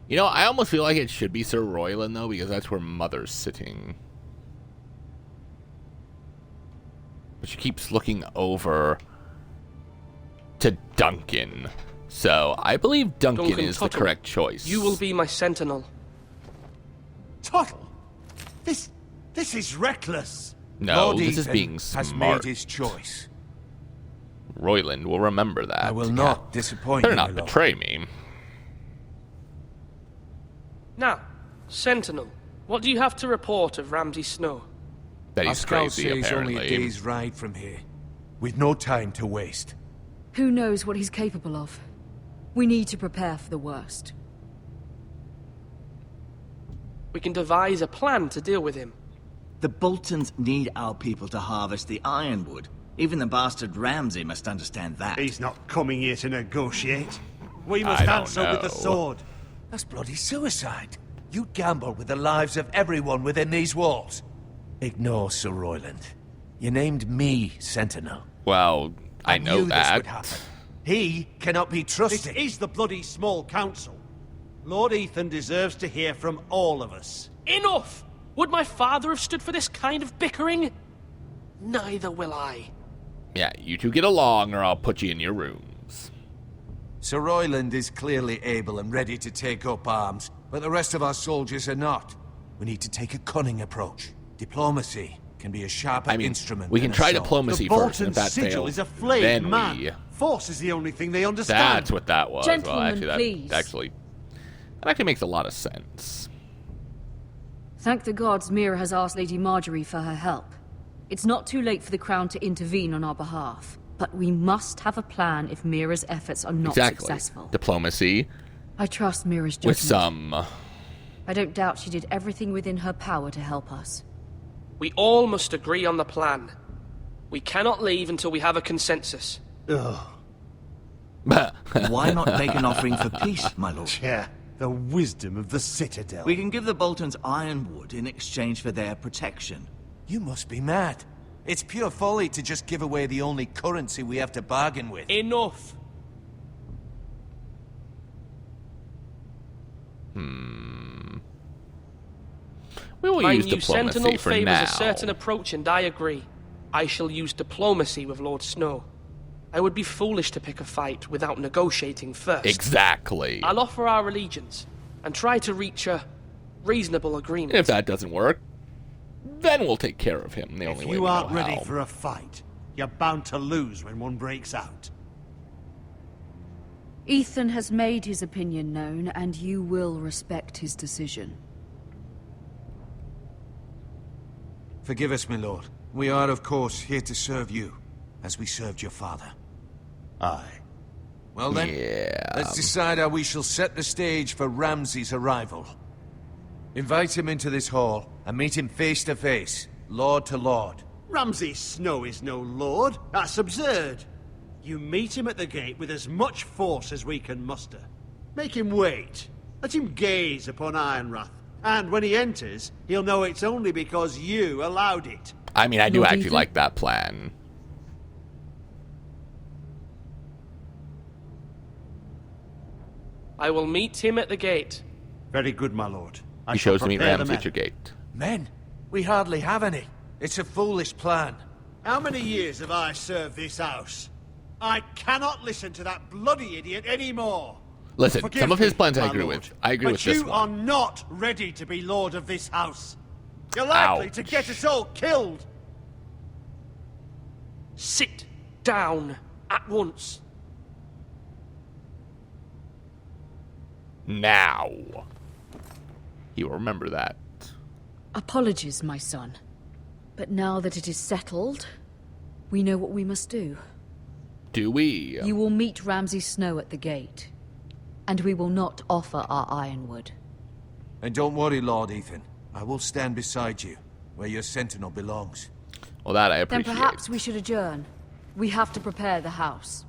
You know, I almost feel like it should be Sir Royland, though, because that's where Mother's sitting. But she keeps looking over to Duncan. So, I believe Duncan is the Tuttle, correct choice. You will be my sentinel. Tuttle! This is reckless. No, Lord this is Ethan being has smart. made his choice. Royland will remember that. I will not disappoint Better you, not my lord. betray me. Now, sentinel, what do you have to report of Ramsay Snow? That Our he's scout crazy, says apparently. only a day's ride from here, with no time to waste. Who knows what he's capable of? We need to prepare for the worst. We can devise a plan to deal with him. The Boltons need our people to harvest the ironwood. Even the bastard Ramsay must understand that. He's not coming here to negotiate. We must I don't answer with the know. sword. That's bloody suicide. You'd gamble with the lives of everyone within these walls. Ignore Sir Royland. You named me Sentinel. Well, I know knew this would that. happen. He cannot be trusted. This is the bloody small council. Lord Ethan deserves to hear from all of us. Enough! Would my father have stood for this kind of bickering? Neither will I. Yeah, you two get along or I'll put you in your rooms. Sir Royland is clearly able and ready to take up arms, but the rest of our soldiers are not. We need to take a cunning approach. Diplomacy can be a sharper instrument we than can a try sword. diplomacy The first, and if Bolton that sigil fails, is a flayed then man. we... Force is the only thing they understand. That's what that was. Gentlemen, well, actually, please. that actually makes a lot of sense. Thank the gods Mira has asked Lady Marjorie for her help. It's not too late for the Crown to intervene on our behalf. But we must have a plan if Mira's efforts are not Exactly. successful. Diplomacy I trust Mira's judgment. with some... I don't doubt she did everything within her power to help us. We all must agree on the plan. We cannot leave until we have a consensus. Why not make an offering for peace, my lord? Yeah, The wisdom of the Citadel. We can give the Boltons ironwood in exchange for their protection. You must be mad. It's pure folly to just give away the only currency we have to bargain with. Enough! We will My use new diplomacy sentinel for favours now. a certain approach, and I agree. I shall use diplomacy with Lord Snow. I would be foolish to pick a fight without negotiating first. Exactly. I'll offer our allegiance and try to reach a reasonable agreement. If that doesn't work, then we'll take care of him the only way we If you know aren't ready how. for a fight, you're bound to lose when one breaks out. Ethan has made his opinion known, and you will respect his decision. Forgive us, my lord. We are, of course, here to serve you, as we served your father. Aye. Well then, Yeah. let's decide how we shall set the stage for Ramsay's arrival. Invite him into this hall, and meet him face to face, lord to lord. Ramsay Snow is no lord. That's absurd. You meet him at the gate with as much force as we can muster. Make him wait. Let him gaze upon Ironrath. And when he enters, he'll know it's only because you allowed it. I mean, I do Lord actually Ethan? like that plan. I will meet him at the gate. Very good, my lord. He shows to meet Ramsay at your gate. Men, we hardly have any. It's a foolish plan. How many years have I served this house? I cannot listen to that bloody idiot anymore. Listen, Forgive some of his me, plans I my agree lord, with. I agree but with this you one. are not ready to be lord of this house. You're likely to get us all killed. Sit down at once. Now. He will remember that. Apologies, my son. But now that it is settled, we know what we must do. Do we? You will meet Ramsay Snow at the gate, and we will not offer our ironwood. And don't worry, Lord Ethan. I will stand beside you, where your sentinel belongs. Well, that I Then appreciate. perhaps we should adjourn. We have to prepare the house.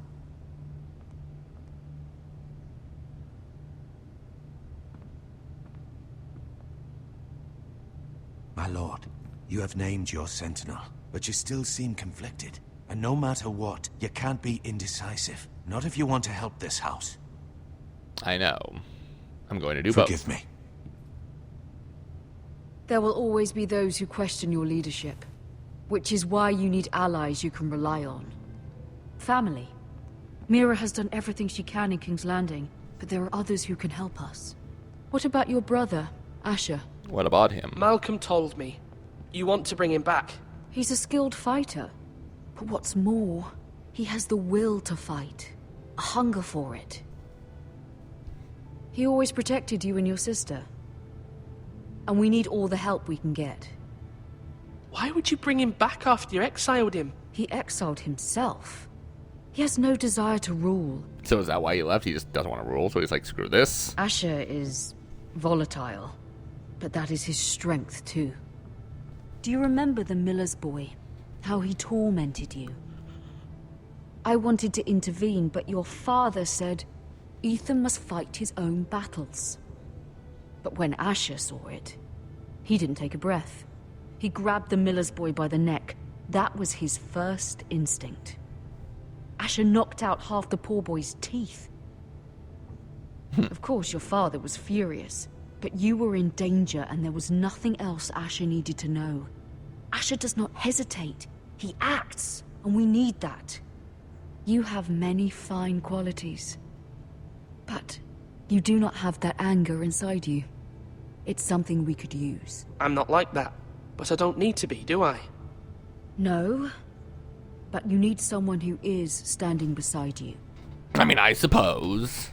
My lord, you have named your sentinel, but you still seem conflicted. And no matter what, you can't be indecisive. Not if you want to help this house. I know. I'm going to do Forgive both. me. There will always be those who question your leadership, which is why you need allies you can rely on. Family. Mira has done everything she can in King's Landing, but there are others who can help us. What about your brother, Asher? What about him? Malcolm told me. You want to bring him back. He's a skilled fighter. But what's more, he has the will to fight. A hunger for it. He always protected you and your sister. And we need all the help we can get. Why would you bring him back after you exiled him? He exiled himself. He has no desire to rule. So is that why he left? He just doesn't want to rule, so he's like, screw this. Asher is volatile, but that is his strength too. Do you remember the miller's boy? How he tormented you? I wanted to intervene, but your father said Ethan must fight his own battles. But when Asher saw it, he didn't take a breath. He grabbed the miller's boy by the neck. That was his first instinct. Asher knocked out half the poor boy's teeth. Of course, your father was furious, but you were in danger and there was nothing else Asher needed to know. Asher does not hesitate. He acts, and we need that. You have many fine qualities, but you do not have that anger inside you. It's something we could use. I'm not like that, but I don't need to be, do I? No, but you need someone who is standing beside you. I mean, I suppose.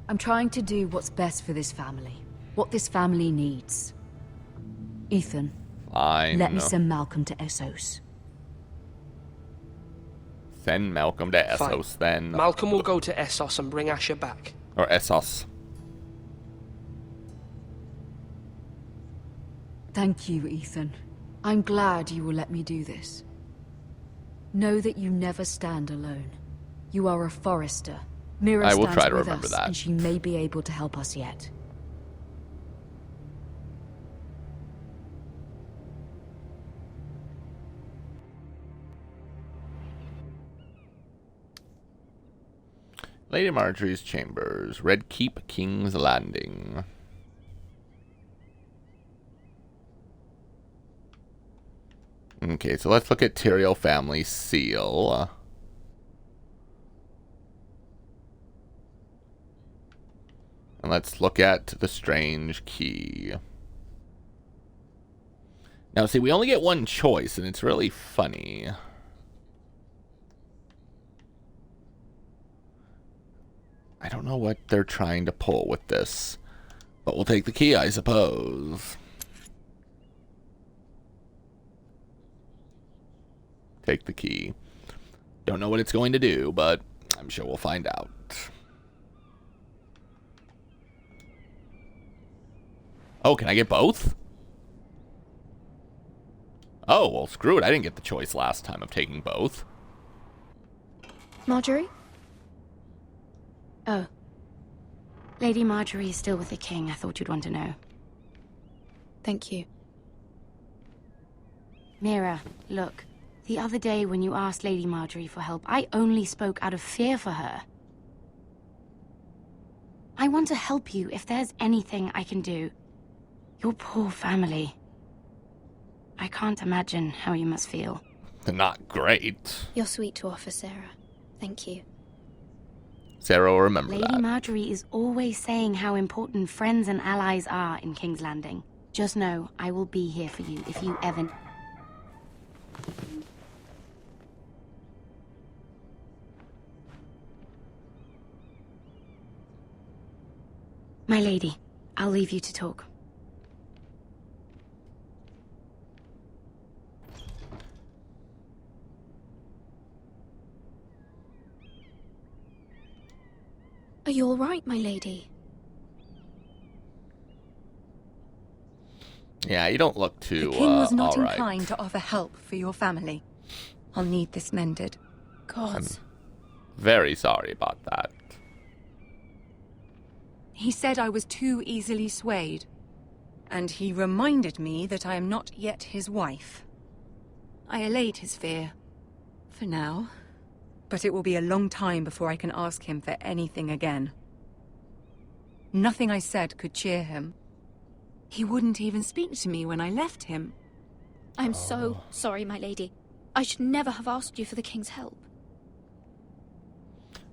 I'm trying to do what's best for this family. What this family needs. Ethan, Fine. let me send Malcolm to Essos. Send Malcolm to Fine. Essos, then. Malcolm will go to Essos and bring Asher back. Or Essos. Thank you, Ethan. I'm glad you will let me do this. Know that you never stand alone. You are a Forrester. Mira I will stands try to with remember us, that. and she may be able to help us yet. Lady Marjorie's chambers. Red Keep, King's Landing. Okay, so let's look at Tyrael family seal. And let's look at the strange key. Now, see, we only get one choice, and it's really funny. I don't know what they're trying to pull with this, but we'll take the key, I suppose. Take the key. Don't know what it's going to do, but I'm sure we'll find out. Oh, can I get both? Oh, well, screw it. I didn't get the choice last time of taking both. Marjorie? Oh. Lady Marjorie is still with the king. I thought you'd want to know. Thank you. Mira, look. The other day when you asked Lady Marjorie for help, I only spoke out of fear for her. I want to help you if there's anything I can do. Your poor family. I can't imagine how you must feel. Not great. You're sweet to offer, Sarah. Thank you. Sarah will remember Lady that. Marjorie is always saying how important friends and allies are in King's Landing. Just know, I will be here for you if you ever... My lady, I'll leave you to talk. Are you all right, my lady? Yeah, you don't look too, The king was not all right. inclined to offer help for your family. I'll need this mended. God. I'm very sorry about that. He said I was too easily swayed. And he reminded me that I am not yet his wife. I allayed his fear. For now. But it will be a long time before I can ask him for anything again. Nothing I said could cheer him. He wouldn't even speak to me when I left him. I'm so sorry, my lady. I should never have asked you for the king's help.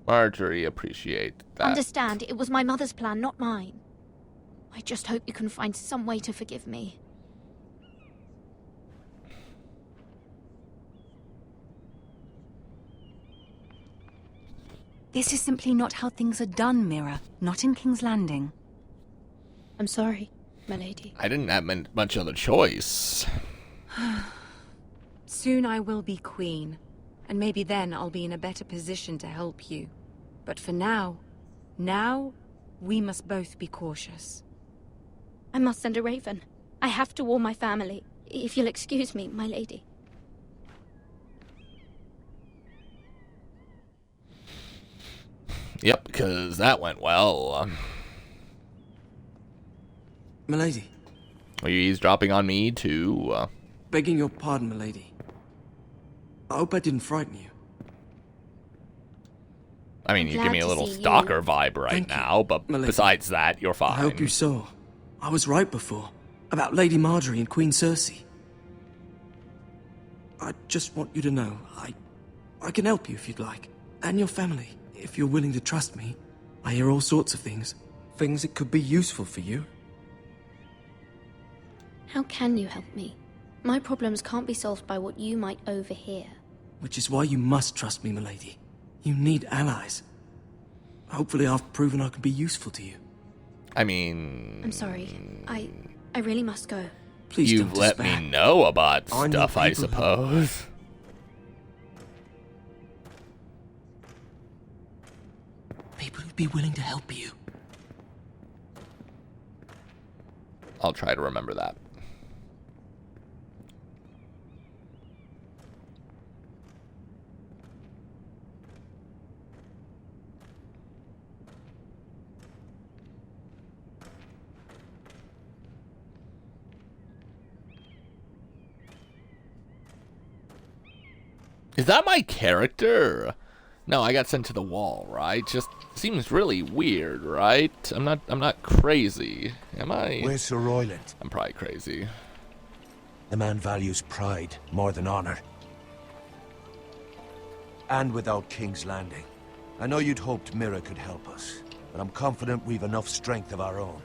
Marjorie, appreciate that. Understand, it was my mother's plan, not mine. I just hope you can find some way to forgive me. This is simply not how things are done, Mira. Not in King's Landing. I'm sorry, my lady. I didn't have much other choice. Soon I will be queen, and maybe then I'll be in a better position to help you. But for now, we must both be cautious. I must send a raven. I have to warn my family. If you'll excuse me, my lady. Yep, because that went well. Milady. Are you eavesdropping on me, too? Begging your pardon, milady. I hope I didn't frighten you. I mean, you glad give me a to little see you. stalker vibe right Thank you, now, but milady. besides that, you're fine. I hope you saw. I was right before. About Lady Marjorie and Queen Cersei. I just want you to know, I can help you if you'd like. And your family, if you're willing to trust me. I hear all sorts of things. Things that could be useful for you. How can you help me? My problems can't be solved by what you might overhear. Which is why you must trust me, milady. You need allies. Hopefully I've proven I can be useful to you. I mean... I'm sorry. I really must go. Please You've don't let despair. me know about I know stuff, I people who- suppose. People who'd be willing to help you. I'll try to remember that. Is that my character? No, I got sent to the wall, right? Just seems really weird, right? I'm not crazy, am I? Where's Sir Royland? I'm probably crazy. The man values pride more than honor. And without King's Landing. I know you'd hoped Mira could help us, but I'm confident we've enough strength of our own.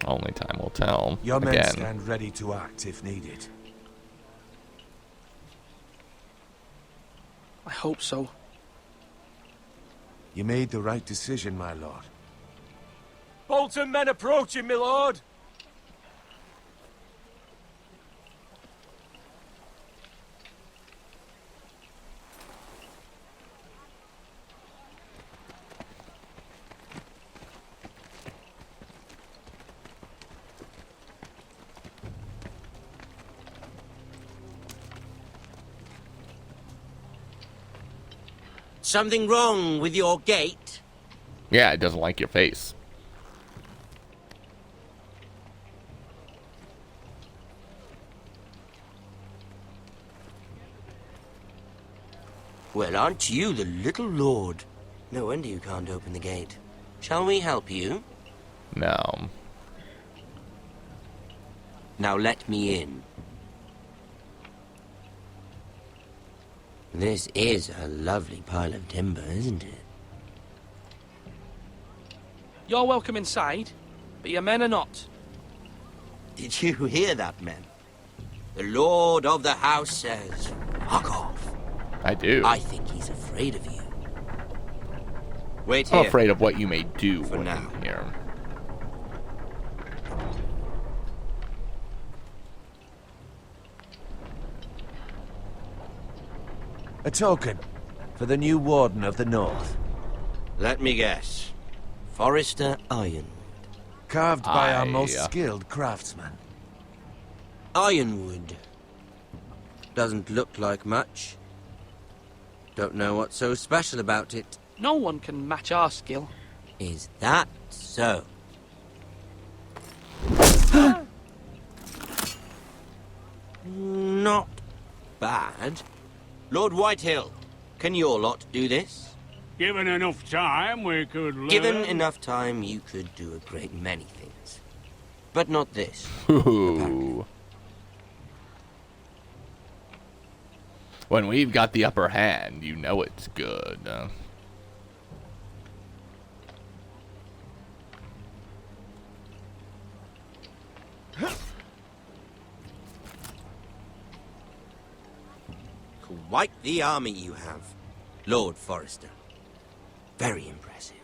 Only time will tell. Your men Again. stand ready to act if needed. I hope so. You made the right decision, my lord. Bolton men approaching, my lord! Something wrong with your gate? Yeah, it doesn't like your face. Well, aren't you the little lord? No wonder you can't open the gate. Shall we help you? No. Now let me in. This is a lovely pile of timber, isn't it? You're welcome inside, but your men are not. Did you hear that, men? The lord of the house says, fuck off. I do. I think he's afraid of you. Wait I'm here. afraid of what you may do For when now. I'm here. A token for the new Warden of the North. Let me guess. Forrester Ironwood. Carved by our most skilled craftsman. Ironwood. Doesn't look like much. Don't know what's so special about it. No one can match our skill. Is that so? Not bad. Lord Whitehill, can your lot do this? Given enough time, we could learn. Given enough time, you could do a great many things. But not this. Ooh. When we've got the upper hand, you know it's good. Quite the army you have, Lord Forrester. Very impressive.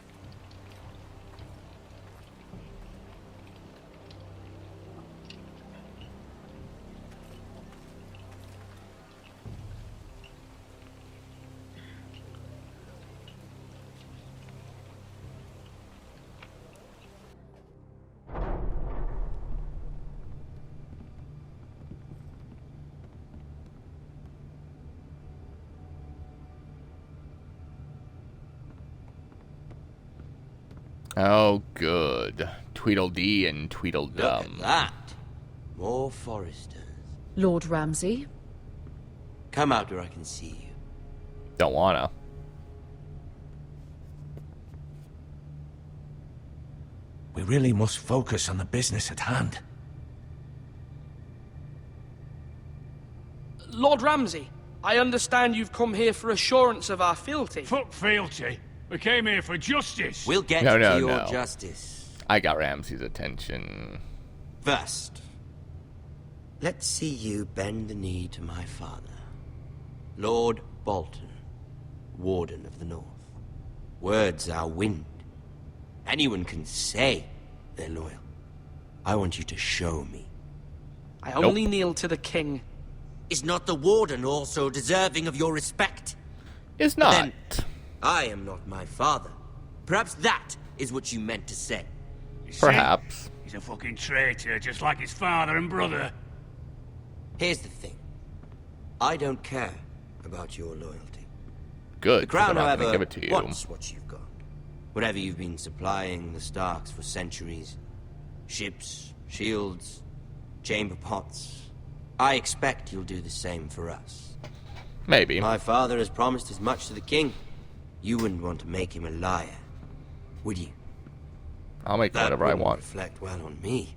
Oh, good. Tweedledee and Tweedledum. Look at that. More Forresters. Lord Ramsay? Come out where I can see you. Don't wanna. We really must focus on the business at hand. Lord Ramsay, I understand you've come here for assurance of our fealty. Fuck fealty. We came here for justice. We'll get No, to no, your no. justice. I got Ramsay's attention. First, let's see you bend the knee to my father, Lord Bolton, Warden of the North. Words are wind. Anyone can say they're loyal. I want you to show me. I only kneel to the king. Is not the Warden also deserving of your respect? It's not. Then, I am not my father. Perhaps that is what you meant to say. You see? Perhaps. He's a fucking traitor, just like his father and brother. Here's the thing. I don't care about your loyalty. Good. The crown, 'cause I'm not gonna however, give it to you. wants what you've got. Whatever you've been supplying the Starks for centuries. Ships, shields, chamber pots. I expect you'll do the same for us. Maybe. My father has promised as much to the king. You wouldn't want to make him a liar, would you? I'll make That whatever I wouldn't want. reflect well on me.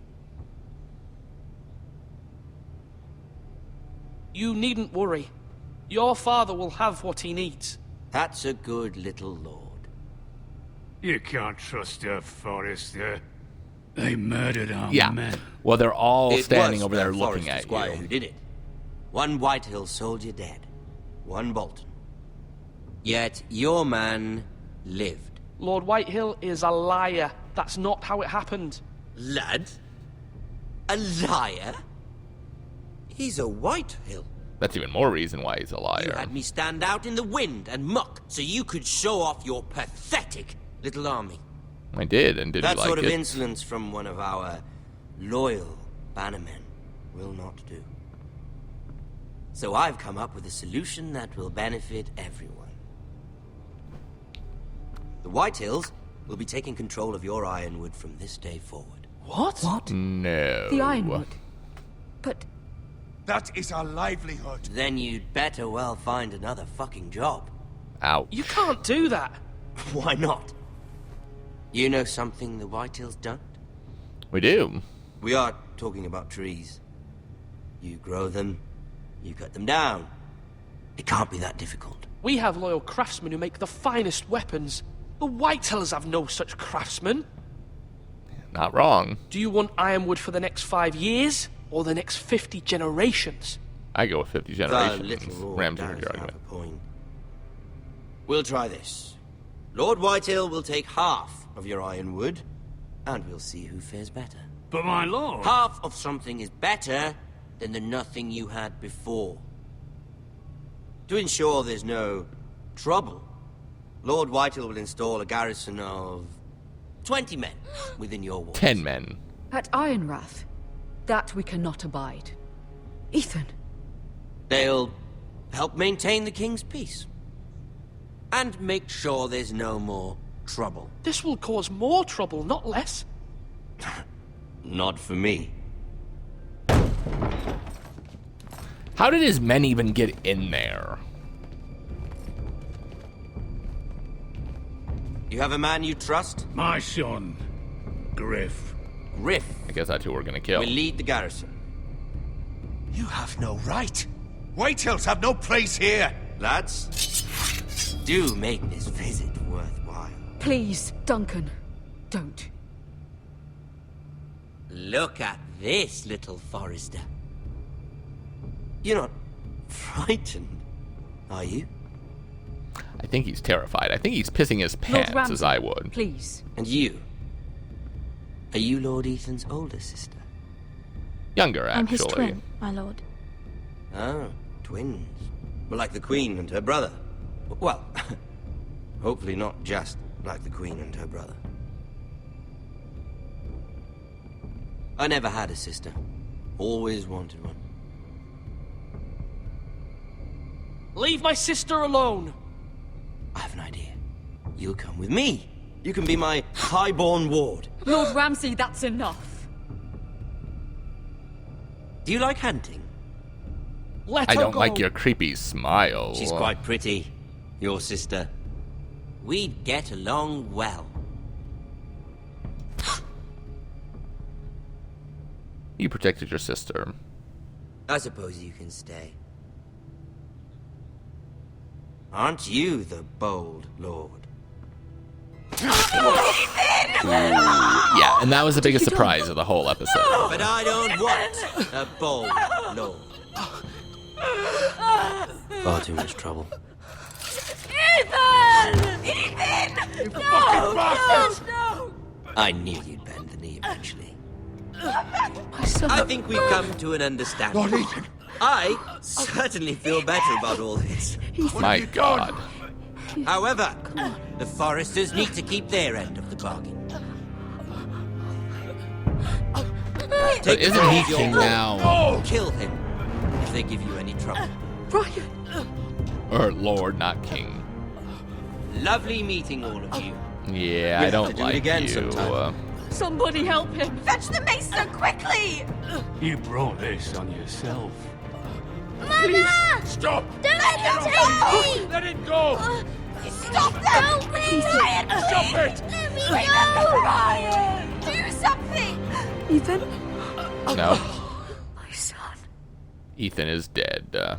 You needn't worry. Your father will have what he needs. That's a good little lord. You can't trust her, Forrester. They murdered our Yeah. men. Well, they're all It standing was over there the looking Forrester at Squire you. who did it. One Whitehill soldier dead. One Bolton. Yet your man lived. Lord Whitehill is a liar. That's not how it happened. Lad? A liar? He's a Whitehill. That's even more reason why he's a You liar. had me stand out in the wind and muck so you could show off your pathetic little army. I did, and did That you like sort of it? insolence from one of our loyal bannermen will not do. So I've come up with a solution that will benefit everyone. The Whitehills will be taking control of your Ironwood from this day forward. What? No. The Ironwood. But That is our livelihood. Then you'd better well find another fucking job. Ouch. You can't do that. Why not? You know something the Whitehills don't? We do. We are talking about trees. You grow them, you cut them down. It can't be that difficult. We have loyal craftsmen who make the finest weapons. The Whitehills have no such craftsmen. Not wrong. Do you want Ironwood for the next 5 years, or the next 50 generations? I go with 50 The generations. little Lord Ramsey does heard your have argument. a point. We'll try this. Lord Whitehill will take half of your Ironwood, and we'll see who fares better. But my lord... Half of something is better than the nothing you had before. To ensure there's no trouble, Lord Whitehill will install a garrison of 20 men within your walls. 10 men. at Ironrath, that we cannot abide. Ethan. They'll help maintain the king's peace. And make sure there's no more trouble. This will cause more trouble, not less. Not for me. How did his men even get in there? You have a man you trust? My son, Griff. Griff? I guess that's who we're gonna kill. Will lead the garrison. You have no right. Whitehills have no place here. Lads, do make this visit worthwhile. Please, Duncan, don't. Look at this, little Forrester. You're not frightened, are you? I think he's terrified. I think he's pissing his pants Ramsay, as I would. Please. And you? Are you Lord Ethan's older sister? Younger, actually. I'm his twin, my lord. Oh, twins. Well, like the Queen and her brother. Well, hopefully not just like the Queen and her brother. I never had a sister. Always wanted one. Leave my sister alone! I have an idea. You'll come with me. You can be my highborn ward. Lord Ramsay, that's enough. Do you like hunting? I don't like your creepy smile. She's quite pretty, your sister. We'd get along well. You protected your sister. I suppose you can stay. Aren't you the bold lord? Yeah, and that was the biggest surprise of the whole episode. But I don't want a bold lord. Far too much trouble. Ethan! Ethan! No! No! I knew you'd bend the knee eventually. My son. I think we've come to an understanding. Lord Ethan! I certainly feel better about all this. My God. However, the Foresters need to keep their end of the bargain. But isn't he king now? Kill him if they give you any trouble. Brian! Or Lord, not king. Lovely meeting all of you. Yeah, We'll I don't have to do it like again you. sometime. Somebody help him! Fetch the mason quickly! You brought this on yourself. Mother! Stop! Don't let Let him go! Let it go! Stop them! Help me! Ryan, Stop it! Let me go! Ryan! Do something! Ethan? No. My son. Ethan is dead.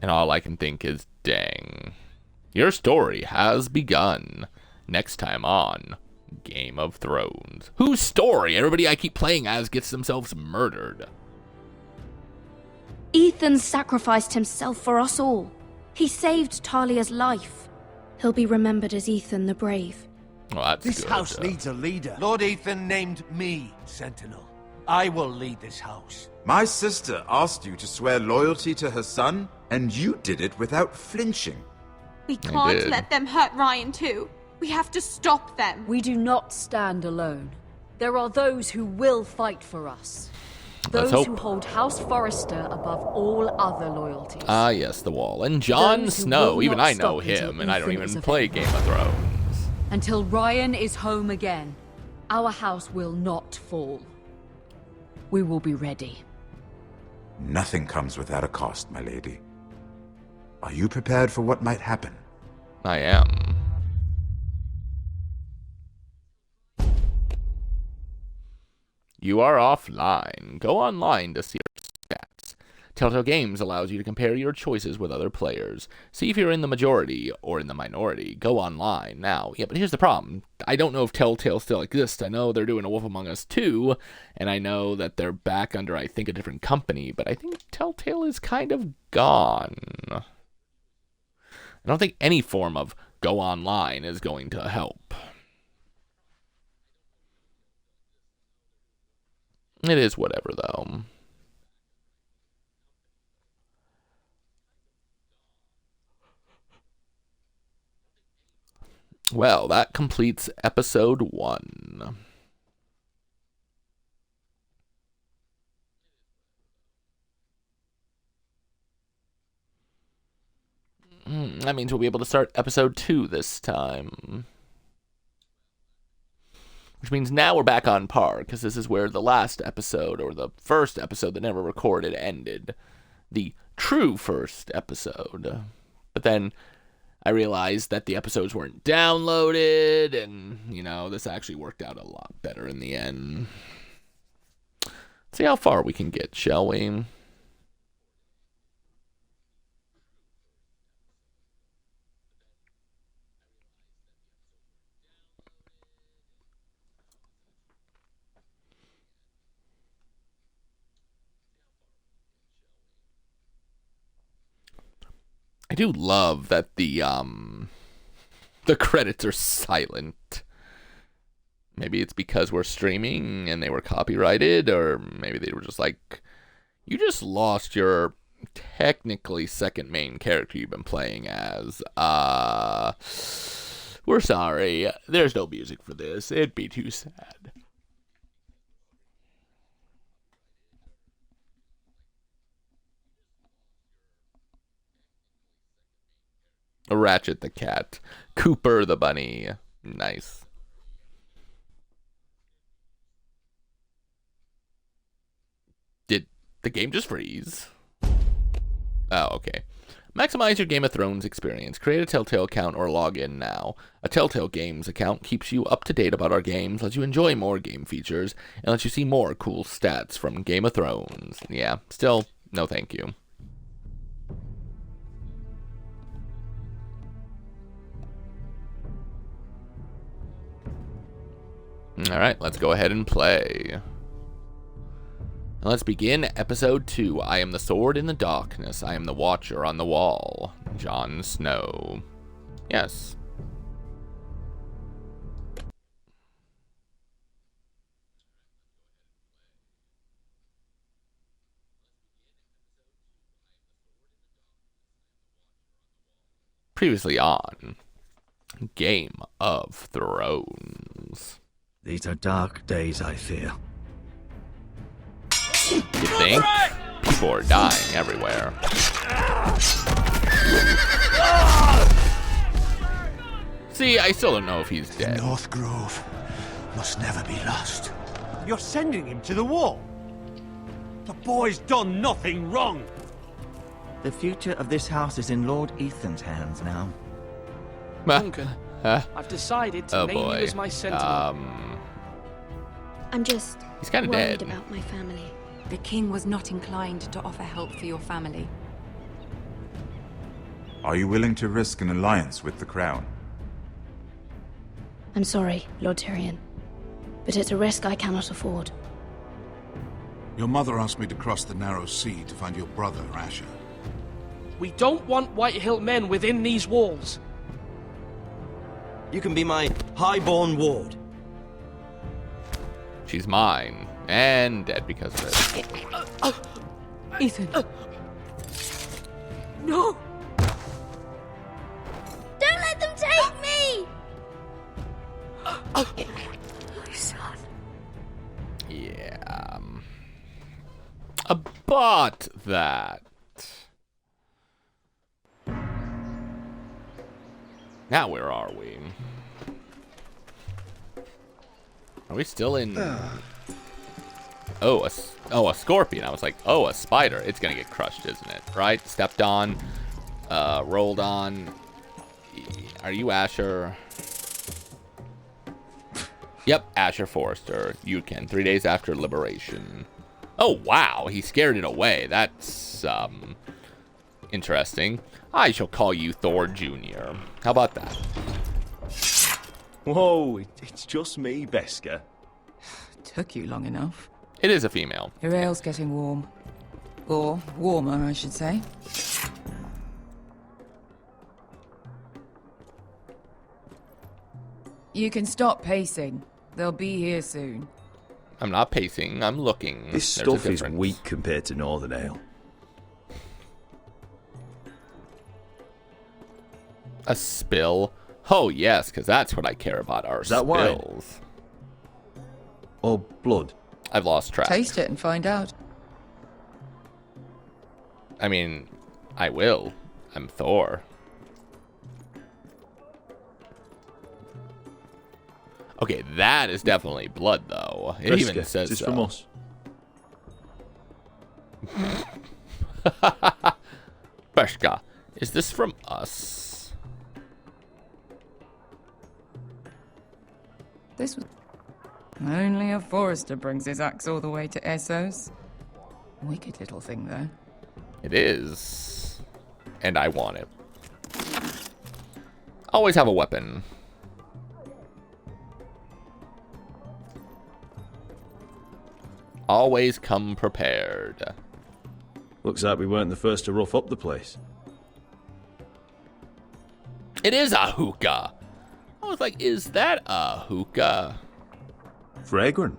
And all I can think is, dang. Your story has begun. Next time on Game of Thrones. Whose story? Everybody I keep playing as gets themselves murdered. Ethan sacrificed himself for us all. He saved Talia's life. He'll be remembered as Ethan the Brave. Well, that's This good. house needs a leader. Lord Ethan named me Sentinel. I will lead this house. My sister asked you to swear loyalty to her son, and you did it without flinching. We can't let them hurt Ryan too. We have to stop them. We do not stand alone. There are those who will fight for us. Let's Those hope. who hold House Forrester above all other loyalties. Ah, yes, the wall. And Jon Those who Snow. will Even not I know stop until him, and I don't Ethan even is play avenged. Game of Thrones. Until Ryan is home again, our house will not fall. We will be ready. Nothing comes without a cost, my lady. Are you prepared for what might happen? I am. You are offline. Go online to see your stats. Telltale Games allows you to compare your choices with other players. See if you're in the majority or in the minority. Go online now. Yeah, but here's the problem. I don't know if Telltale still exists. I know they're doing A Wolf Among Us 2, and I know that they're back under, I think, a different company, but I think Telltale is kind of gone. I don't think any form of go online is going to help. It is whatever, though. Well, that completes episode 1. That means we'll be able to start episode 2 this time. Which means now we're back on par, because this is where the last episode, or the first episode that never recorded, ended. The true first episode. But then I realized that the episodes weren't downloaded, and, you know, this actually worked out a lot better in the end. Let's see how far we can get, shall we? I do love that the credits are silent. Maybe it's because we're streaming and they were copyrighted, or maybe they were just like, you just lost your technically second main character you've been playing as. We're sorry. There's no music for this. It'd be too sad. Ratchet the cat. Cooper the bunny. Nice. Did the game just freeze? Oh, okay. Maximize your Game of Thrones experience. Create a Telltale account or log in now. A Telltale Games account keeps you up to date about our games, lets you enjoy more game features, and lets you see more cool stats from Game of Thrones. Yeah, still, no thank you. Alright, let's go ahead and play. And let's begin episode 2. I am the sword in the darkness. I am the watcher on the wall. Jon Snow. Yes. Previously on Game of Thrones. These are dark days, I fear. You think? People are dying everywhere. See, I still don't know if he's dead. North Grove must never be lost. You're sending him to the wall? The boy's done nothing wrong. The future of this house is in Lord Ethan's hands now. Duncan, I've decided to name you as my sentinel. I'm just He's kinda worried dead. about my family. The king was not inclined to offer help for your family. Are you willing to risk an alliance with the Crown? I'm sorry, Lord Tyrion, but it's a risk I cannot afford. Your mother asked me to cross the narrow sea to find your brother, Asher. We don't want Whitehill men within these walls. You can be my highborn ward. She's mine. And dead because of it. Ethan. No! Don't let them take me! My son. Yeah. About that. Now where are we? Are we still in... Oh, a scorpion. I was like, oh, a spider. It's gonna get crushed, isn't it? Right? Stepped on. Rolled on. Are you Asher? Yep, Asher Forrester. Yudkin. 3 days after liberation. Oh, wow. He scared it away. That's, interesting. I shall call you Thor Jr. How about that? Whoa, it's just me, Beskar. Took you long enough. It is a female. Your ale's getting warm. Or warmer, I should say. You can stop pacing. They'll be here soon. I'm not pacing, I'm looking. This There's a stuff is difference. weak compared to Northern Ale. A spill? Oh, yes, because that's what I care about, are Is that wine? spills. Or blood? I've lost track. Taste it and find out. I mean, I will. I'm Thor. Okay, that is definitely blood, though. It Beskar, even says is this so. from us? Beskar, is this from us? This was... Only a Forrester brings his axe all the way to Essos. Wicked little thing, though. It is. And I want it. Always have a weapon. Always come prepared. Looks like we weren't the first to rough up the place. It is a hookah. I was like, is that a hookah? Fragrant.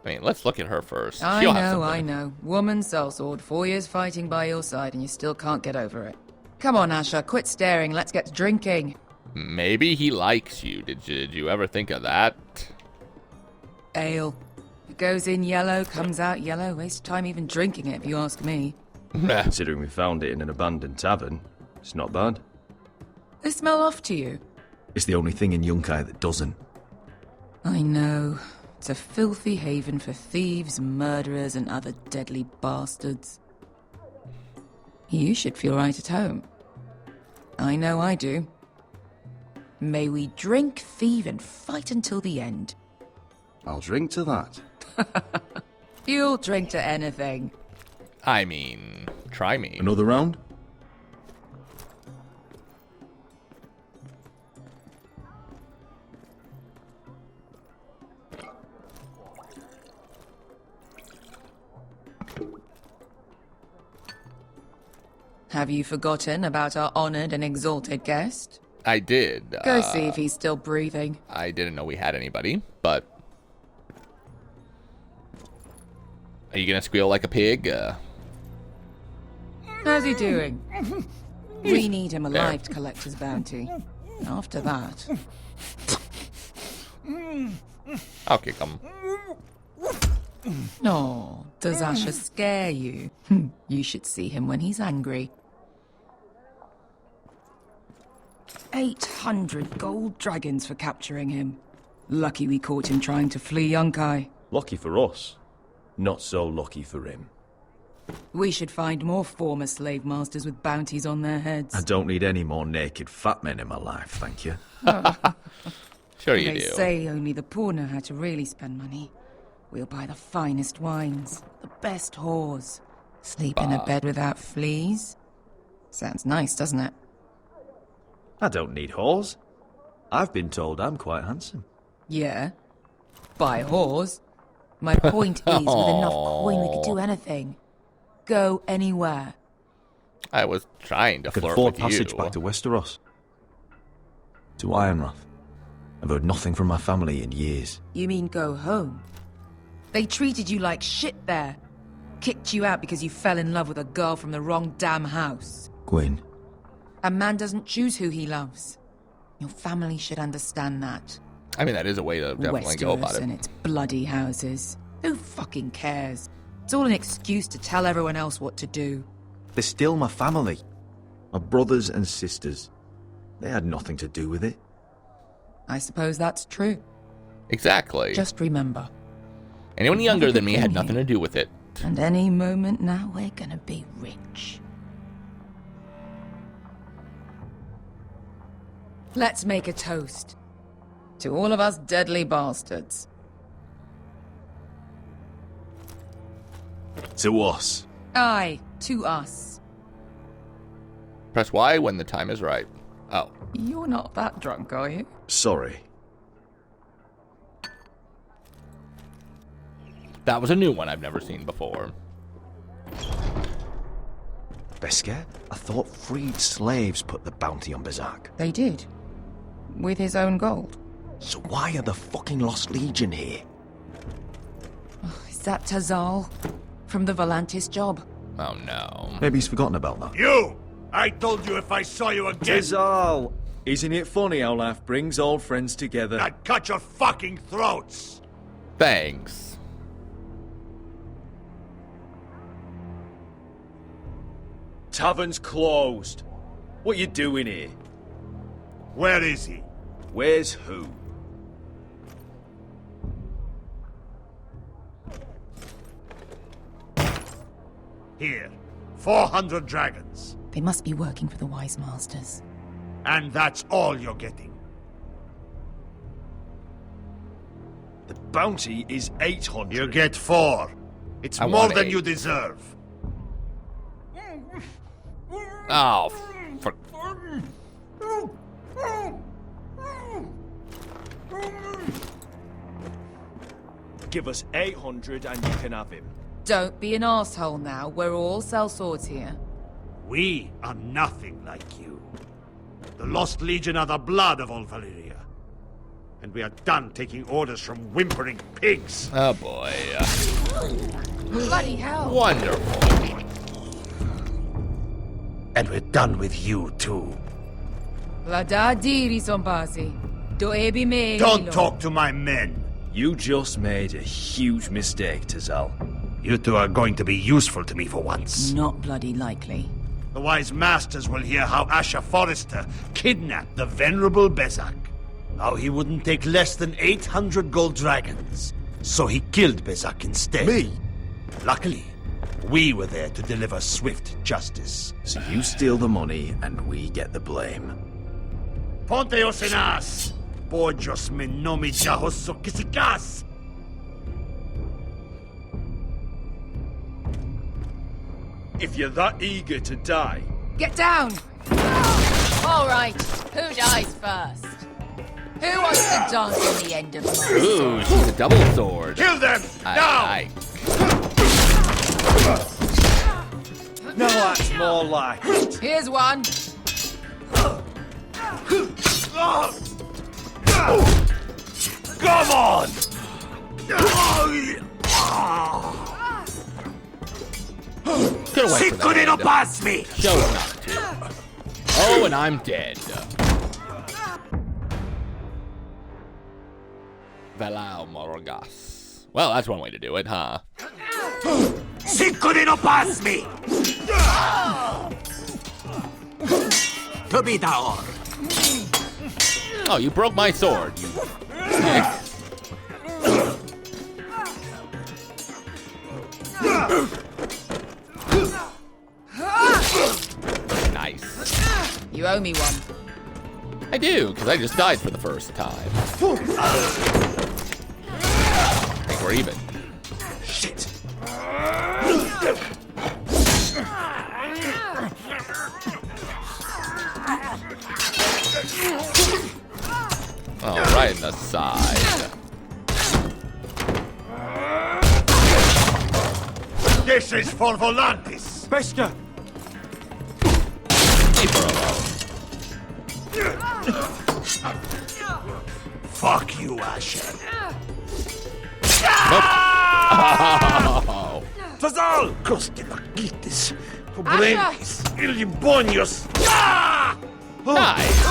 I mean, let's look at her first. I She'll have know, something. I know. Woman sellsword, 4 years fighting by your side and you still can't get over it. Come on, Asher, quit staring, let's get to drinking. Maybe he likes you. Did you ever think of that? Ale. It goes in yellow, comes out yellow. Waste time even drinking it, if you ask me. Considering we found it in an abandoned tavern, it's not bad. They smell off to you. It's the only thing in Yunkai that doesn't. I know. It's a filthy haven for thieves, murderers, and other deadly bastards. You should feel right at home. I know I do. May we drink, thieve, and fight until the end. I'll drink to that. You'll drink to anything. I mean, try me. Another round? Have you forgotten about our honored and exalted guest? I did. Go see if he's still breathing. I didn't know we had anybody, but... Are you gonna squeal like a pig? How's he doing? We need him alive to collect his bounty. After that... I'll kick him. No, does Asher scare you? You should see him when he's angry. 800 gold dragons for capturing him. Lucky we caught him trying to flee Yunkai. Lucky for us. Not so lucky for him. We should find more former slave masters with bounties on their heads. I don't need any more naked fat men in my life, thank you. Sure you They do. say only the poor know how to really spend money. We'll buy the finest wines, the best whores, sleep in a bed without fleas. Sounds nice, doesn't it? I don't need whores. I've been told I'm quite handsome. Yeah. Buy whores. My point is, with enough coin we could do anything. Go anywhere. I was trying to I could flirt afford with passage you. back to Westeros. To Ironrath. I've heard nothing from my family in years. You mean go home? They treated you like shit there. Kicked you out because you fell in love with a girl from the wrong damn house. Gwyn. A man doesn't choose who he loves. Your family should understand that. I mean, that is a way to definitely go about Westeros it. and its bloody houses. Who fucking cares? It's all an excuse to tell everyone else what to do. They're still my family. My brothers and sisters. They had nothing to do with it. I suppose that's true. Exactly. Just remember. Anyone younger than me had nothing to do with it. And any moment now, we're gonna be rich. Let's make a toast. To all of us deadly bastards. To us. Aye, to us. Press Y when the time is right. Oh. You're not that drunk, are you? Sorry. That was a new one I've never seen before. Besker? I thought freed slaves put the bounty on Berserk. They did. With his own gold. So why are the fucking Lost Legion here? Oh, is that Tazal? From the Volantis job? Oh no. Maybe he's forgotten about that. You! I told you if I saw you again... Tizal! Isn't it funny how life brings old friends together? I'd cut your fucking throats! Thanks. Tavern's closed. What you doing here? Where is he? Where's who? Here. 400 dragons. They must be working for the Wise Masters. And that's all you're getting. The bounty is 800. You get 4. It's more than you deserve. Oh, for... Give us 800 and you can have him. Don't be an asshole now. We're all sellswords here. We are nothing like you. The Lost Legion are the blood of all Valyria. And we are done taking orders from whimpering pigs. Oh boy. Bloody hell. Wonderful. And we're done with you too. Don't talk to my men. You just made a huge mistake, Tazal. You two are going to be useful to me for once. Not bloody likely. The Wise Masters will hear how Asher Forrester kidnapped the venerable Bezzak. How he wouldn't take less than 800 gold dragons. So he killed Bezzak instead. Me? Luckily, we were there to deliver swift justice. So you steal the money and we get the blame. Ponteos en as! Pojos me nomi jahos kisikas! If you're that eager to die... Get down! All right, who dies first? Who wants to dance on the end of my sword? Ooh, she's a double sword. Kill them! Now! No, that's more like it. Here's one. Come on! Get away from that. pass me! Chose not to. Oh, and I'm dead. Velau Morgas. Well, that's one way to do it, huh? Sikurino pass me! To be Daor. Oh, you broke my sword, you dick. Nice. You owe me one. I do, because I just died for the first time. I think we're even. Shit. Oh, right in the side. This is for Volantis. Beskha! Leave her alone. Fuck you, Asher. Nope. Oh. Tazal! Coste lagitis. Pobrenis. Ilibonios. Nice.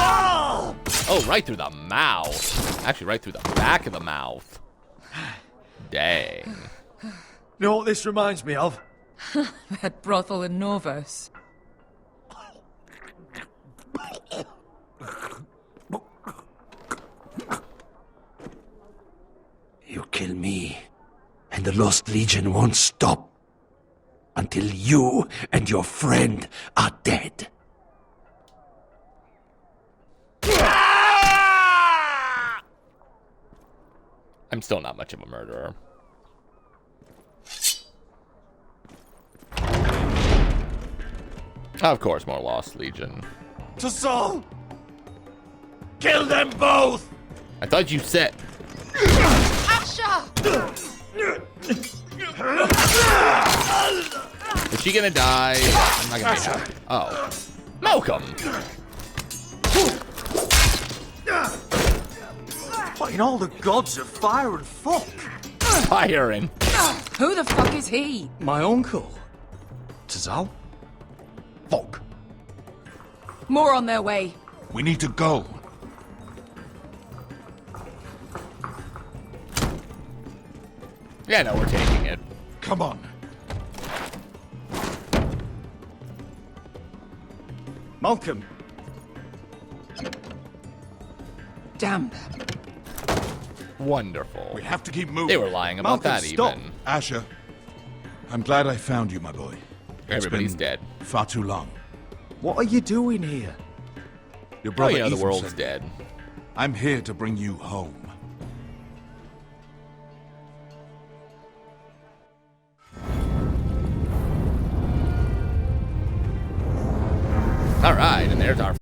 Oh, right through the mouth. Actually, right through the back of the mouth. Dang. You know what this reminds me of? That brothel in Norvos. You kill me, and the Lost Legion won't stop until you and your friend are dead. I'm still not much of a murderer. Of course, more Lost Legion. Tazal! Kill them both! I thought you said... Asher! Is she gonna die? I'm not gonna be happy. Oh. Malcolm! What in all the gods of fire and fuck? Firing. Who the fuck is he? My uncle. Tazal? Fuck. More on their way. We need to go. Yeah, no, we're taking it. Come on. Malcolm. Damn them. Wonderful. We have to keep moving. They were lying about Malcolm, that stop. even. Asher, I'm glad I found you, my boy. Everybody's been dead. Far too long. What are you doing here? Your brother Oh, yeah, the Ethan world's sent dead. me. I'm here to bring you home. All right, and there's our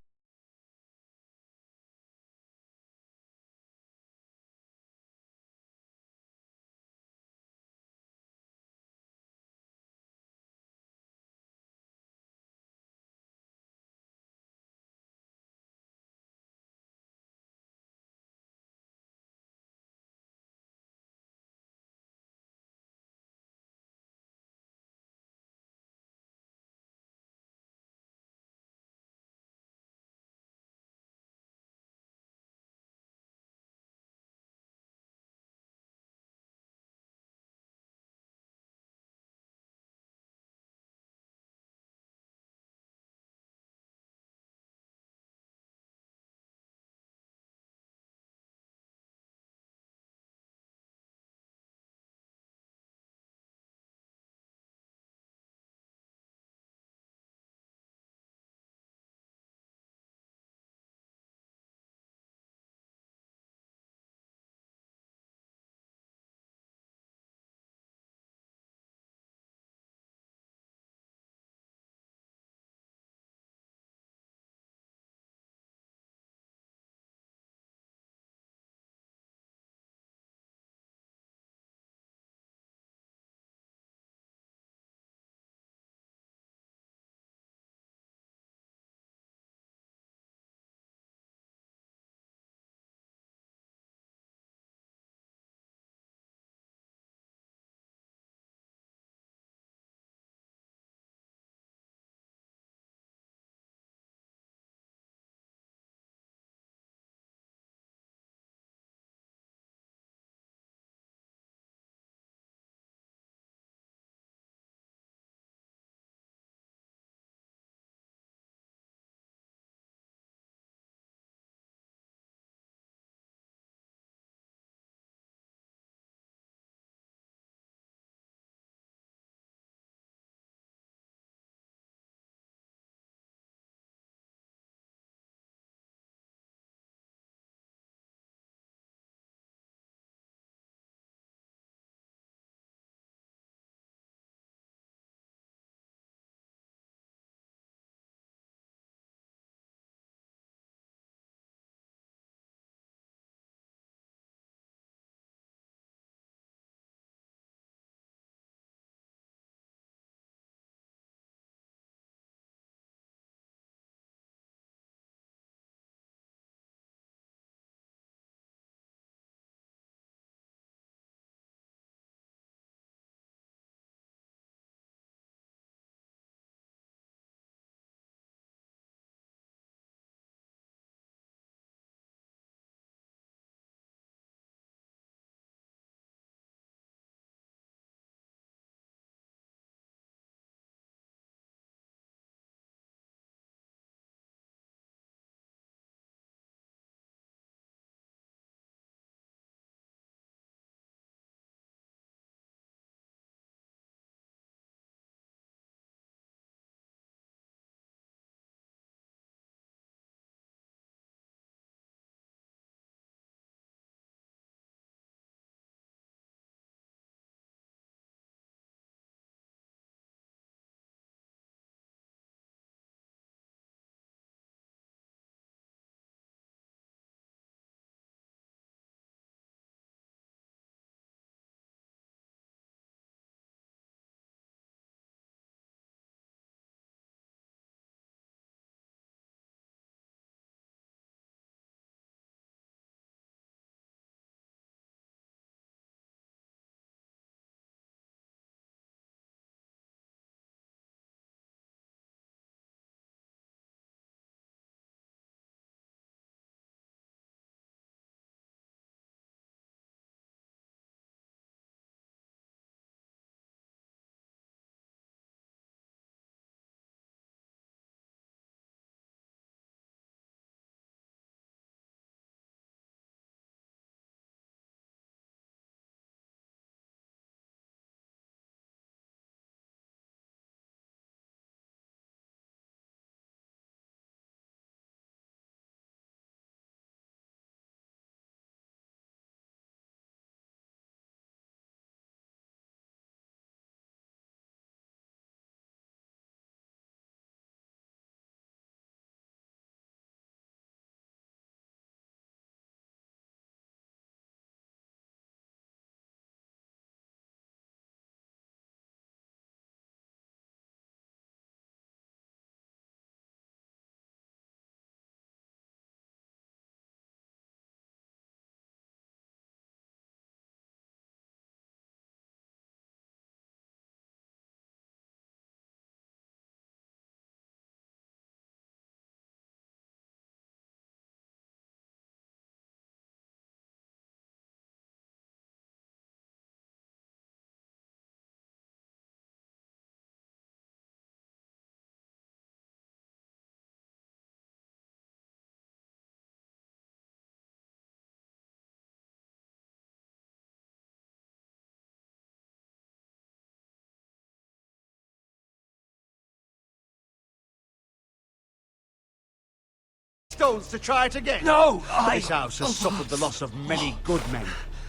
stones to try it again? No, This house has suffered the loss of many good men.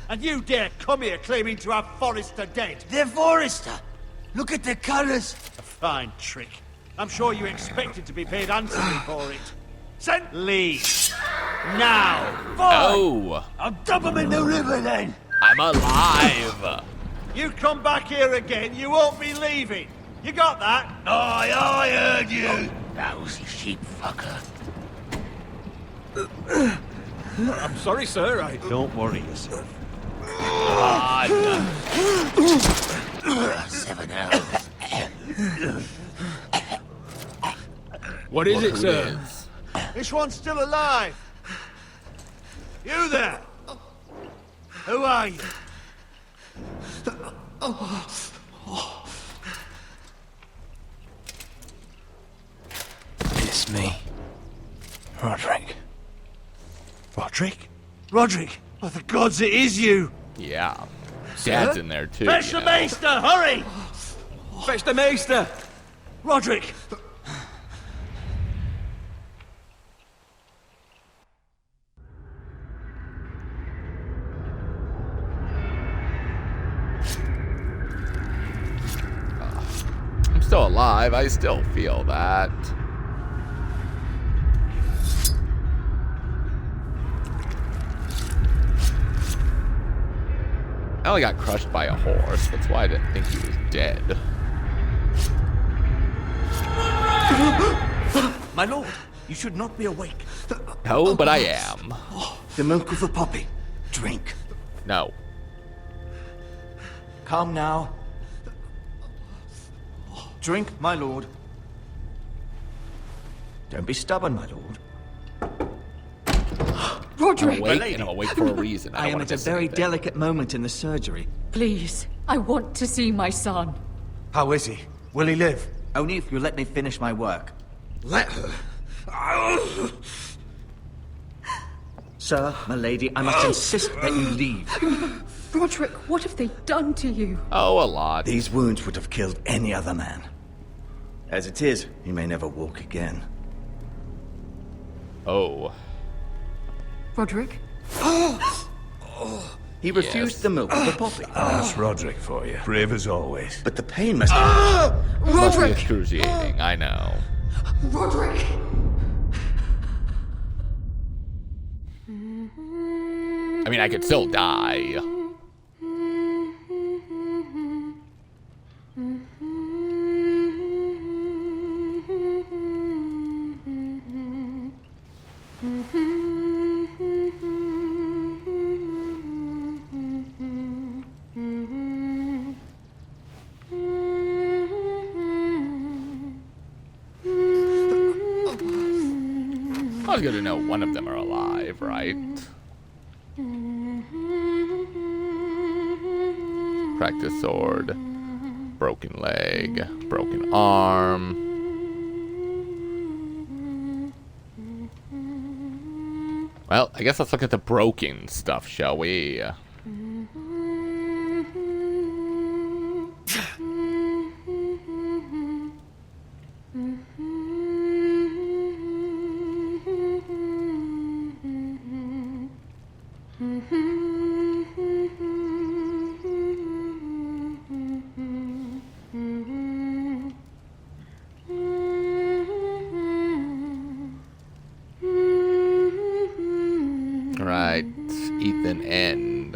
And you dare come here claiming to have Forrester dead? They're Forrester. Look at the colours. A fine trick. I'm sure you expected to be paid handsomely for it. Send leave. Now. Oh. I'll dump them in the river then. I'm alive. You come back here again, you won't be leaving. You got that? Aye, I heard you. Lousy sheep fucker. I'm sorry, sir. Don't worry yourself. God. 7 hours. What is it, sir? This one's still alive. You there? Who are you? It's me. Roderick. Roderick? Roderick! Oh, the gods, it is you! Yeah. Dad's in there too. Fetch the Maester, hurry! Fetch the Maester! Roderick! I'm still alive. I still feel that. I only got crushed by a horse. That's why I didn't think he was dead. My lord, you should not be awake. No, but I am. The milk of the poppy. Drink. No. Come now. Drink, my lord. Don't be stubborn, my lord. Roderick! I'm awake, and I'm awake for a reason. I am at a very delicate moment in the surgery. Please, I want to see my son. How is he? Will he live? Only if you let me finish my work. Let her. Sir, my lady, I must insist that you leave. Roderick, what have they done to you? Oh, a lot. These wounds would have killed any other man. As it is, he may never walk again. Oh. Roderick? He refused the milk of the poppy. That's Roderick for you. Brave as always. But the pain must... Must be Roderick! excruciating, I know. Roderick! I mean, I could still die. I was gonna know one of them are alive, right? Practice sword, broken leg, broken arm. Well, I guess let's look at the broken stuff, shall we? Right, Ethan End.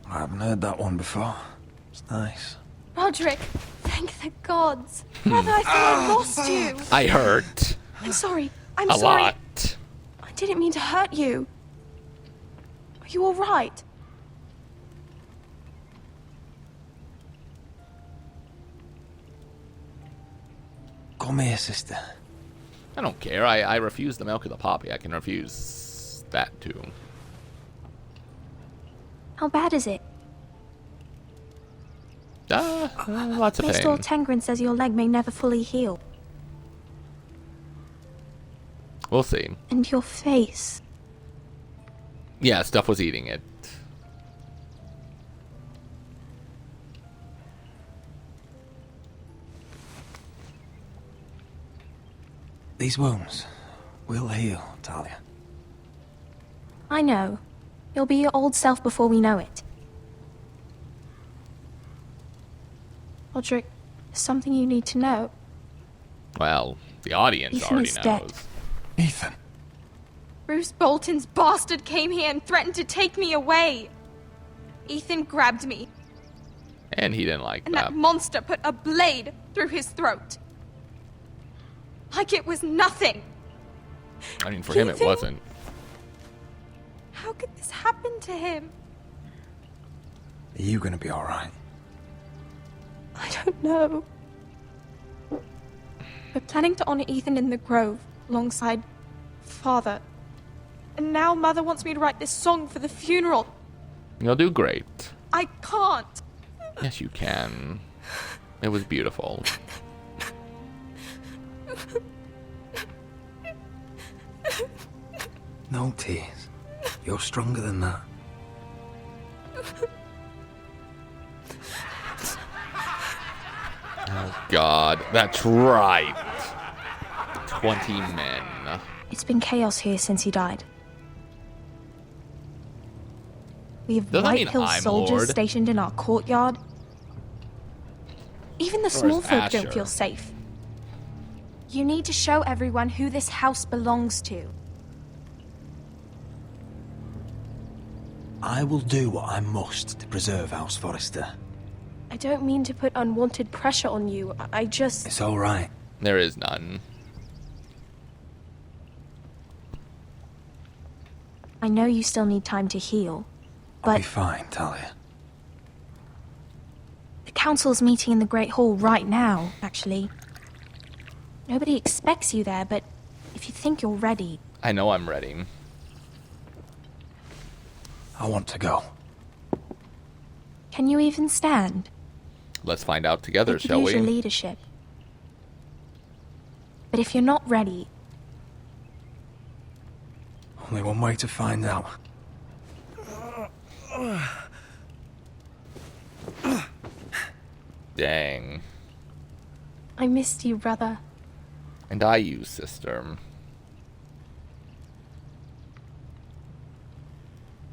I haven't heard that one before. It's nice. Roderick, thank the gods. Brother, I thought I lost you. I hurt. I'm sorry. I'm A sorry. lot. I didn't mean to hurt you. Are you all right? Come here, sister. I don't care. I refuse the milk of the poppy. I can refuse that too. How bad is it? Lots of Maester pain. Tengrin says your leg may never fully heal. We'll see. And your face. Yeah, stuff was eating it. These wounds will heal, Talia. I know. You'll be your old self before we know it. Roderick, there's something you need to know. Well, the audience Ethan already is knows. dead. Ethan. Bruce Bolton's bastard came here and threatened to take me away. Ethan grabbed me, And he didn't like and that. that monster put a blade through his throat. Like it was nothing. I mean, for him it Ethan? wasn't. How could this happen to him? Are you gonna be alright? I don't know. We're planning to honor Ethan in the Grove, alongside Father. And now Mother wants me to write this song for the funeral. You'll do great. I can't. Yes, you can. It was beautiful. No tears. You're stronger than that. Oh, God. That's right. 20 men. It's been chaos here since he died. We have Doesn't that White mean Hill I'm soldiers Lord? stationed in our courtyard. Even the Or is small folk Asher? don't feel safe. You need to show everyone who this house belongs to. I will do what I must to preserve House Forrester. I don't mean to put unwanted pressure on you. I just... It's alright. There is none. I know you still need time to heal, I'll but be fine, Talia. the council's meeting in the Great Hall right now, actually. Nobody expects you there, but if you think you're ready... I know I'm ready. I want to go. Can you even stand? Let's find out together, You could shall use we? your leadership. But if you're not ready, Only one way to find out. Dang. I missed you, brother. And I use sister.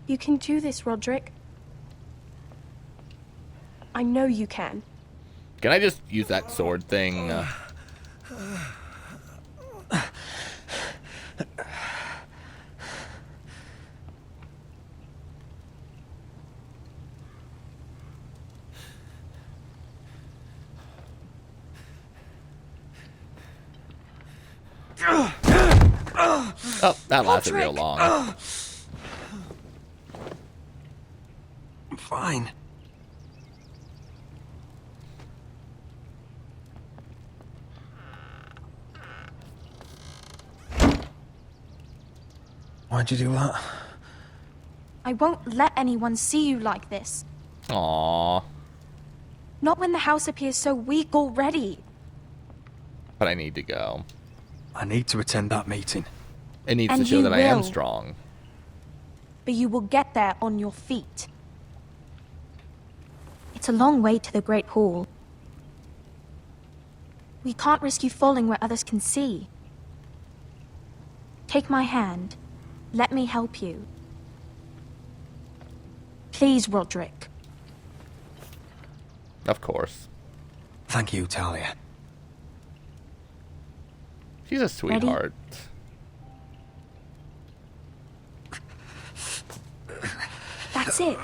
You can do this, Roderick. I know you can. Can I just use that sword thing? Oh, that lasted real long. I'm fine. Why'd you do that? I won't let anyone see you like this. Aww. Not when the house appears so weak already. But I need to go. I need to attend that meeting. It needs to And show you that I am will. strong. But you will get there on your feet. It's a long way to the Great Hall. We can't risk you falling where others can see. Take my hand. Let me help you. Please, Roderick. Of course. Thank you, Talia. She's a sweetheart. That's it.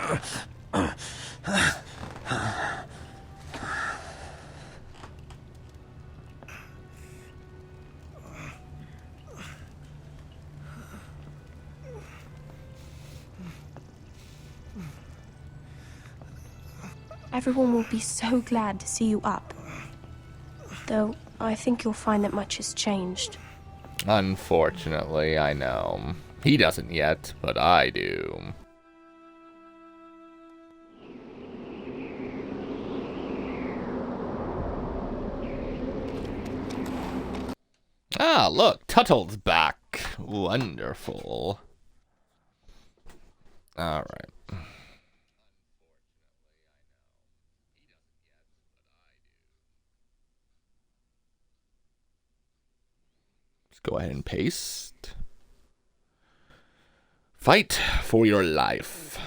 Everyone will be so glad to see you up. Though, I think you'll find that much has changed. Unfortunately, I know. He doesn't yet, but I do. Ah, look, Tuttle's back. Wonderful. Alright. Let's go ahead and paste. Fight for your life.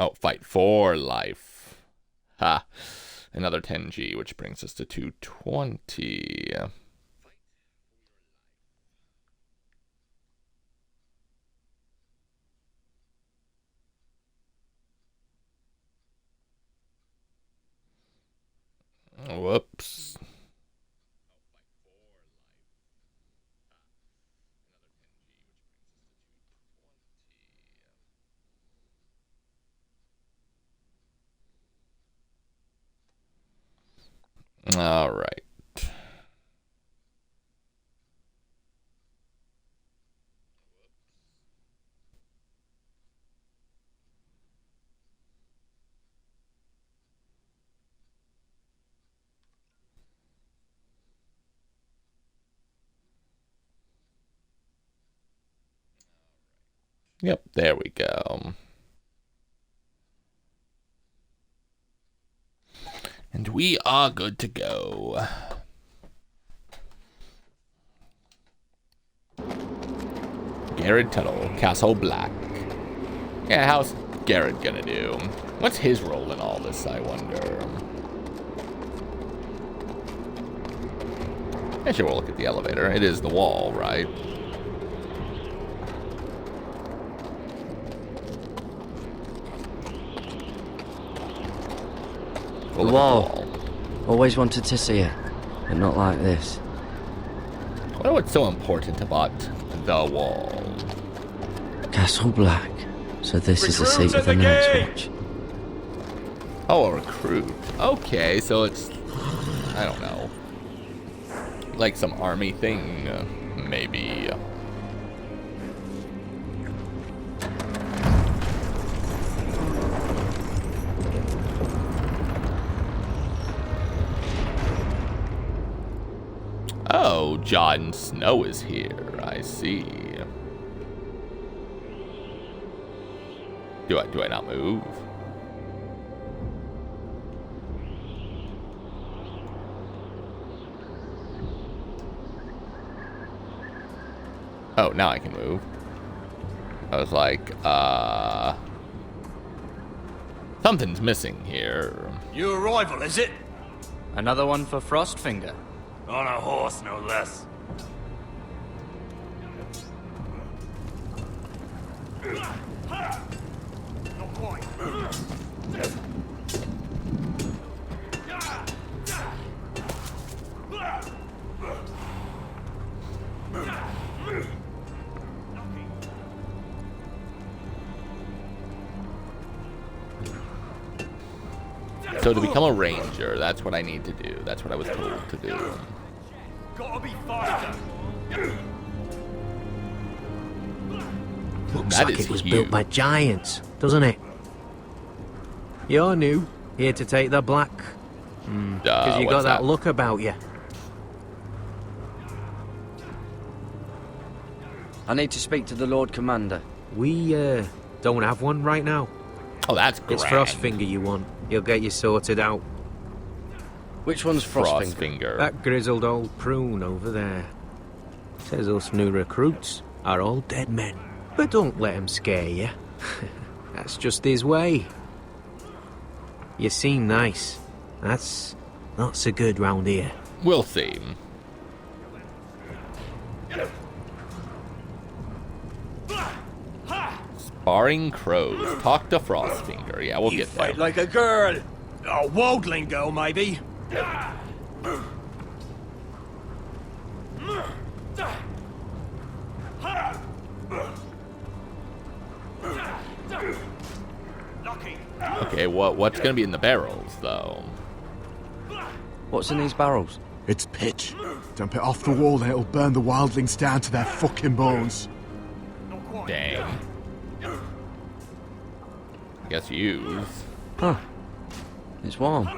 Oh, fight for life. Ha. Another 10G, which brings us to 220. Whoops. All right. Yep, there we go. And we are good to go. Garrett Tuttle, Castle Black. Yeah, how's Garrett gonna do? What's his role in all this, I wonder? Actually, we'll look at the elevator. It is the wall, right? The wall. Always wanted to see it, but not like this. I wonder what's so important about the wall. Castle Black. So this is the seat of the Night's Watch. Oh, a recruit. Okay, so it's, I don't know, like some army thing, maybe. Oh, Jon Snow is here. I see. Do I not move? Oh, now I can move. I was like, something's missing here. Your arrival, is it? Another one for Frostfinger. On a horse, no less. Not quite. So to become a ranger, that's what I need to do. That's what I was told to do. Gotta be faster. Looks That like is it was huge. built by giants, doesn't it? You're new, here to take the black. Because you got what's that that? look about you. I need to speak to the Lord Commander. We, don't have one right now. Oh, that's It's grand. Frostfinger you want. He'll get you sorted out. Which one's Frostfinger? That grizzled old prune over there. Says us new recruits are all dead men. But don't let him scare you. That's just his way. You seem nice. That's not so good round here. We'll see. Sparring crows. Talk to Frostfinger. Yeah, we'll get there. Fight like a girl. A wildling girl, maybe. Okay, what's gonna be in the barrels though? What's in these barrels? It's pitch. Dump it off the wall and it'll burn the wildlings down to their fucking bones. Dang. I guess use. Huh. It's warm.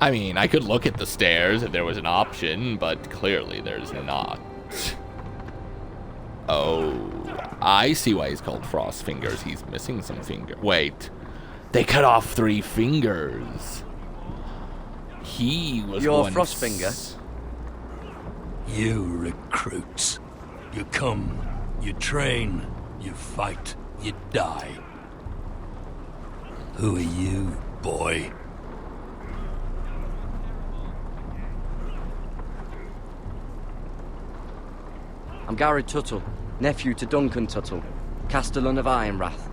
I mean, I could look at the stairs if there was an option, but clearly there's not. Oh, I see why he's called Frost Fingers. He's missing some finger. Wait, they cut off 3 fingers. He was You're once... Frostfinger? You recruits. You come, you train, you fight, you die. Who are you, boy? I'm Gary Tuttle, nephew to Duncan Tuttle, Castellan of Ironrath.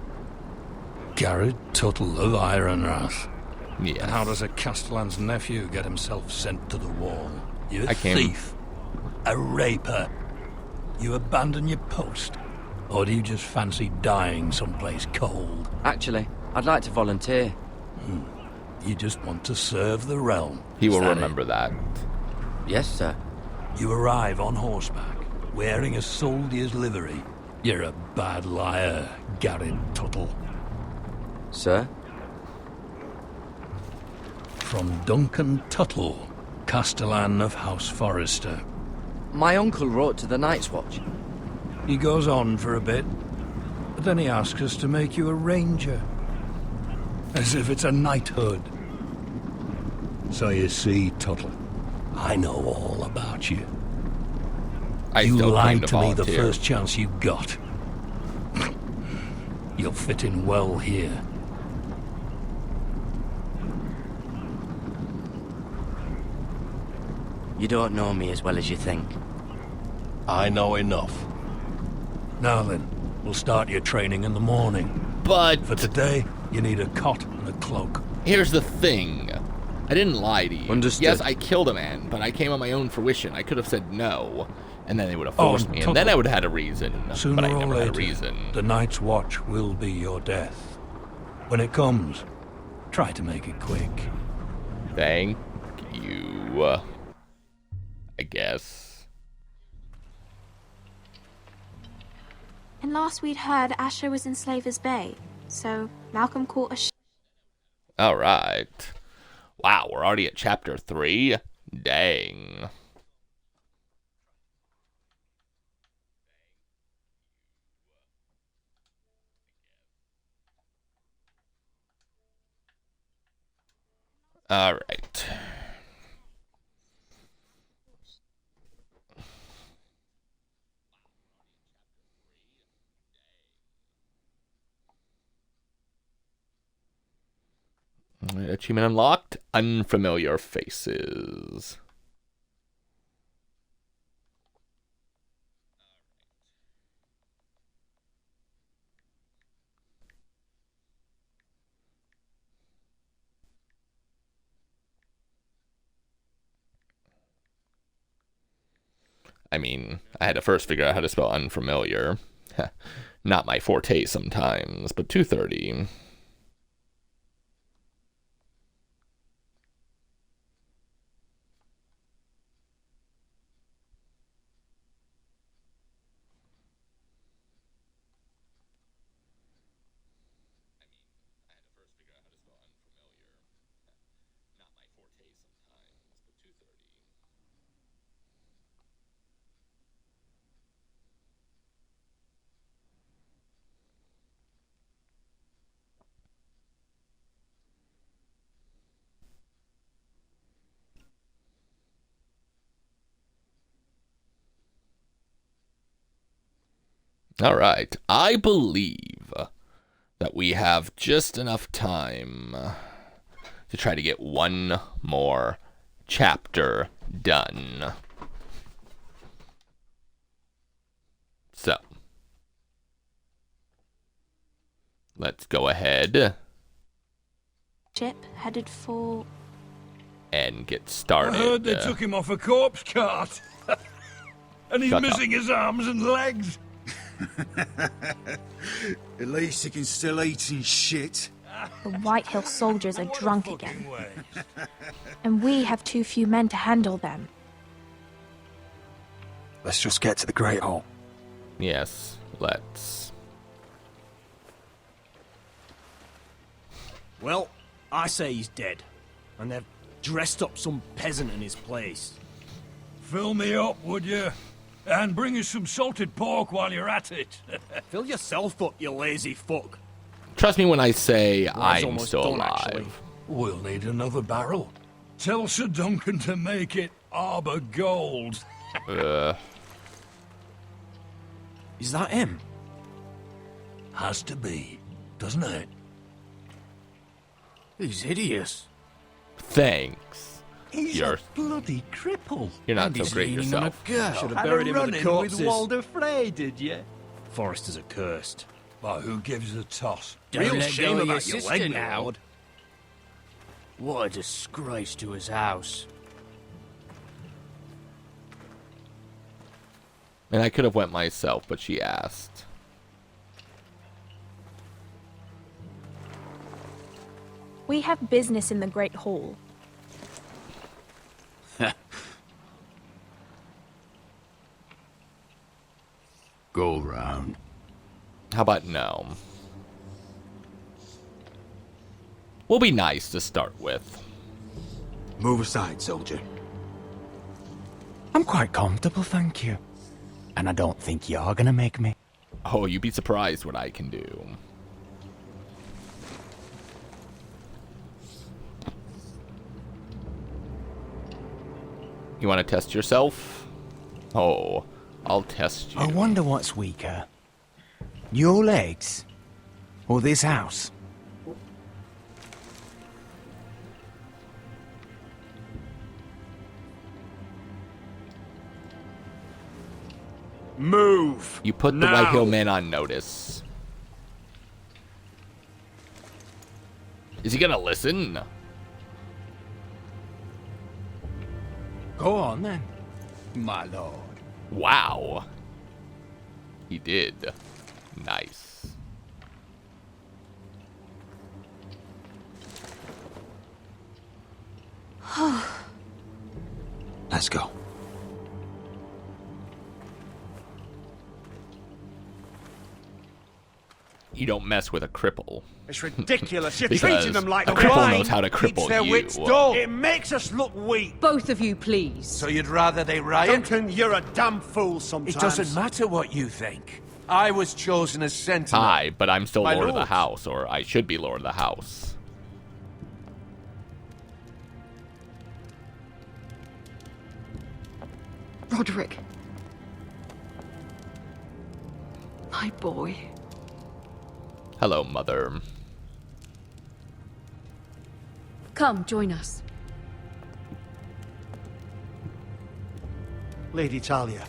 Garrett Tuttle of Ironrath. Yes. And how does a Castellan's nephew get himself sent to the wall? You a I came- thief? A raper? You abandon your post? Or do you just fancy dying someplace cold? Actually, I'd like to volunteer. You just want to serve the realm. He will Is that remember that. Yes, sir. You arrive on horseback, wearing a soldier's livery. You're a bad liar, Garrett Tuttle. Sir? From Duncan Tuttle, Castellan of House Forrester. My uncle wrote to the Night's Watch. He goes on for a bit, but then he asks us to make you a ranger. As if it's a knighthood. So you see, Tuttle, I know all about you. You still claim lied to to me the volunteer. first chance you got. You'll fit in well here. You don't know me as well as you think. I know enough. Now then, we'll start your training in the morning. But for today, you need a cot and a cloak. Here's the thing. I didn't lie to you. Understood. Yes, I killed a man, but I came on my own fruition. I could have said no, and then they would have Oh, forced and me, and then I would have had a reason. Sooner but I or never later, had a reason. the Night's Watch will be your death. When it comes, try to make it quick. Thank you. I guess. And last we'd heard, Asher was in Slaver's Bay, so Malcolm caught a All right. Wow, we're already at chapter 3. Dang. All right. Achievement unlocked. Unfamiliar faces. I mean, I had to first figure out how to spell unfamiliar. Not my forte sometimes, but 230. All right, I believe that we have just enough time to try to get one more chapter done. So, let's go ahead ship headed for... and get started. I heard they took him off a corpse cart. And he's Shut missing his arms and legs. At least he can still eat and shit. The Whitehill soldiers are drunk again. And we have too few men to handle them. Let's just get to the Great Hall. Yes, let's. Well, I say he's dead. And they've Dressed up some peasant in his place. Fill me up, would you? And bring us some salted pork while you're at it. Fill yourself up, you lazy fuck. Trust me when I say Ride's I'm almost still done, alive. actually. We'll need another barrel. Tell Sir Duncan to make it Arbor Gold. Is that him? Has to be, doesn't it? He's hideous. Thanks. He's You're a bloody cripple. You're not And so he's great leaning on a yourself. girl. Should have Had buried a him with the run-in corpses. with Walder Frey, did you? Foresters are cursed. But who gives a toss? Real let shame go of about your your sister leg, now. Lord. What a disgrace to his house. And I could have went myself, but she asked. We have business in the Great Hall. Go round. How about no? We'll be nice to start with. Move aside, soldier. I'm quite comfortable, thank you. And I don't think you're gonna make me. Oh, you'd be surprised what I can do. You want to test yourself? Oh, I'll test you. I wonder what's weaker. Your legs? Or this house? Move! You put the now. White Hill Men on notice. Is he gonna listen? Go on then, my lord. Wow. He did. Nice. Let's go. You don't mess with a cripple. It's ridiculous. You're Because treating them like a cripple swine. knows how to cripple Keeps their you. wits dull. It makes us look weak. Both of you, please. So you'd rather they riot? Duncan, you're a damn fool sometimes. It doesn't matter what you think. I was chosen as sentinel. Hi, but I'm still My Lord of the lords. House, or I should be Lord of the House. Roderick. My boy. Hello, Mother. Come, join us. Lady Talia,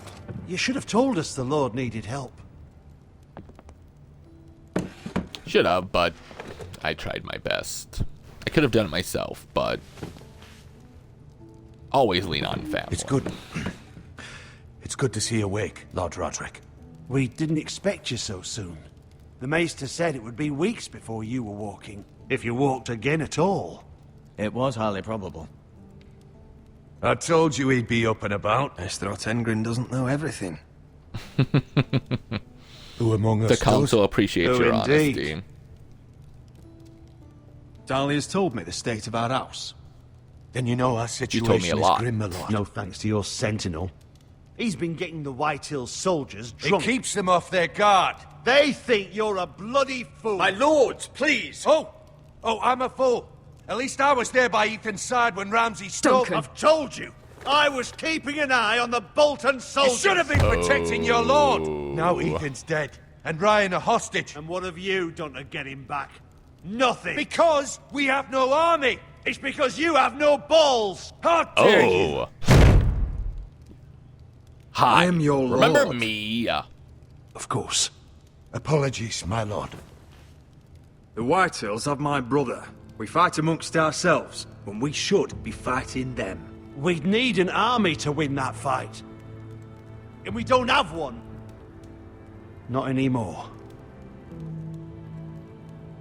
you should have told us the Lord needed help. Should have, but I tried my best. I could have done it myself, but always lean on family. It's good. It's good to see you awake, Lord Roderick. We didn't expect you so soon. The Maester said it would be weeks before you were walking, if you walked again at all. It was highly probable. I told you he'd be up and about. Maester Otengrin doesn't know everything. Who among us The council does? appreciates Oh, your indeed. honesty. Dahlia's told me the state of our house. Then you know our You situation told me a lot. is grim, my lord. No thanks to your sentinel. He's been getting the White Hill soldiers It drunk. keeps them off their guard. They think you're a bloody fool. My lords, please. Oh, I'm a fool. At least I was there by Ethan's side when Ramsay stole. Duncan. I've told you. I was keeping an eye on the Bolton You soldiers. should have been protecting your lord. Now Ethan's dead, and Ryan a hostage. And what have you done to get him back? Nothing. Because we have no army. It's because you have no balls. How dare you? Oh. Hi. I am your Remember lord. me? Of course. Apologies, my lord. The Whitehills have my brother. We fight amongst ourselves when we should be fighting them. We'd need an army to win that fight. And we don't have one. Not anymore.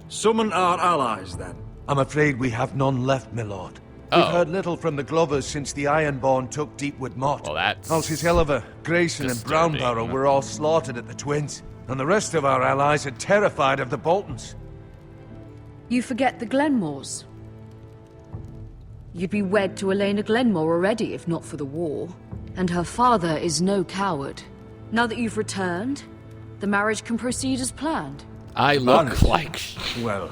Summon our allies, then. I'm afraid we have none left, my lord. We've heard little from the Glovers since the Ironborn took Deepwood Motte. Well, that's Alces Helliver, Grayson and disturbing. Brownbarrow were all slaughtered at the Twins. And the rest of our allies are terrified of the Boltons. You forget the Glenmores. You'd be wed to Elena Glenmore already, if not for the war. And her father is no coward. Now that you've returned, the marriage can proceed as planned. I look like... Well,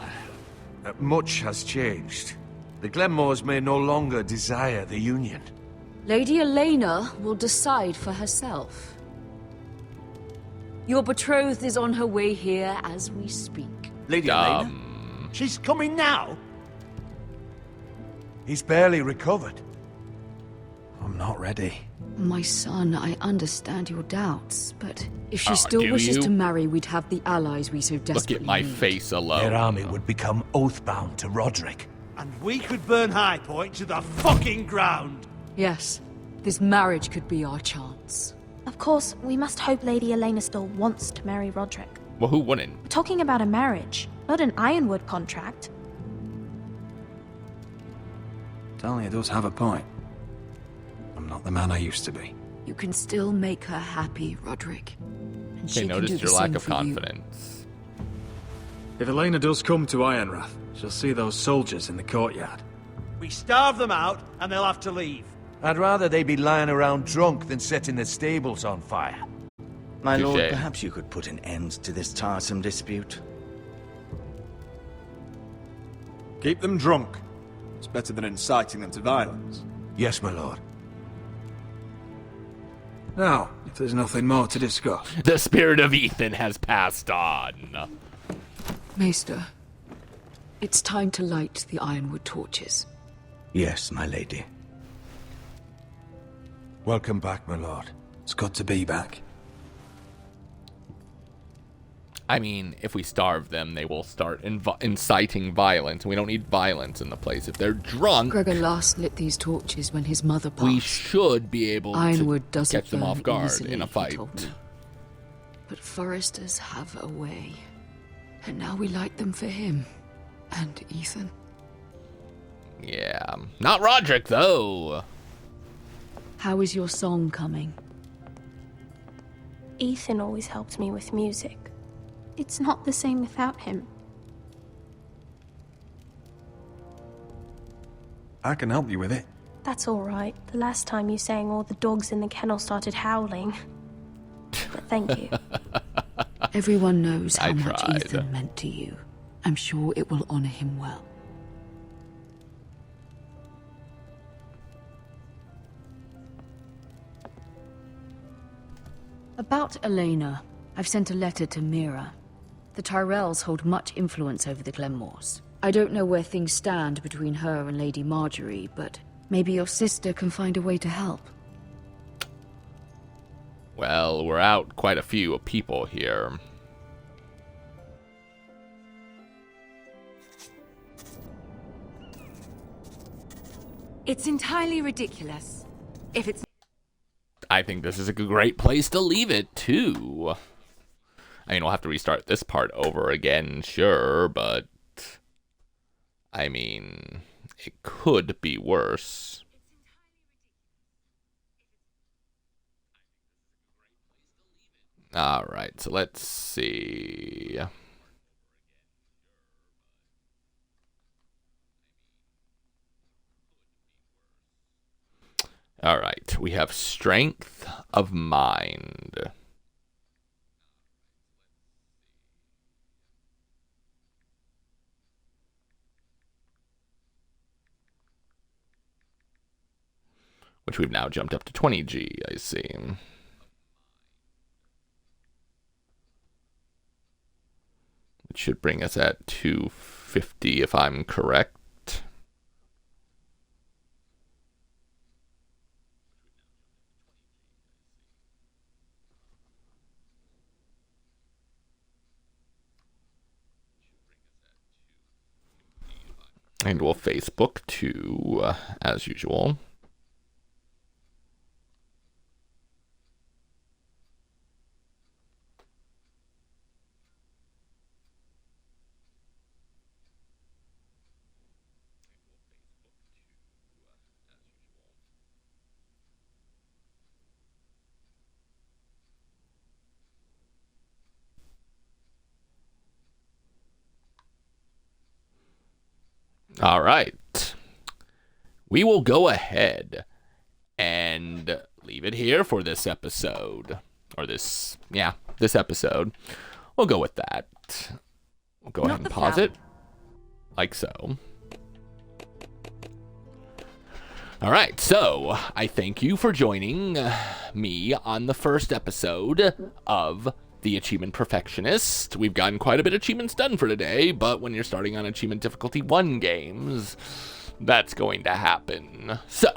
much has changed. The Glenmores may no longer desire the union. Lady Elena will decide for herself. Your betrothed is on her way here as we speak. Lady Elena? She's coming now? He's barely recovered. I'm not ready. My son, I understand your doubts, but if she Oh, still do wishes you? to marry, we'd have the allies we so Look desperately at my need. face alone. Their army would become oathbound to Roderick. And we could burn High Point to the fucking ground! Yes, this marriage could be our chance. Of course, we must hope Lady Elena still wants to marry Roderick. Well, who wouldn't? We're talking about a marriage, not an Ironwood contract. Talia does have a point. I'm not the man I used to be. You can still make her happy, Roderick. And They she can do noticed the your lack same of for you. confidence. If Elena does come to Ironrath, she'll see those soldiers in the courtyard. We starve them out, and they'll have to leave. I'd rather they be lying around drunk than setting the stables on fire. My lord, Touché. perhaps you could put an end to this tiresome dispute. Keep them drunk. It's better than inciting them to violence. Yes, my lord. Now, if there's nothing more to discuss. The spirit of Ethan has passed on. Maester, it's time to light the Ironwood torches. Yes, my lady. Welcome back, my lord. It's good to be back. I mean, if we starve them, they will start inciting violence. We don't need violence in the place. If they're drunk, Gregor last lit these torches when his mother passed. we should be able Ironwood to doesn't catch them burn off guard easily, in a he fight. told me. But foresters have a way. And now we light them for him. And Ethan. Yeah. Not Roderick, though. How is your song coming? Ethan always helped me with music. It's not the same without him. I can help you with it. That's all right. The last time you sang, all the dogs in the kennel started howling. But thank you. Everyone knows how I much tried. Ethan meant to you. I'm sure it will honor him well. About Elena, I've sent a letter to Mira. The Tyrells hold much influence over the Glenmores. I don't know where things stand between her and Lady Marjorie, but maybe your sister can find a way to help. Well, we're out quite a few people here. It's entirely ridiculous. If it's... I think this is a great place to leave it, too. I mean, we'll have to restart this part over again, sure, but... I mean, it could be worse. Alright, so let's see... Alright, we have strength of mind. Which we've now jumped up to 20G, I see. It should bring us at 250 if I'm correct. And we'll Facebook too, as usual. All right. we will go ahead and leave it here for this episode. Or this episode. We'll go with that. We'll go ahead and pause it. Like so. Alright, so I thank you for joining me on the first episode of The Achievement Perfectionist. We've gotten quite a bit of achievements done for today, but when you're starting on Achievement Difficulty 1 games, that's going to happen. So,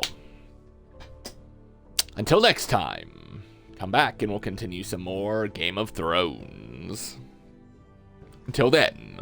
until next time, come back and we'll continue some more Game of Thrones. Until then...